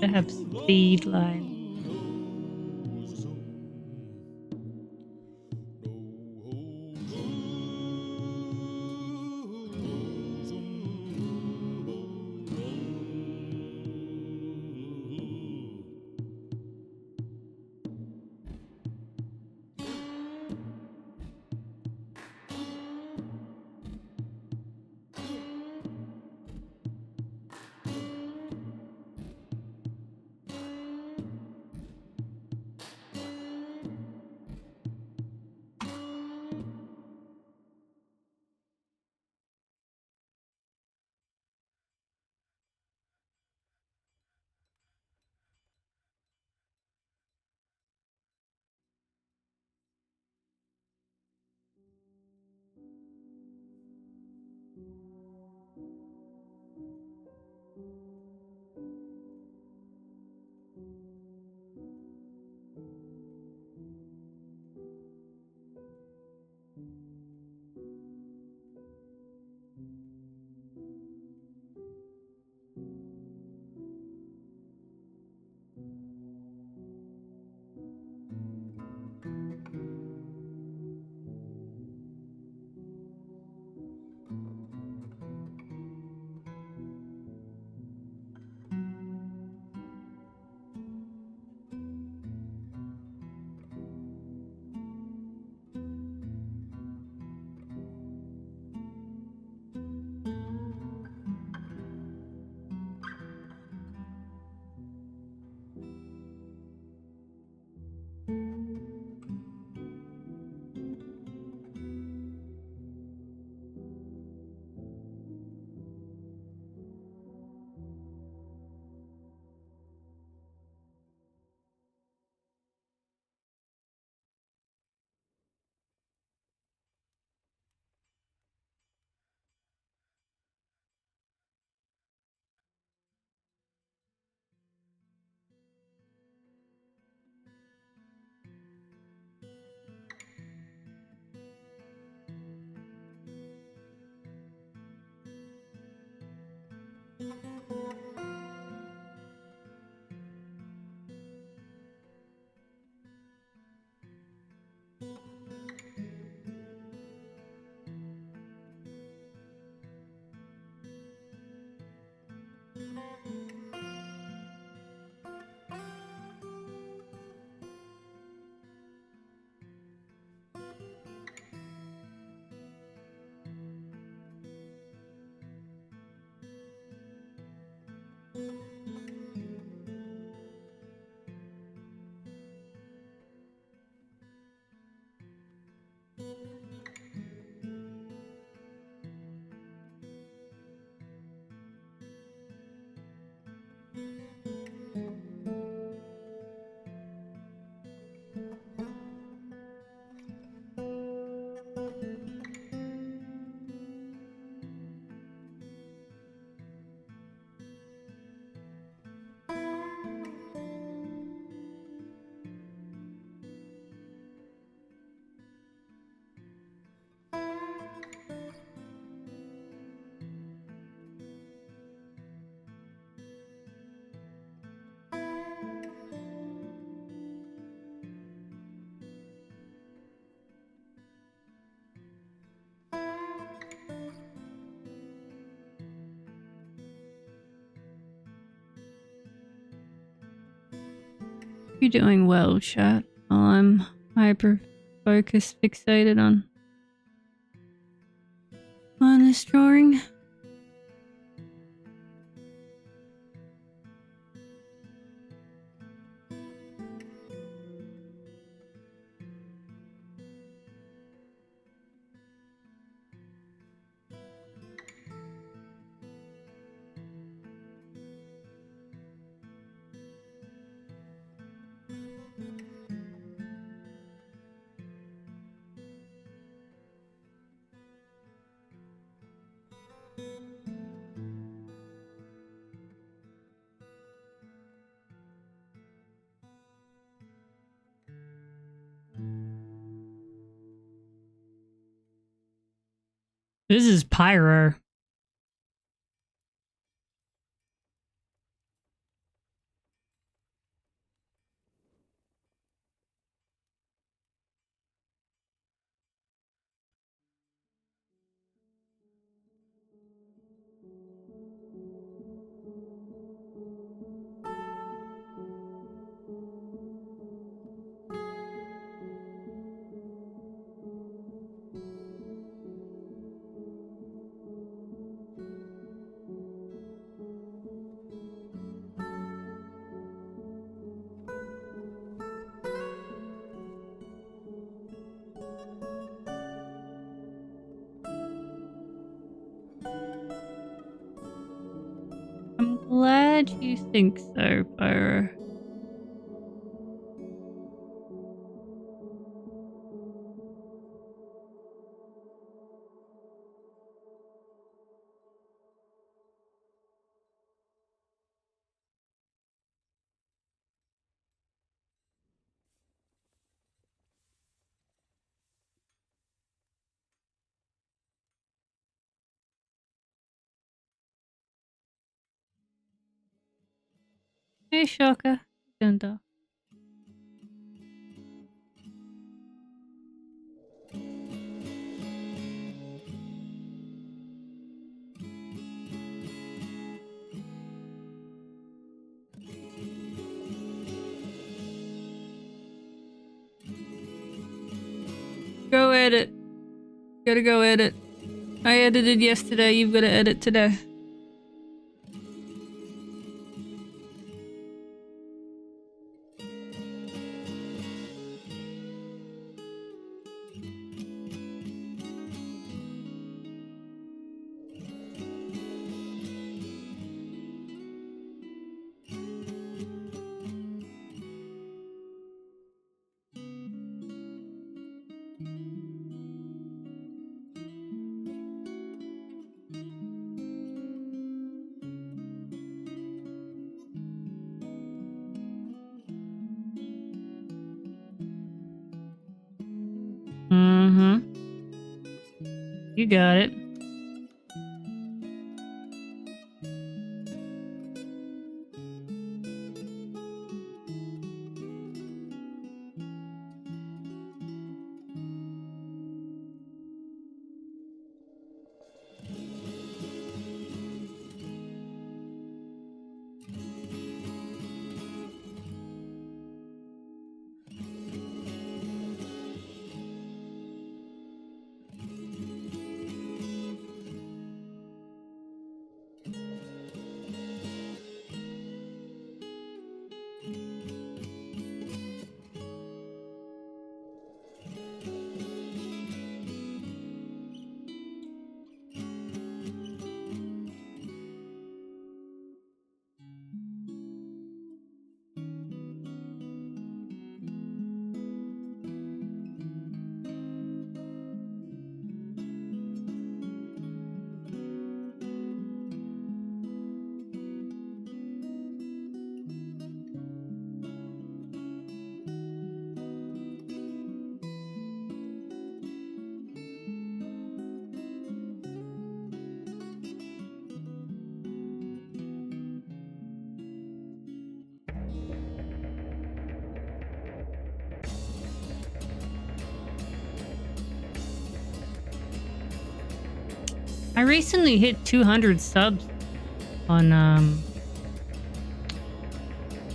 Perhaps speed line. you're doing well, chat. While I'm hyper-focused, fixated on this drawing. This is Pyro. I'm glad you think so, Pyro. Hey, Shaka. Gunda. Go edit. Gotta go edit. I edited yesterday, you've gotta edit today. You got it. I recently hit 200 subs on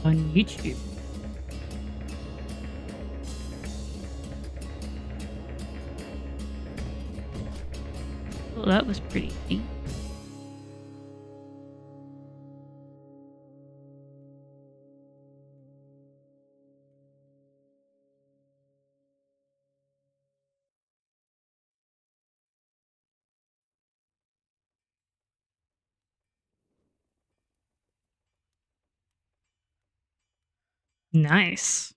YouTube. that was pretty neat. Nice.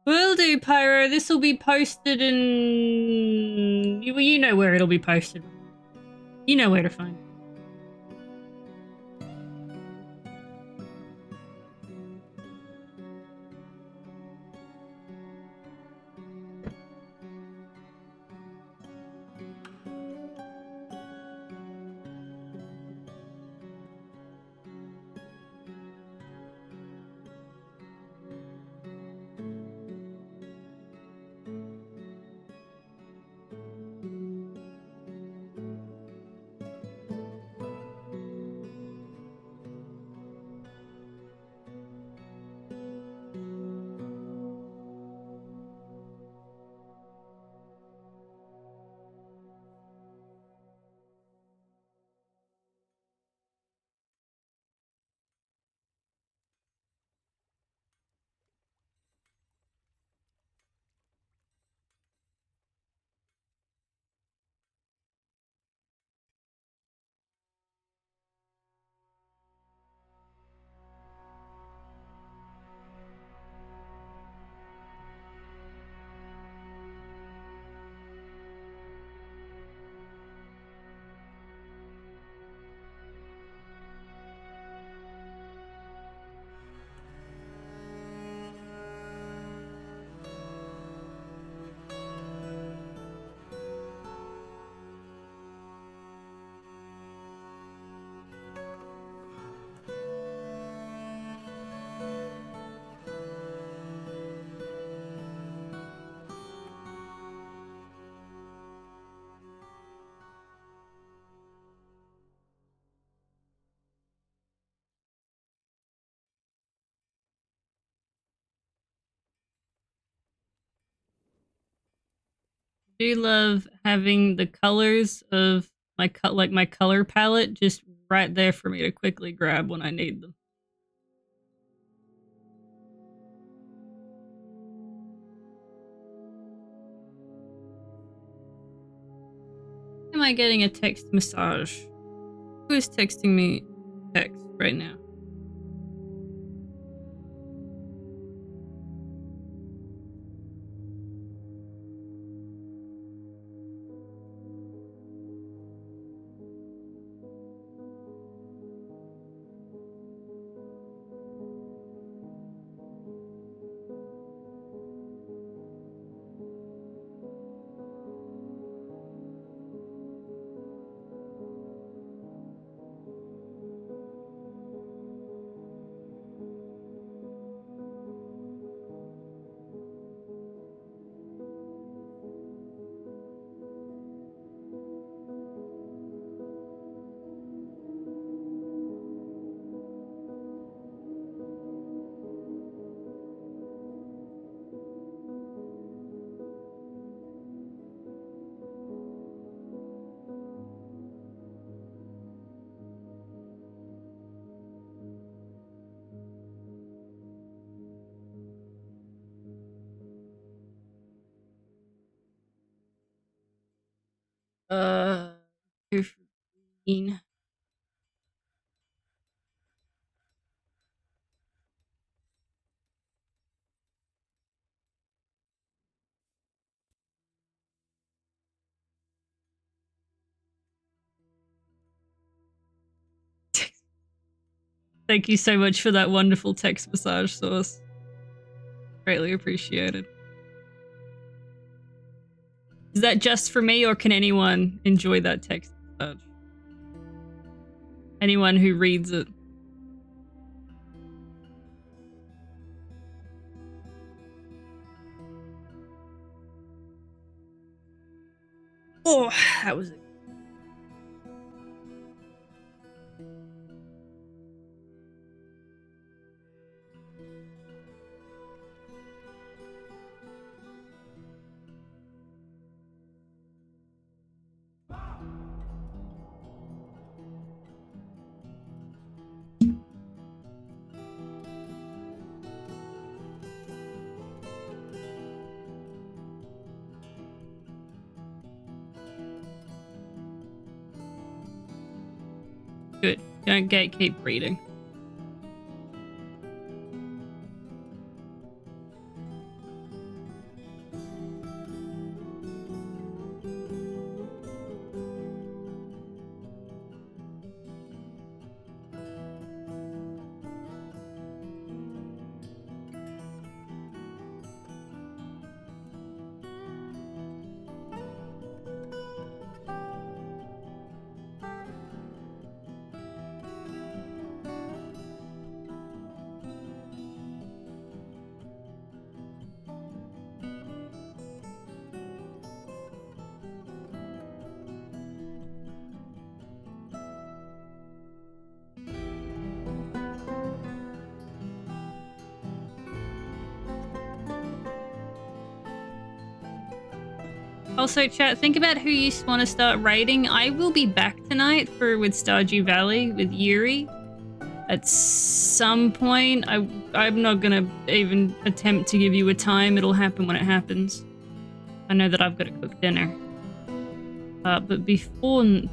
Will do, Pyro. This will be posted in... Well, you know where it'll be posted. You know where to find it. I do love having the colors of my my color palette just right there for me to quickly grab when I need them. Am I getting a text massage? Who is texting me text right now? Here for green. Thank you so much for that wonderful text massage sauce. Greatly appreciated. Is that just for me or can anyone enjoy that text massage? Anyone who reads it. Oh, that was it. Good. Don't gatekeep reading. Also, chat, think about who you want to start raiding. I will be back tonight with Stardew Valley with Yuri. At some point, I'm not gonna even attempt to give you a time. It'll happen when it happens. I know that I've got to cook dinner. But before then,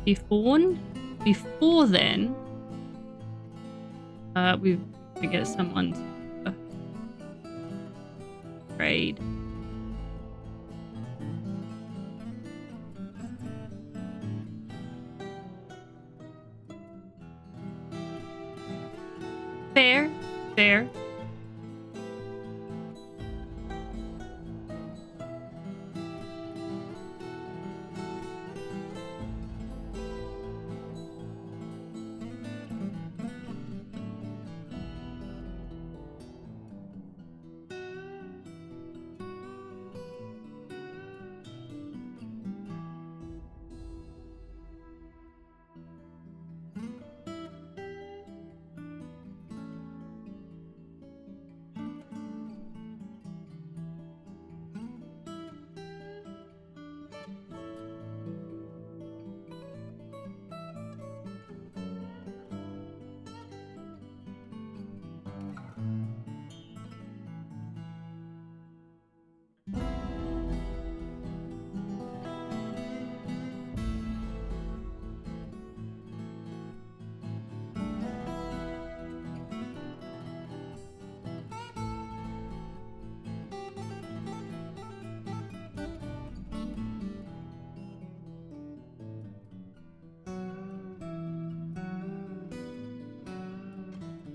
we've got to get someone to raid. Fair, fair.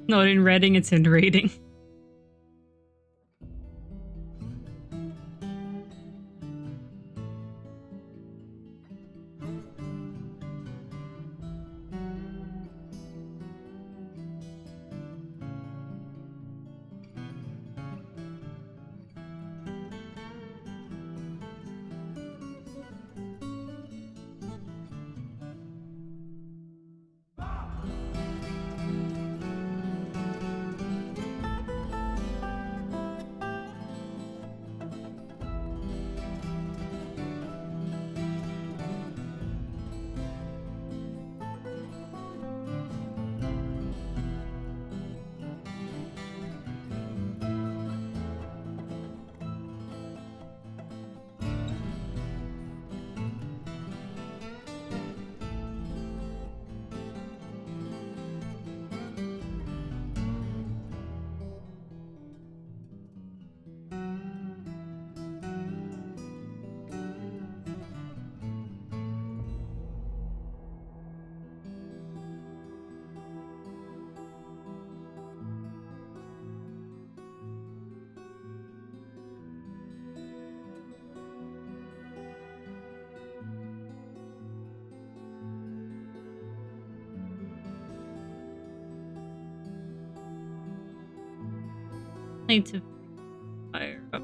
Not in reading, it's in reading. Need to fire up.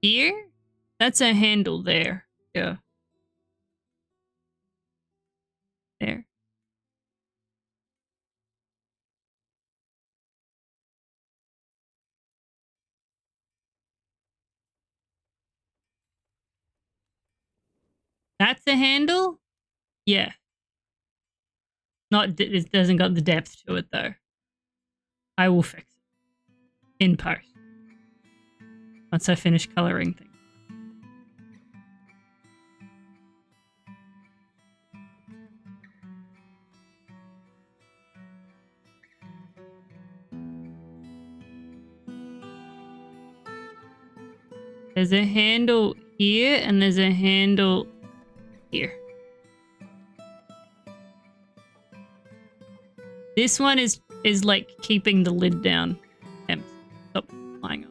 here? That's a handle there. Yeah. There. That's a handle? Yeah. Not, it doesn't got the depth to it though. I will fix it. In post. Once I finish coloring things. There's a handle here and there's a handle here. This one is like keeping the lid down. Stop flying up.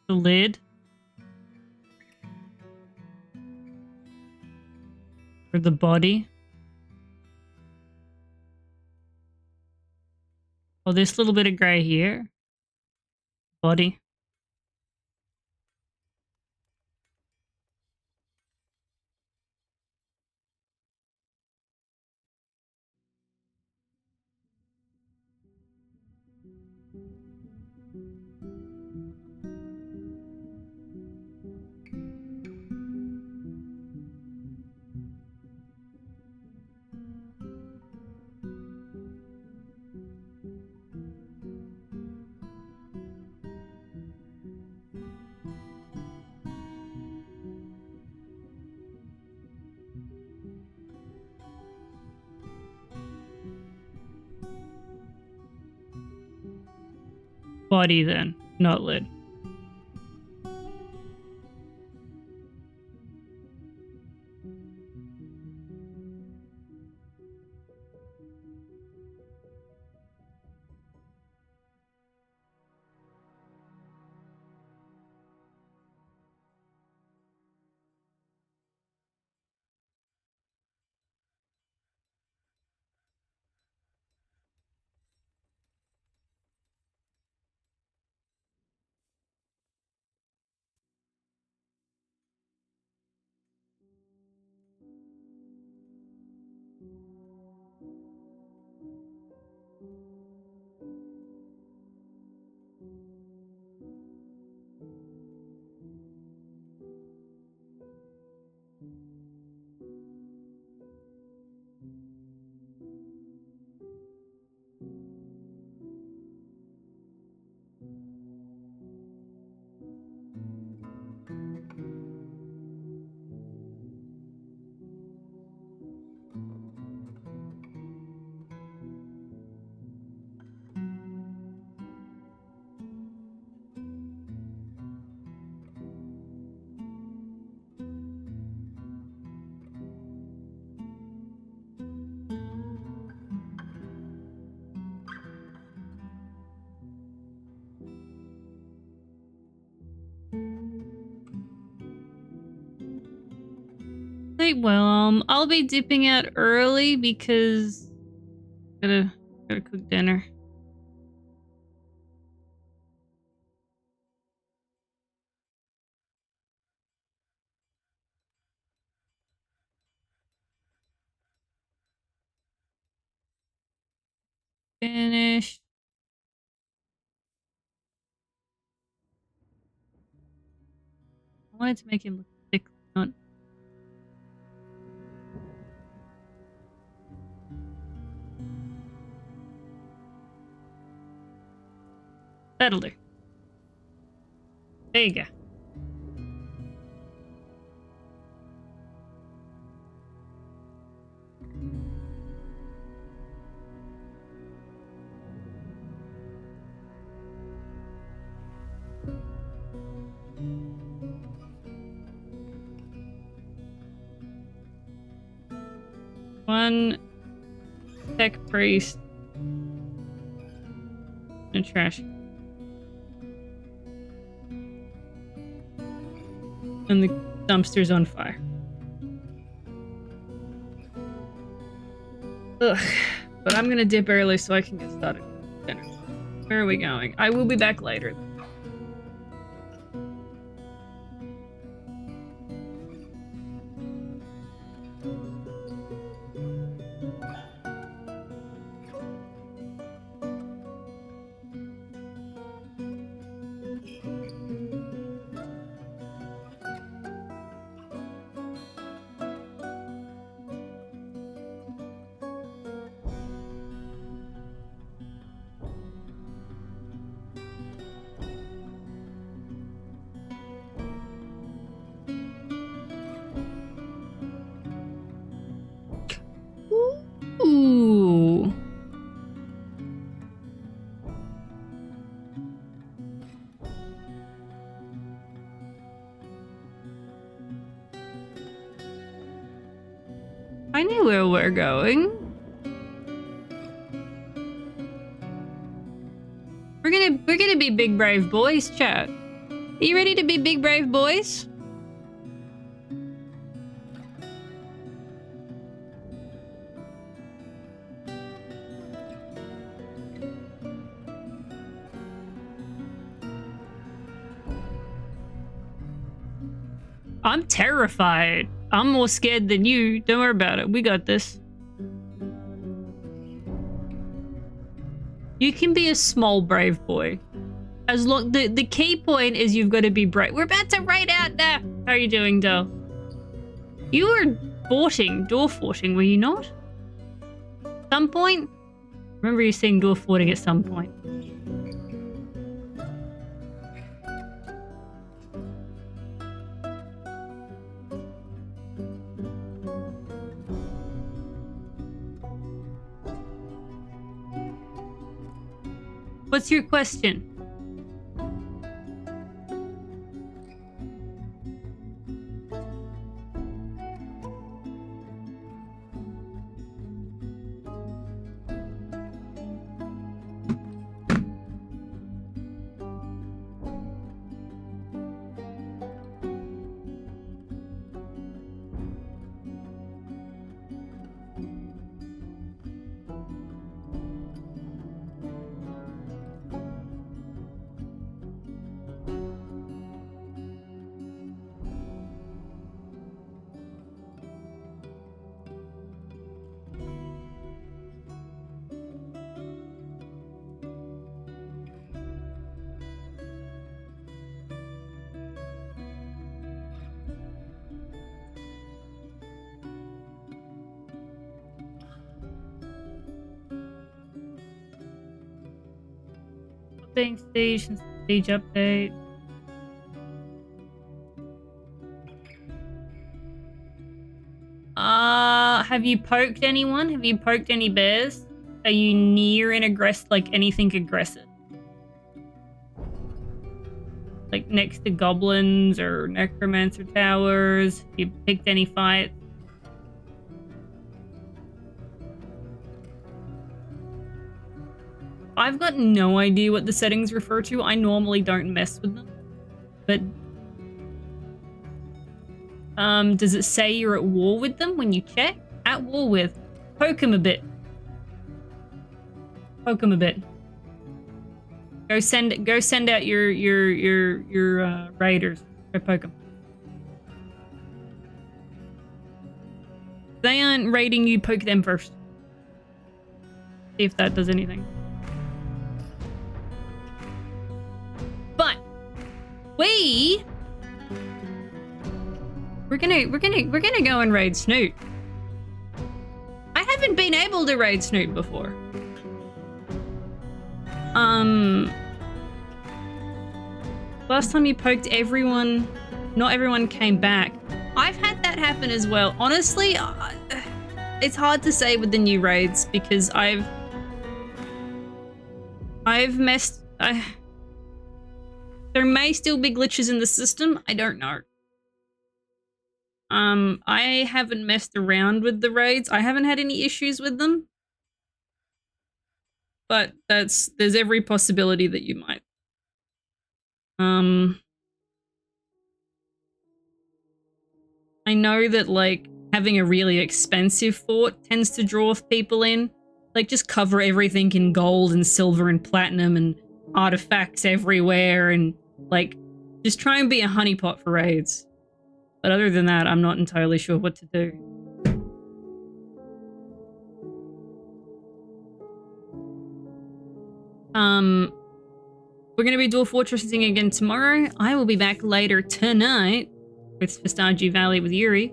The lid. For the body. Oh, this little bit of grey here. Body. Body then, not lid. Well, I'll be dipping out early because gotta cook dinner. Finished. wanted to make him look thick, not. That'll do. There you go. One tech priest and trash. And the dumpster's on fire. Ugh. But I'm gonna dip early so I can get started with dinner. Where are we going? I will be back later. Ooh. I knew where we're going. We're gonna be big brave boys, chat. Are you ready to be big brave boys? I'm terrified. I'm more scared than you. Don't worry about it. We got this. You can be a small brave boy. As long the key point is you've got to be brave. We're about to raid out now. How are you doing, Del? You were dwarf forting, were you not? Some point? Remember you saying dwarf forting at some point. What's your question? Stage and stage update. Have you poked anyone? Have you poked any bears? Are you near an anything aggressive? Like next to goblins or necromancer towers? Have you picked any fights? I've got no idea what the settings refer to. I normally don't mess with them. But does it say you're at war with them when you check? At war with. Poke him a bit. Poke him a bit. Go send out your raiders. Go poke them. If they aren't raiding you, poke them first. See if that does anything. We're gonna go and raid Snoot. I haven't been able to raid Snoot before. Last time you poked everyone, not everyone came back. I've had that happen as well. Honestly, it's hard to say with the new raids because I've messed. There may still be glitches in the system. I don't know. I haven't messed around with the raids. I haven't had any issues with them. But there's every possibility that you might. I know that, like, having a really expensive fort tends to draw people in. Like, just cover everything in gold and silver and platinum and artifacts everywhere and, like, just try and be a honeypot for raids. But other than that, I'm not entirely sure what to do. We're going to be Dwarf Fortressing again tomorrow. I will be back later tonight with Stardew Valley with Yuri.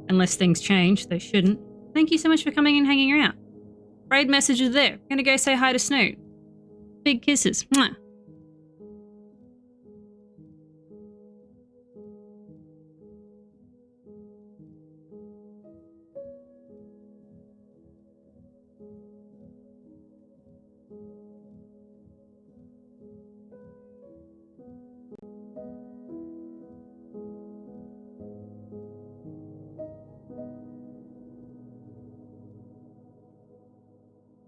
Unless things change, they shouldn't. Thank you so much for coming and hanging out. Raid message is there. I'm going to go say hi to Snoot. Big kisses. Mwah.